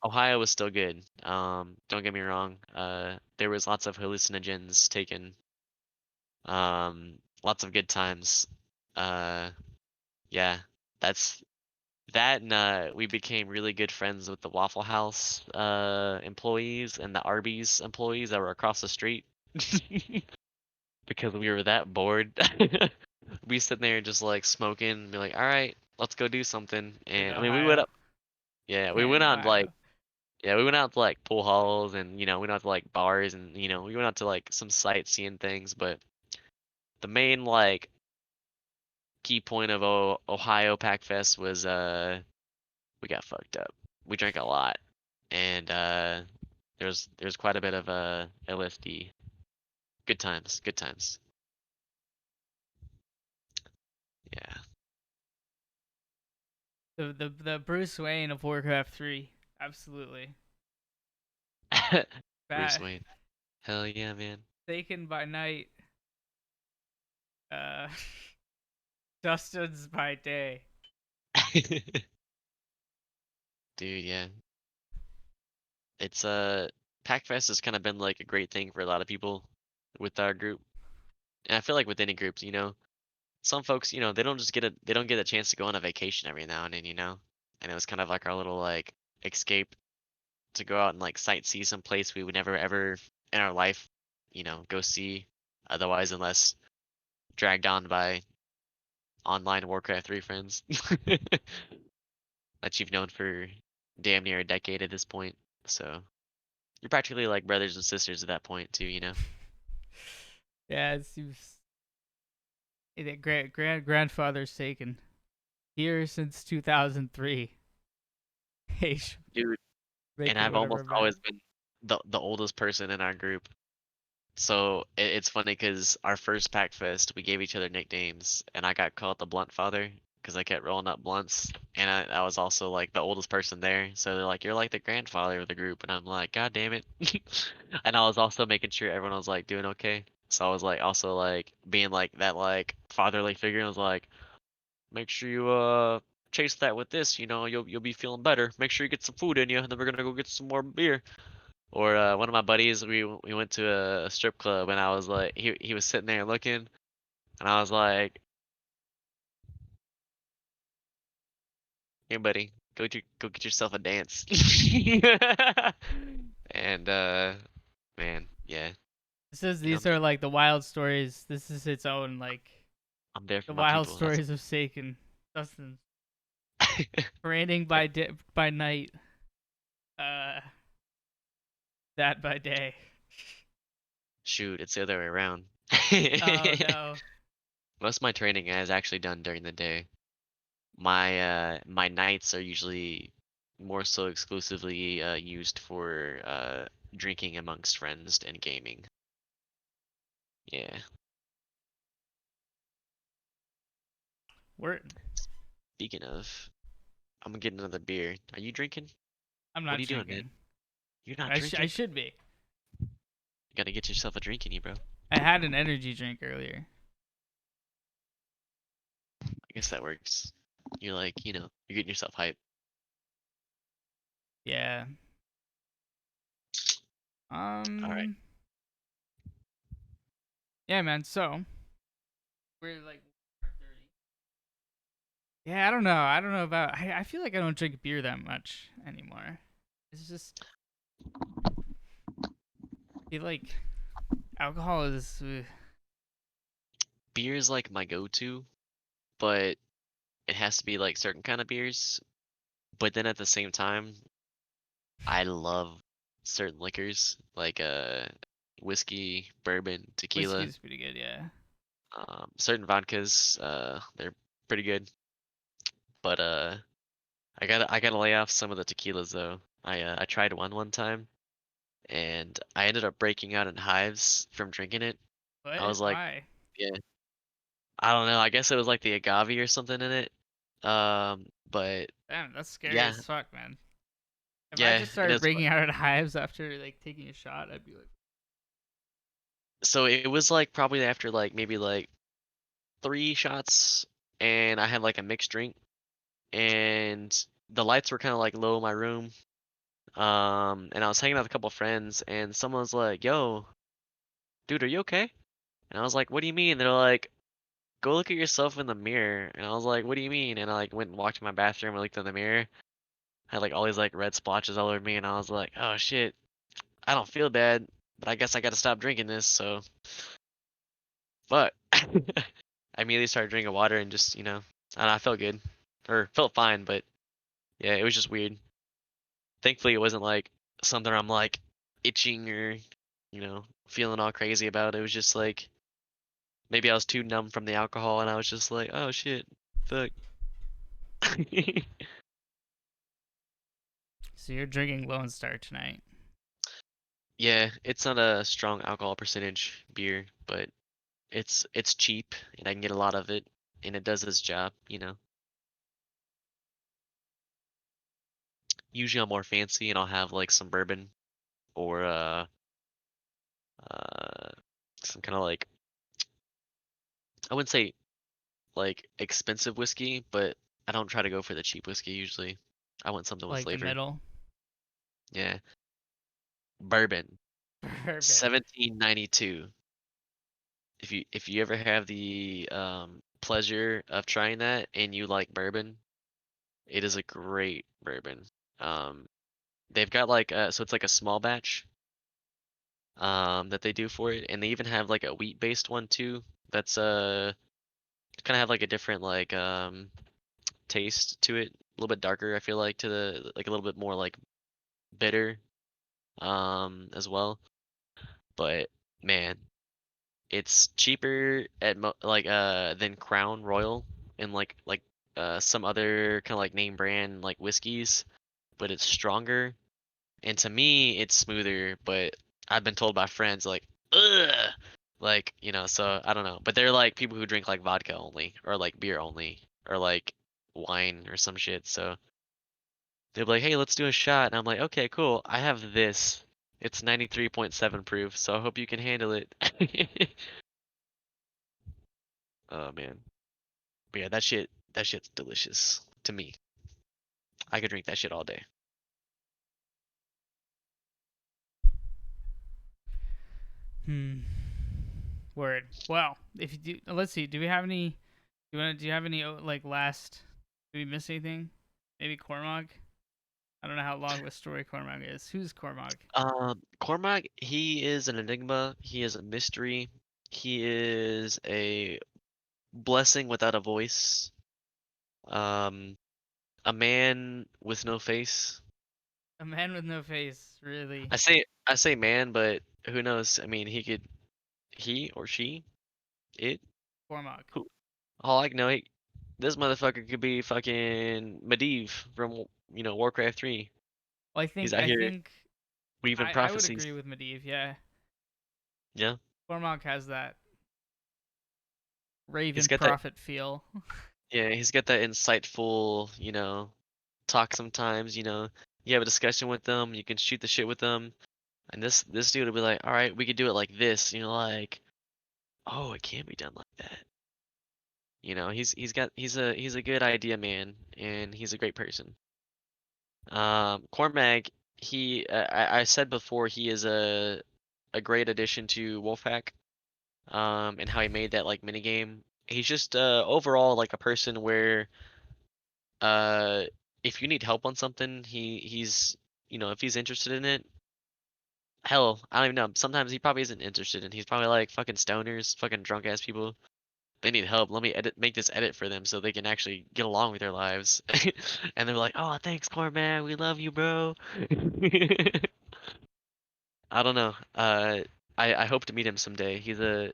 [SPEAKER 2] Ohio was still good. Don't get me wrong. There was lots of hallucinogens taken. Lots of good times. Uh, yeah, that's that, and we became really good friends with the Waffle House employees and the Arby's employees that were across the street. Because we were that bored. We sitting there just like smoking and be like, all right, let's go do something.
[SPEAKER 1] In
[SPEAKER 2] And I mean, we went
[SPEAKER 1] Ohio,
[SPEAKER 2] up, yeah, we went
[SPEAKER 1] Canton,
[SPEAKER 2] out like,
[SPEAKER 1] Ohio.
[SPEAKER 2] yeah, we went out to like pool halls and, we went out to like bars and, we went out to like some sightseeing things. But the main like key point of Ohio Pack Fest was, we got fucked up. We drank a lot and, there's quite a bit of, LSD. Good times, good times. Yeah.
[SPEAKER 1] The Bruce Wayne of Warcraft 3. Absolutely.
[SPEAKER 2] Bruce
[SPEAKER 1] Bad.
[SPEAKER 2] Wayne. Hell yeah, man.
[SPEAKER 1] Saken by night. Uh, Dustin's by day.
[SPEAKER 2] Dude, yeah. It's Packfest has kind of been like a great thing for a lot of people with our group. And I feel like with any groups, some folks, they don't get a chance to go on a vacation every now and then. And it was kind of like our little like escape to go out and like sightsee some place we would never ever in our life, go see otherwise unless dragged on by online Warcraft 3 friends that you've known for damn near a decade at this point. So you're practically like brothers and sisters at that point too.
[SPEAKER 1] Yeah, it seems. Grandfather's taken. Here since 2003. Hey,
[SPEAKER 2] Dude, and
[SPEAKER 1] making
[SPEAKER 2] I've almost
[SPEAKER 1] whatever
[SPEAKER 2] always
[SPEAKER 1] bad.
[SPEAKER 2] been the oldest person in our group. So it's funny because our first pack fest, we gave each other nicknames, and I got called the Blunt Father because I kept rolling up blunts, and I was also like the oldest person there. So they're like, "You're like the grandfather of the group," and I'm like, "God damn it!" And I was also making sure everyone was like doing okay. So I was like also like being like that like fatherly figure. I was like, "Make sure you chase that with this. You'll be feeling better. Make sure you get some food in you, and then we're gonna go get some more beer." Or one of my buddies, we went to a strip club, and I was like, he was sitting there looking, and I was like, "Hey, buddy, go get yourself a dance." And man, yeah,
[SPEAKER 1] These are like the wild stories. This is its own like
[SPEAKER 2] I'm there for
[SPEAKER 1] the
[SPEAKER 2] my
[SPEAKER 1] wild
[SPEAKER 2] people. That's
[SPEAKER 1] stories of Saken. Dustin raining by night. Uh, that by day.
[SPEAKER 2] shoot, it's the other way around.
[SPEAKER 1] Oh no.
[SPEAKER 2] Most of my training is actually done during the day. My nights are usually more so exclusively used for drinking amongst friends and gaming. Yeah.
[SPEAKER 1] We're
[SPEAKER 2] Speaking of, I'm gonna get another beer. Are you drinking?
[SPEAKER 1] I'm
[SPEAKER 2] What
[SPEAKER 1] not
[SPEAKER 2] are you doing, man?
[SPEAKER 1] drinking.
[SPEAKER 2] You're not
[SPEAKER 1] I
[SPEAKER 2] drinking?
[SPEAKER 1] should be.
[SPEAKER 2] You gotta get yourself a drink in you, bro.
[SPEAKER 1] I had an energy drink earlier.
[SPEAKER 2] guess that works. You're like, you're getting yourself hyped.
[SPEAKER 1] Yeah.
[SPEAKER 2] All right.
[SPEAKER 1] Yeah, man. So we're like 30. Yeah, I don't know. I don't know about. I feel like I don't drink beer that much anymore. It's just I feel like alcohol is.
[SPEAKER 2] Beer is like my go-to, but it has to be like certain kind of beers. But then at the same time, I love certain liquors like whiskey, bourbon, tequila,
[SPEAKER 1] Whiskey's pretty good. Yeah.
[SPEAKER 2] certain vodkas. They're pretty good. But I gotta lay off some of the tequilas though. I tried one time and I ended up breaking out in hives from drinking it. I
[SPEAKER 1] What?
[SPEAKER 2] was like,
[SPEAKER 1] Why?
[SPEAKER 2] yeah, I don't know. I guess it was like the agave or something in it. But
[SPEAKER 1] Damn, that's scary
[SPEAKER 2] yeah,
[SPEAKER 1] as fuck, man. If I
[SPEAKER 2] yeah,
[SPEAKER 1] just
[SPEAKER 2] and
[SPEAKER 1] started
[SPEAKER 2] it's
[SPEAKER 1] breaking out at hives after like taking a shot, I'd be like,
[SPEAKER 2] so it was like probably after like maybe like 3 shots, and I had like a mixed drink, and the lights were kind of like low in my room. And I was hanging out with a couple friends, and someone was like, "Yo, dude, are you okay?" And I was like, "What do you mean?" They're like, "Go look at yourself in the mirror." And I was like, "What do you mean?" And I like went and walked to my bathroom and looked in the mirror. I had like all these like red splotches all over me, and I was like, "Oh shit, I don't feel bad, but I guess I got to stop drinking this." So, but I immediately started drinking water and just I felt good or felt fine, but yeah, it was just weird. Thankfully, it wasn't like something I'm like itching or feeling all crazy about. It was just like maybe I was too numb from the alcohol, and I was just like, "Oh shit, fuck."
[SPEAKER 1] so you're drinking Lone Star tonight?
[SPEAKER 2] Yeah, it's not a strong alcohol percentage beer, but it's cheap and I can get a lot of it, and it does its job. Usually I'm more fancy and I'll have like some bourbon or uh some kind of like, I wouldn't say like expensive whiskey, but I don't try to go for the cheap whiskey usually. I want something with
[SPEAKER 1] Like the
[SPEAKER 2] flavor.
[SPEAKER 1] middle?
[SPEAKER 2] Yeah. Bourbon.
[SPEAKER 1] Bourbon.
[SPEAKER 2] 1792. If you ever have the pleasure of trying that and you like bourbon, it is a great bourbon. Um they've got like so it's like a small batch that they do for it, and they even have like a wheat based one too. That's kind of have like a different like taste to it, a little bit darker. I feel like to the like a little bit more like bitter as well. But man, it's cheaper at than Crown Royal and like some other kind of like name brand like whiskeys, but it's stronger. And to me, it's smoother, but I've been told by friends like, ugh, like so I don't know. But they're like people who drink like vodka only, or like beer only, or like wine or some shit. So they're like, hey, let's do a shot, and I'm like, okay, cool. I have this. It's 93.7 proof, so I hope you can handle it. Oh man, but yeah, that shit's delicious to me. I could drink that shit all day.
[SPEAKER 1] Hmm. Word. Well, if you do, let's see. Do we have any? Do you have any like last? Did we miss anything? Maybe Cormag. I don't know how long of a story Cormag is. Who's Cormag?
[SPEAKER 2] Cormac, he is an enigma. He is a mystery. He is a blessing without a voice. Um, a man with no face.
[SPEAKER 1] A man with no face. Really.
[SPEAKER 2] I say man, but who knows? I mean, he or she, it.
[SPEAKER 1] Cormag.
[SPEAKER 2] Who? All I know, this motherfucker could be fucking Medivh from Warcraft 3.
[SPEAKER 1] Well,
[SPEAKER 2] He's out
[SPEAKER 1] I
[SPEAKER 2] here
[SPEAKER 1] think
[SPEAKER 2] weaving
[SPEAKER 1] I would
[SPEAKER 2] prophecies.
[SPEAKER 1] agree with Medivh. Yeah,
[SPEAKER 2] Yeah,
[SPEAKER 1] Cormag has that
[SPEAKER 2] he's
[SPEAKER 1] Raven
[SPEAKER 2] got that.
[SPEAKER 1] prophet feel.
[SPEAKER 2] Yeah, he's got that insightful, talk sometimes. You have a discussion with them, you can shoot the shit with them, and this dude will be like, all right, we could do it like this. Like, oh, it can't be done like that. You know, he's a good idea man, and he's a great person. Cormag, I said before he is a great addition to Wolfpack. And how he made that like mini game. He's just overall like a person where uh if you need help on something, he's if he's interested in it, hell, I don't even know. Sometimes he probably isn't interested in. He's probably like fucking stoners, fucking drunk ass people. They need help. Let me make this edit for them so they can actually get along with their lives. And they're like, "Oh, thanks, Corman. We love you, bro." I don't know. I hope to meet him someday. He's a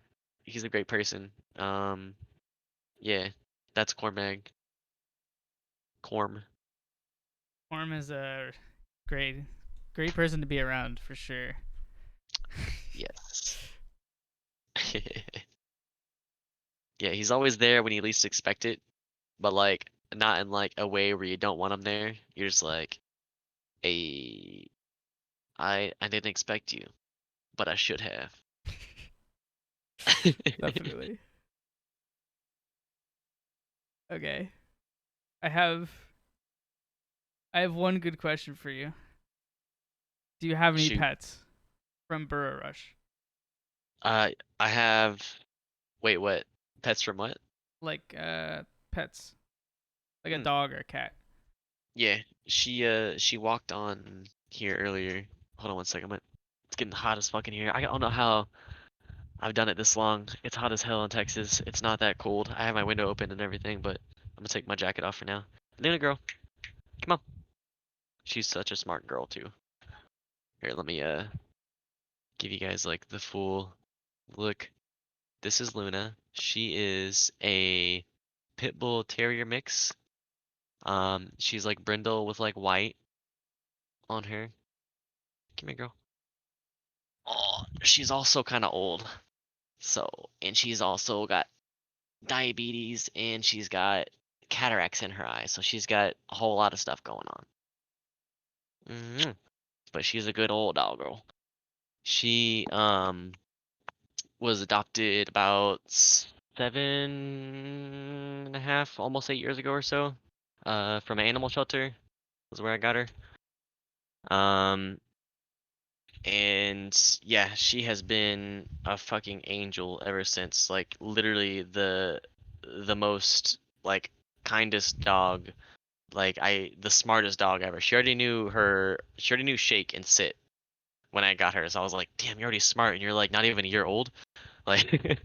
[SPEAKER 2] great person. Yeah, that's Cormag. Corm.
[SPEAKER 1] Orm is a great, great person to be around for sure.
[SPEAKER 2] Yes. Yeah, he's always there when you least expect it, but like not in like a way where you don't want him there. You're just like, hey, I didn't expect you, but I should have.
[SPEAKER 1] Definitely. Okay. I have I have one good question for you. Do you have any
[SPEAKER 2] Shoot.
[SPEAKER 1] pets from Burrow Rush?
[SPEAKER 2] Uh, I have. Wait, what? Pets from what?
[SPEAKER 1] Like pets. Like a
[SPEAKER 2] Hmm.
[SPEAKER 1] dog or a cat.
[SPEAKER 2] Yeah, she walked on here earlier. Hold on one second. It's getting hot as fucking here. I don't know how I've done it this long. It's hot as hell in Texas. It's not that cold. I have my window open and everything, but I'm gonna take my jacket off for now. Luna girl, come on. She's such a smart girl too. Here, let me give you guys like the full look. This is Luna. She is a pit bull terrier mix. She's like brindle with like white on her. Come here, girl. Oh, she's also kind of old. So, and she's also got diabetes and she's got cataracts in her eyes. So she's got a whole lot of stuff going on. But she's a good old dog girl. She was adopted about 7.5, almost 8 years ago or so. From an animal shelter was where I got her. Um, and yeah, she has been a fucking angel ever since. Like literally the most like kindest dog. Like the smartest dog ever. She already knew shake and sit when I got her. So I was like, damn, you're already smart and you're like not even a year old. Like,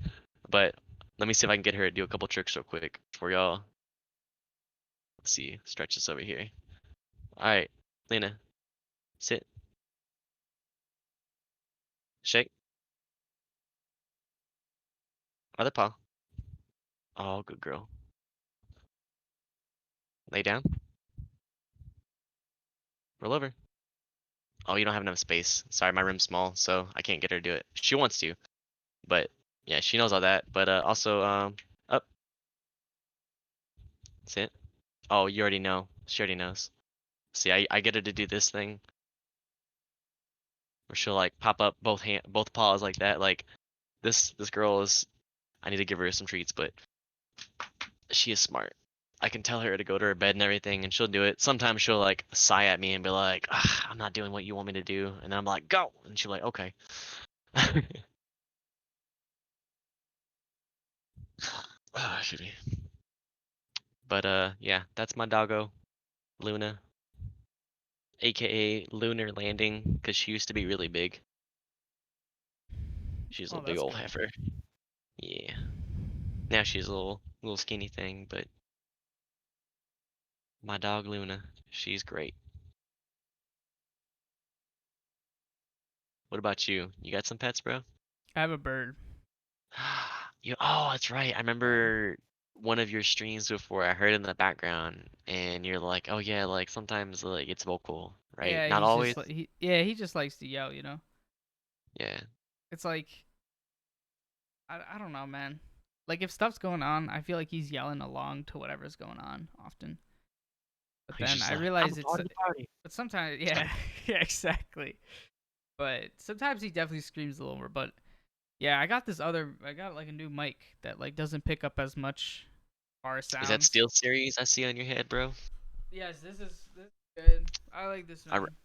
[SPEAKER 2] but let me see if I can get her to do a couple tricks real quick for y'all. Let's see, stretch this over here. All right, Lena, sit, shake, other paw. Oh, good girl. Lay down, roll over. Oh, you don't have enough space. Sorry, my room's small, so I can't get her to do it. She wants to, but yeah, she knows all that. But also, up, sit. Oh, you already know. She already knows. See, I get her to do this thing where she'll like pop up both paws like that. Like this girl is. I need to give her some treats, but she is smart. I can tell her to go to her bed and everything, and she'll do it. Sometimes she'll like sigh at me and be like, "I'm not doing what you want me to do," and then I'm like, "Go," and she'll like, "Okay." Excuse me. But yeah, that's my doggo, Luna, aka Lunar Landing, because she used to be really big. She's a
[SPEAKER 1] Oh,
[SPEAKER 2] big
[SPEAKER 1] that's
[SPEAKER 2] old
[SPEAKER 1] cool.
[SPEAKER 2] heifer. Yeah. Now she's a little skinny thing, but my dog Luna, she's great. What about you? You got some pets, bro?
[SPEAKER 1] I have a bird.
[SPEAKER 2] Oh, that's right. I
[SPEAKER 1] Yeah.
[SPEAKER 2] remember one of your streams before. I heard in the background, and you're like, "Oh yeah, like sometimes like it's vocal, right?
[SPEAKER 1] Yeah,
[SPEAKER 2] Not
[SPEAKER 1] he's
[SPEAKER 2] always."
[SPEAKER 1] just like he just likes to yell,
[SPEAKER 2] Yeah.
[SPEAKER 1] It's like I don't know, man. Like if stuff's going on, I feel like he's yelling along to whatever's going on often. But
[SPEAKER 2] He's
[SPEAKER 1] then
[SPEAKER 2] just
[SPEAKER 1] I
[SPEAKER 2] like, "I'm
[SPEAKER 1] realize
[SPEAKER 2] a part of the party."
[SPEAKER 1] but sometimes yeah, yeah, exactly. But sometimes he definitely screams a little more, but yeah, I got like a new mic that like doesn't pick up as much. bar
[SPEAKER 2] Is that
[SPEAKER 1] sounds.
[SPEAKER 2] Steel Series I see on your head, bro?
[SPEAKER 1] Yes, this is good. I like this
[SPEAKER 2] I, re-
[SPEAKER 1] one.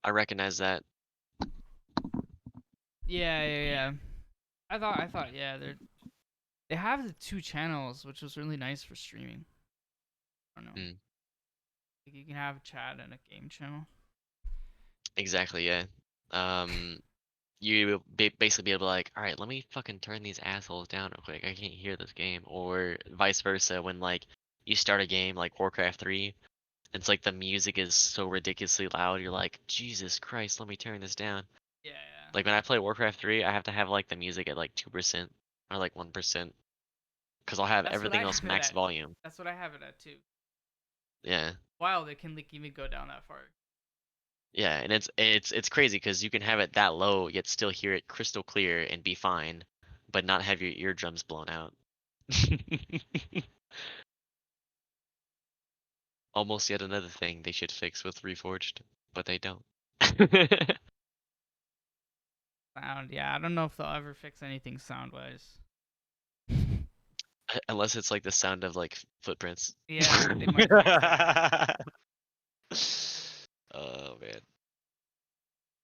[SPEAKER 2] I recognize that.
[SPEAKER 1] Yeah. I thought yeah, they have the two channels, which was really nice for streaming. I don't know.
[SPEAKER 2] Mm,
[SPEAKER 1] Like you can have a chat and a game channel.
[SPEAKER 2] exactly, yeah. Um, you basically be able to like, all right, let me fucking turn these assholes down real quick. I can't hear this game, or vice versa. When like you start a game like Warcraft 3, it's like the music is so ridiculously loud. You're like, Jesus Christ, let me turn this down.
[SPEAKER 1] Yeah.
[SPEAKER 2] Like when I play Warcraft 3, I have to have like the music at like 2% or like 1%, because I'll have
[SPEAKER 1] That's what
[SPEAKER 2] everything
[SPEAKER 1] I
[SPEAKER 2] else
[SPEAKER 1] have it
[SPEAKER 2] max
[SPEAKER 1] at.
[SPEAKER 2] volume.
[SPEAKER 1] That's what I have it at too.
[SPEAKER 2] Yeah.
[SPEAKER 1] Wild, it can like even go down that far.
[SPEAKER 2] Yeah, and it's crazy because you can have it that low yet still hear it crystal clear and be fine, but not have your eardrums blown out. Almost yet another thing they should fix with Reforged, but they don't.
[SPEAKER 1] Sound, yeah. I don't know if they'll ever fix anything sound wise.
[SPEAKER 2] Unless it's like the sound of like footprints.
[SPEAKER 1] Yeah, they might fix that.
[SPEAKER 2] Oh man.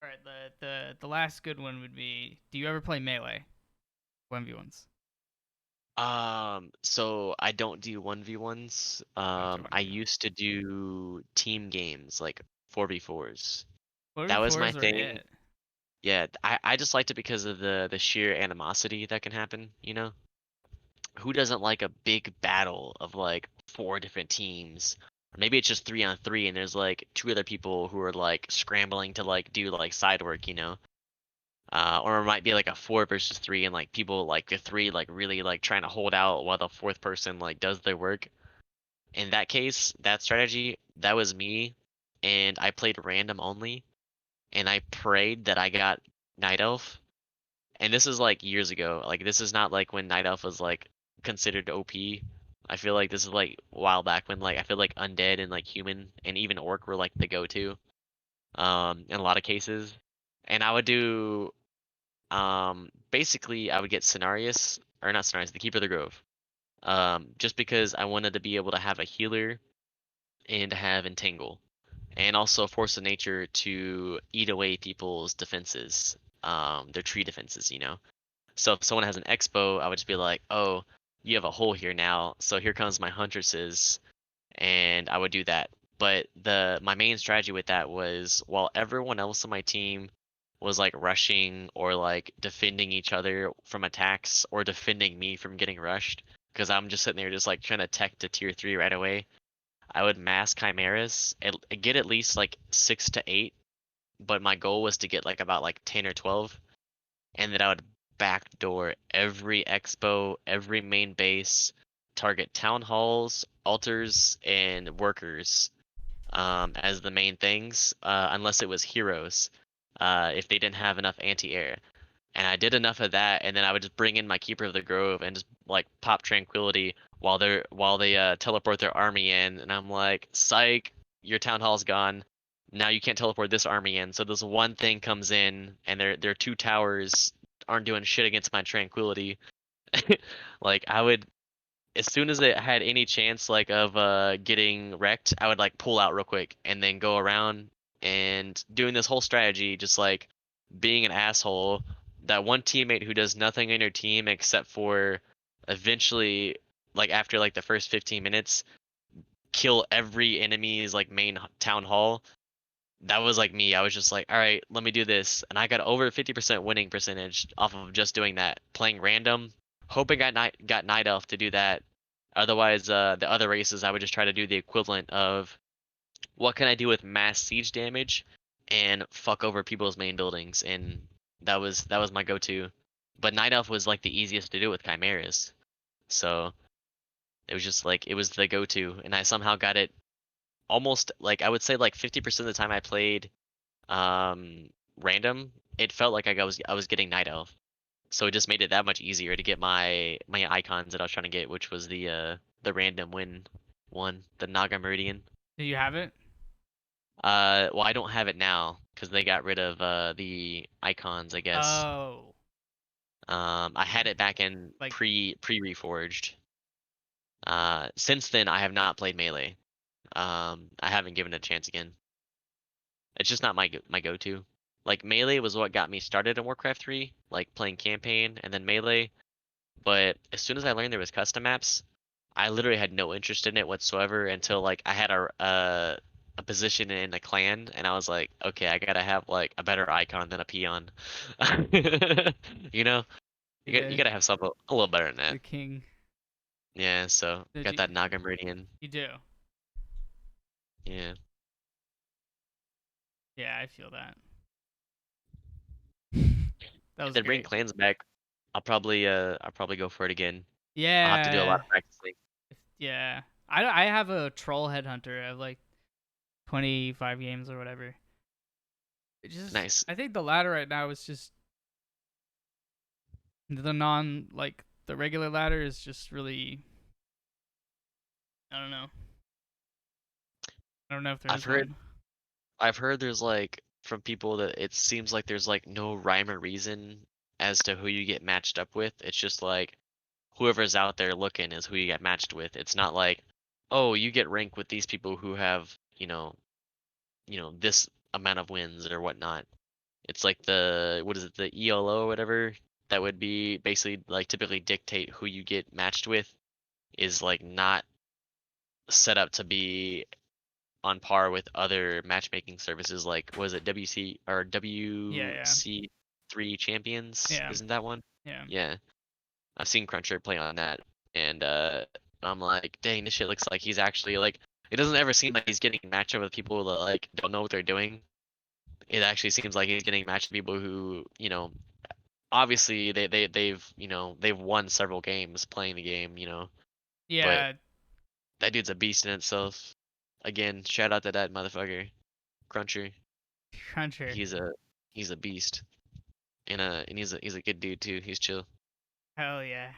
[SPEAKER 1] All right, the last good one would be: do you ever play melee 1v1s?
[SPEAKER 2] So I don't do 1v1s.
[SPEAKER 1] Gotcha,
[SPEAKER 2] I
[SPEAKER 1] 1v1.
[SPEAKER 2] used to do team games like 4v4s. That was my
[SPEAKER 1] 4v4s are
[SPEAKER 2] thing.
[SPEAKER 1] it.
[SPEAKER 2] Yeah, I just liked it because of the sheer animosity that can happen, you know? Who doesn't like a big battle of like four different teams? Or maybe it's just 3-on-3 and there's like two other people who are like scrambling to like do like side work, you know? Or it might be like a 4 versus 3 and like people like the three like really like trying to hold out while the fourth person like does their work. In that case, that strategy, that was me, and I played random only, and I prayed that I got Night Elf. And this is like years ago. Like this is not like when Night Elf was like considered OP. I feel like this is like a while back when like I feel like Undead and like Human and even Orc were like the go-to in a lot of cases. And I would do basically I would get Cenarius or not Cenarius, the Keeper of the Grove. Just because I wanted to be able to have a healer and to have Entangle. And also Force of Nature to eat away people's defenses. Their tree defenses, you know. So if someone has an expo, I would just be like, "Oh, you have a hole here now. So here comes my huntresses," and I would do that. But the my main strategy with that was while everyone else on my team was like rushing or like defending each other from attacks or defending me from getting rushed, because I'm just sitting there just like trying to tech to tier 3 right away. I would mass chimeras and get at least like 6 to 8, but my goal was to get like about like 10 or 12, and then I would backdoor every expo, every main base, target town halls, altars, and workers as the main things, unless it was heroes, if they didn't have enough anti-air. And I did enough of that, and then I would just bring in my Keeper of the Grove and just like pop Tranquility while they teleport their army in, and I'm like, psych, your town hall's gone. Now you can't teleport this army in. So this one thing comes in, and their two towers aren't doing shit against my Tranquility. Like I would, as soon as it had any chance like of getting wrecked, I would like pull out real quick and then go around and doing this whole strategy, just like being an asshole. That one teammate who does nothing in your team except for eventually, like after like the first 15 minutes, kill every enemy's like main town hall. That was like me. I was just like, all right, let me do this, and I got over 50% winning percentage off of just doing that, playing random, hoping I got Night Elf to do that. Otherwise, the other races I would just try to do the equivalent of what can I do with mass siege damage and fuck over people's main buildings, and that was my go-to. But Night Elf was like the easiest to do with Chimeras, so it was just like it was the go-to, and I somehow got it almost like I would say like 50% of the time I played um random, it felt like I was getting Night Elf. So it just made it that much easier to get my icons that I was trying to get, which was the random win one, the Naga Meridian.
[SPEAKER 1] Do you have it?
[SPEAKER 2] Well, I don't have it now because they got rid of the icons, I guess.
[SPEAKER 1] Oh,
[SPEAKER 2] I had it back in
[SPEAKER 1] like
[SPEAKER 2] pre-reforged. Since then, I have not played Melee. I haven't given it a chance again. It's just not my go-to. Like Melee was what got me started in Warcraft 3, like playing campaign and then Melee. But as soon as I learned there was custom maps, I literally had no interest in it whatsoever until like I had a position in a clan, and I was like, okay, I gotta have like a better icon than a peon. You know,
[SPEAKER 1] Be
[SPEAKER 2] you gotta have something a little better than
[SPEAKER 1] the
[SPEAKER 2] that.
[SPEAKER 1] king.
[SPEAKER 2] Yeah, so
[SPEAKER 1] Did
[SPEAKER 2] got
[SPEAKER 1] you?
[SPEAKER 2] that Naga Meridian.
[SPEAKER 1] You do.
[SPEAKER 2] Yeah,
[SPEAKER 1] Yeah, I feel that. That
[SPEAKER 2] if
[SPEAKER 1] was
[SPEAKER 2] they bring
[SPEAKER 1] great.
[SPEAKER 2] clans back, I'll probably go for it again. I'll have to do a lot
[SPEAKER 1] Yeah.
[SPEAKER 2] of practicing.
[SPEAKER 1] Yeah. I have a troll headhunter. I have like 25 games or whatever. It just
[SPEAKER 2] Nice.
[SPEAKER 1] I think the ladder right now is just the non like the regular ladder is just really I don't know. I don't know if there
[SPEAKER 2] I've
[SPEAKER 1] is
[SPEAKER 2] heard
[SPEAKER 1] one.
[SPEAKER 2] I've heard there's like from people that it seems like there's like no rhyme or reason as to who you get matched up with. It's just like whoever's out there looking is who you get matched with. It's not like, oh, you get ranked with these people who have, this amount of wins or whatnot. It's like the what is it, the ELO or whatever that would be basically like typically dictate who you get matched with is like not set up to be on par with other matchmaking services like was it WC or
[SPEAKER 1] Yeah,
[SPEAKER 2] WC3 Champions?
[SPEAKER 1] yeah.
[SPEAKER 2] Isn't that one?
[SPEAKER 1] Yeah.
[SPEAKER 2] Yeah. I've seen Cruncher play on that, and I'm like, dang, this shit looks like he's actually like. It doesn't ever seem like he's getting matched up with people that like don't know what they're doing. It actually seems like he's getting matched with people who, obviously they've won several games playing the game, but
[SPEAKER 1] Yeah,
[SPEAKER 2] that dude's a beast in itself. Again, shout out to that motherfucker, Cruncher.
[SPEAKER 1] Cruncher.
[SPEAKER 2] He's a he's a beast, and he's a good dude too. He's chill.
[SPEAKER 1] Hell yeah.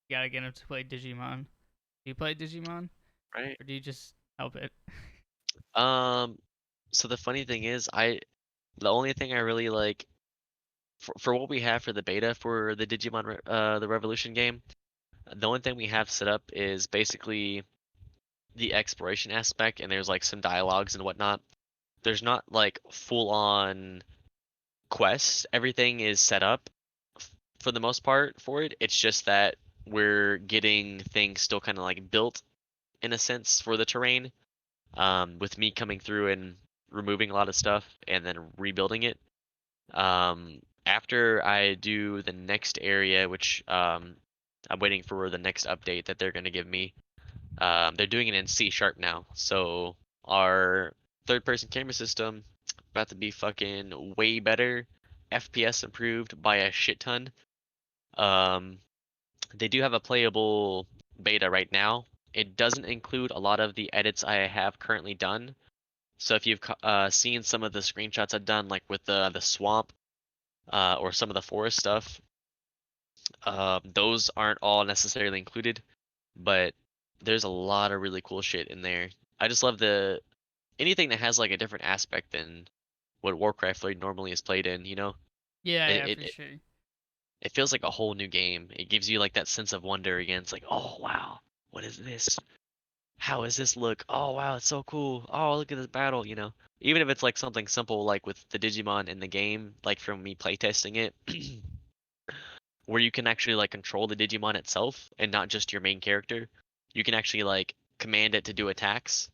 [SPEAKER 1] You gotta get him to play Digimon. Do you play Digimon?
[SPEAKER 2] Right.
[SPEAKER 1] Or do you just help it?
[SPEAKER 2] Um. So the funny thing is, the only thing I really like for what we have for the beta for the the Revolution game, the only thing we have set up is basically the exploration aspect, and there's like some dialogues and whatnot. There's not like full on quests. Everything is set up for the most part for it. It's just that we're getting things still kind of like built in a sense for the terrain. With me coming through and removing a lot of stuff and then rebuilding it. After I do the next area, which I'm waiting for the next update that they're going to give me. They're doing it in C sharp now, so our third person camera system about to be fucking way better. FPS improved by a shit ton. Um, they do have a playable beta right now. It doesn't include a lot of the edits I have currently done. So if you've seen some of the screenshots I've done, like with the swamp or some of the forest stuff, those aren't all necessarily included, but there's a lot of really cool shit in there. I just love the anything that has like a different aspect than what Warcraft 3 normally is played in, you know?
[SPEAKER 1] Yeah,
[SPEAKER 2] It,
[SPEAKER 1] yeah,
[SPEAKER 2] it
[SPEAKER 1] for
[SPEAKER 2] it
[SPEAKER 1] sure.
[SPEAKER 2] it feels like a whole new game. It gives you like that sense of wonder again. It's like, oh wow, what is this? How does this look? Oh wow, it's so cool. Oh, look at this battle, you know? Even if it's like something simple like with the Digimon in the game, like from me playtesting it, where you can actually like control the Digimon itself and not just your main character. You can actually like command it to do attacks.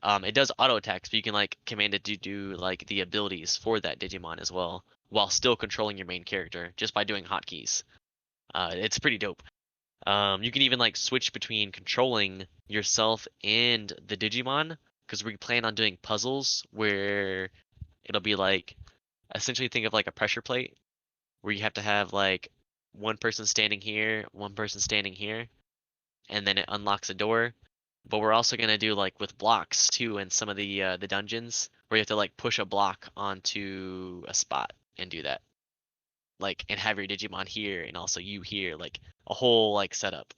[SPEAKER 2] It does auto attacks, but you can like command it to do like the abilities for that Digimon as well, while still controlling your main character just by doing hotkeys. It's pretty dope. You can even like switch between controlling yourself and the Digimon, because we plan on doing puzzles where it'll be like essentially think of like a pressure plate where you have to have like one person standing here, one person standing here, and then it unlocks a door. But we're also gonna do like with blocks too in some of the dungeons where you have to like push a block onto a spot and do that. Like and have your Digimon here and also you here, like a whole like setup.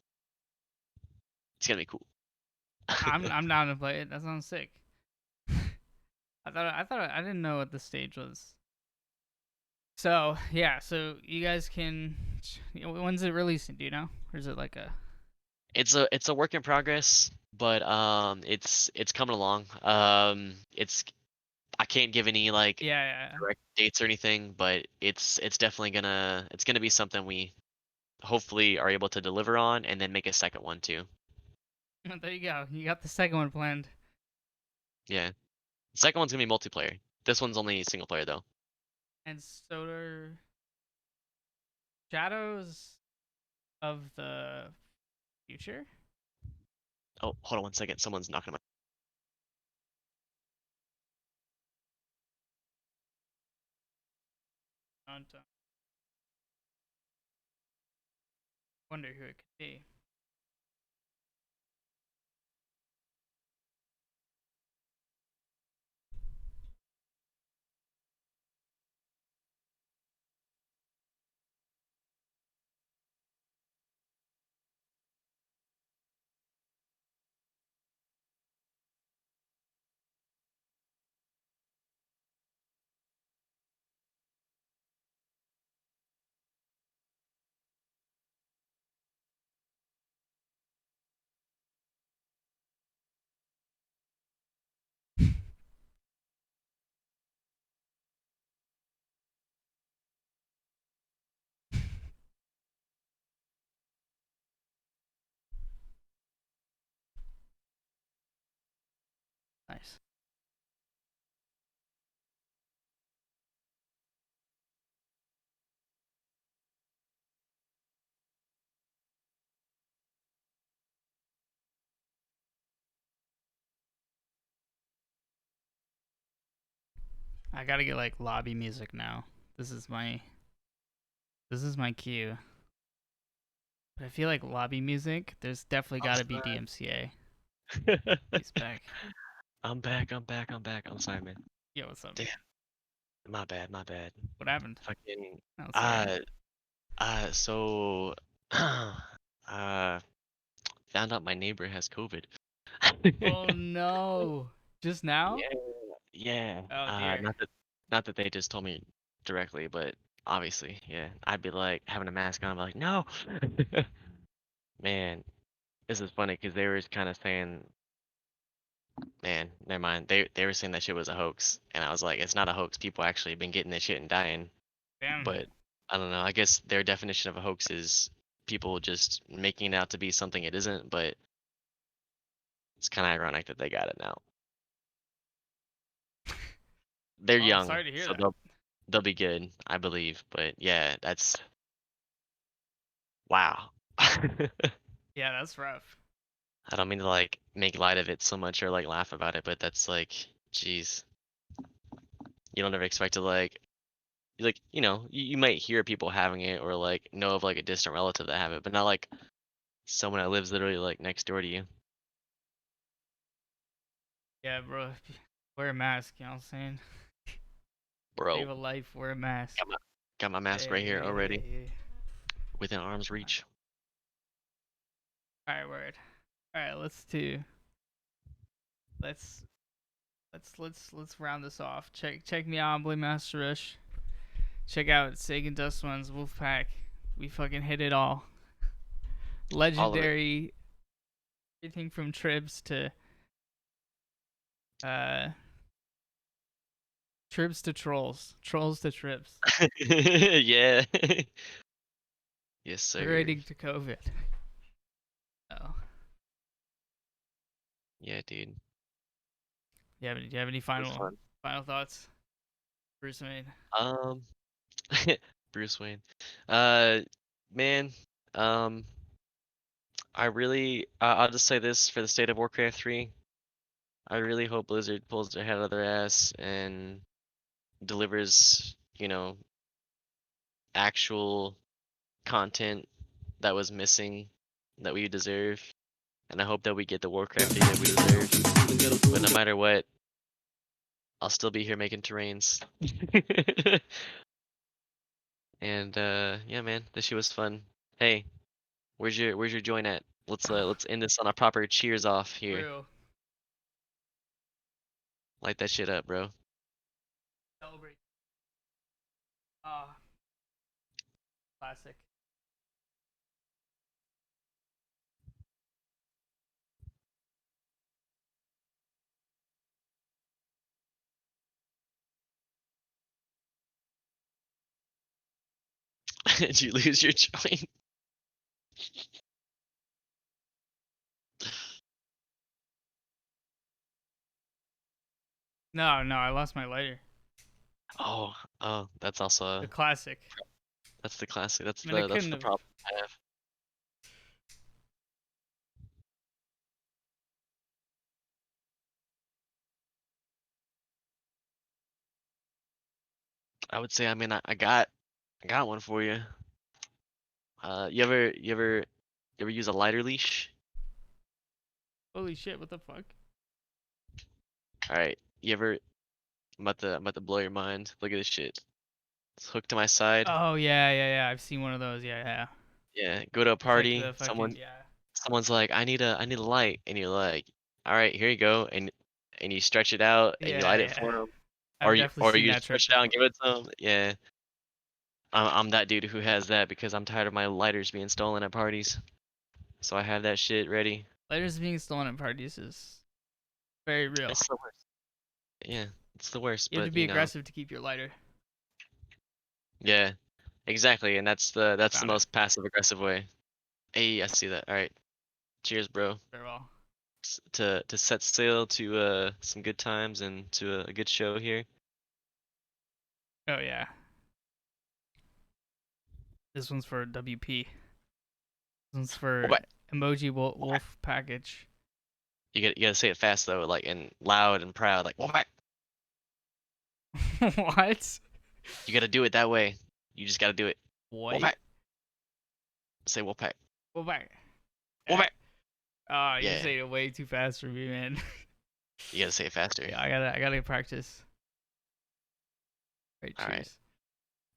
[SPEAKER 2] It's gonna be cool.
[SPEAKER 1] I'm down to play it. That sounds sick. I didn't know what the stage was. So yeah, so you guys can. When's it releasing? Do you know, or is it like a?
[SPEAKER 2] It's a work in progress, but it's coming along. It's I can't give any like
[SPEAKER 1] Yeah, yeah,
[SPEAKER 2] direct dates or anything, but it's definitely gonna be something we hopefully are able to deliver on and then make a second one too.
[SPEAKER 1] yeah. There you go. You got the second one planned.
[SPEAKER 2] Yeah. The second one's gonna be multiplayer. This one's only single player though.
[SPEAKER 1] And Solar Shadows of the Future.
[SPEAKER 2] Oh, hold on 1 second. Someone's knocking on
[SPEAKER 1] Don't wonder who it could be. Nice. I gotta get like lobby music now. This is my this is my cue. But I feel like lobby music. There's definitely got to be
[SPEAKER 2] outside.
[SPEAKER 1] DMCA. He's back.
[SPEAKER 2] I'm back, I'm back, I'm back. I'm sorry, man.
[SPEAKER 1] Yo, what's up,
[SPEAKER 2] Damn,
[SPEAKER 1] man?
[SPEAKER 2] my bad, my bad.
[SPEAKER 1] What happened?
[SPEAKER 2] Fucking
[SPEAKER 1] Oh, sorry.
[SPEAKER 2] uh so found out my neighbor has COVID.
[SPEAKER 1] Oh no! Just now?
[SPEAKER 2] Yeah, yeah.
[SPEAKER 1] Oh dear.
[SPEAKER 2] Not that they just told me directly, but obviously, yeah. I'd be like having a mask on, I'm like, no. Man, this is funny because they were kind of saying, man, never mind. They were saying that shit was a hoax, and I was like, it's not a hoax. People actually been getting this shit and dying.
[SPEAKER 1] Damn.
[SPEAKER 2] But I don't know. I guess their definition of a hoax is people just making it out to be something it isn't. But it's kind of ironic that they got it now. They're
[SPEAKER 1] Oh,
[SPEAKER 2] young,
[SPEAKER 1] sorry to hear
[SPEAKER 2] so
[SPEAKER 1] that.
[SPEAKER 2] they'll be good, I believe. But yeah, that's wow.
[SPEAKER 1] Yeah, that's rough.
[SPEAKER 2] I don't mean to like make light of it so much or like laugh about it, but that's like, jeez, you don't ever expect to like you might hear people having it or like know of like a distant relative that have it, but not like someone that lives literally like next door to you,
[SPEAKER 1] Yeah, bro. Wear a mask. You know what I'm saying? Save
[SPEAKER 2] bro.
[SPEAKER 1] a life. Wear a mask.
[SPEAKER 2] Got my
[SPEAKER 1] Yeah,
[SPEAKER 2] mask right
[SPEAKER 1] yeah,
[SPEAKER 2] here
[SPEAKER 1] yeah,
[SPEAKER 2] already,
[SPEAKER 1] yeah, yeah.
[SPEAKER 2] within arm's reach.
[SPEAKER 1] All right, word. All right, let's let's round this off. Check me out on BladeMasterRUSH. Check out Saken Dust One's Wolfpack. We fucking hit it all.
[SPEAKER 2] All of it.
[SPEAKER 1] Legendary, everything from uh tribs to trolls, trolls to tribs,
[SPEAKER 2] Yeah. Yes, sir.
[SPEAKER 1] iterating to COVID. Oh,
[SPEAKER 2] Yeah, dude.
[SPEAKER 1] do you have any
[SPEAKER 2] It was fun.
[SPEAKER 1] final thoughts, Bruce Wayne?
[SPEAKER 2] Um, Bruce Wayne. Uh, man. Um, I really, I'll just say this for the state of Warcraft 3. I really hope Blizzard pulls their head out of their ass and delivers, actual content that was missing that we deserve. And I hope that we get the Warcraft 3 that we deserve. But no matter what, I'll still be here making terrains. And yeah, man, this shit was fun. Hey, where's your joint at? Let's end this on a proper cheers off here.
[SPEAKER 1] Real
[SPEAKER 2] Light that shit up, bro.
[SPEAKER 1] celebrate. Ah, classic.
[SPEAKER 2] Did you lose your joint?
[SPEAKER 1] No, no, I lost my lighter.
[SPEAKER 2] Oh, oh, that's also
[SPEAKER 1] The classic.
[SPEAKER 2] that's the classic. That's
[SPEAKER 1] I mean, I
[SPEAKER 2] the
[SPEAKER 1] couldn't have.
[SPEAKER 2] problem I have. I would say, I mean, I got one for you. You ever use a lighter leash?
[SPEAKER 1] Holy shit! What the fuck?
[SPEAKER 2] All right. You ever? I'm about to blow your mind. Look at this shit. It's hooked to my side.
[SPEAKER 1] Oh yeah, yeah, yeah. I've seen one of those. Yeah, yeah.
[SPEAKER 2] Yeah. Go to a
[SPEAKER 1] It's like
[SPEAKER 2] party.
[SPEAKER 1] the fucking yeah.
[SPEAKER 2] Someone's like, I need a light, and you're like, all right, here you go, and you stretch it out and you
[SPEAKER 1] Yeah,
[SPEAKER 2] light it
[SPEAKER 1] yeah.
[SPEAKER 2] for them,
[SPEAKER 1] I've definitely
[SPEAKER 2] or
[SPEAKER 1] seen
[SPEAKER 2] you
[SPEAKER 1] that
[SPEAKER 2] stretch
[SPEAKER 1] trick
[SPEAKER 2] it out and
[SPEAKER 1] before.
[SPEAKER 2] give it to them. Yeah. I'm that dude who has that because I'm tired of my lighters being stolen at parties. So I have that shit ready.
[SPEAKER 1] Lighters being stolen at parties is very real.
[SPEAKER 2] It's the worst. Yeah, it's the worst,
[SPEAKER 1] You have to
[SPEAKER 2] but
[SPEAKER 1] be aggressive to keep your lighter.
[SPEAKER 2] yeah, exactly, and that's the
[SPEAKER 1] Found it
[SPEAKER 2] most passive aggressive way. Hey, I see that. All right, cheers, bro.
[SPEAKER 1] very well.
[SPEAKER 2] To set sail to some good times and to a good show here.
[SPEAKER 1] Oh yeah. This one's for WP. This one's for
[SPEAKER 2] What?
[SPEAKER 1] emoji wolf package.
[SPEAKER 2] You gotta say it fast though, like and loud and proud, like Wolfpack.
[SPEAKER 1] What?
[SPEAKER 2] You gotta do it that way. You just gotta do it.
[SPEAKER 1] What?
[SPEAKER 2] Wolfpack. Say Wolfpack.
[SPEAKER 1] Go back.
[SPEAKER 2] Wolfpack.
[SPEAKER 1] Oh, you're
[SPEAKER 2] Yeah,
[SPEAKER 1] saying it way too fast for me, man.
[SPEAKER 2] you gotta say it faster.
[SPEAKER 1] Yeah, I gotta practice. Right,
[SPEAKER 2] All right.
[SPEAKER 1] cheers.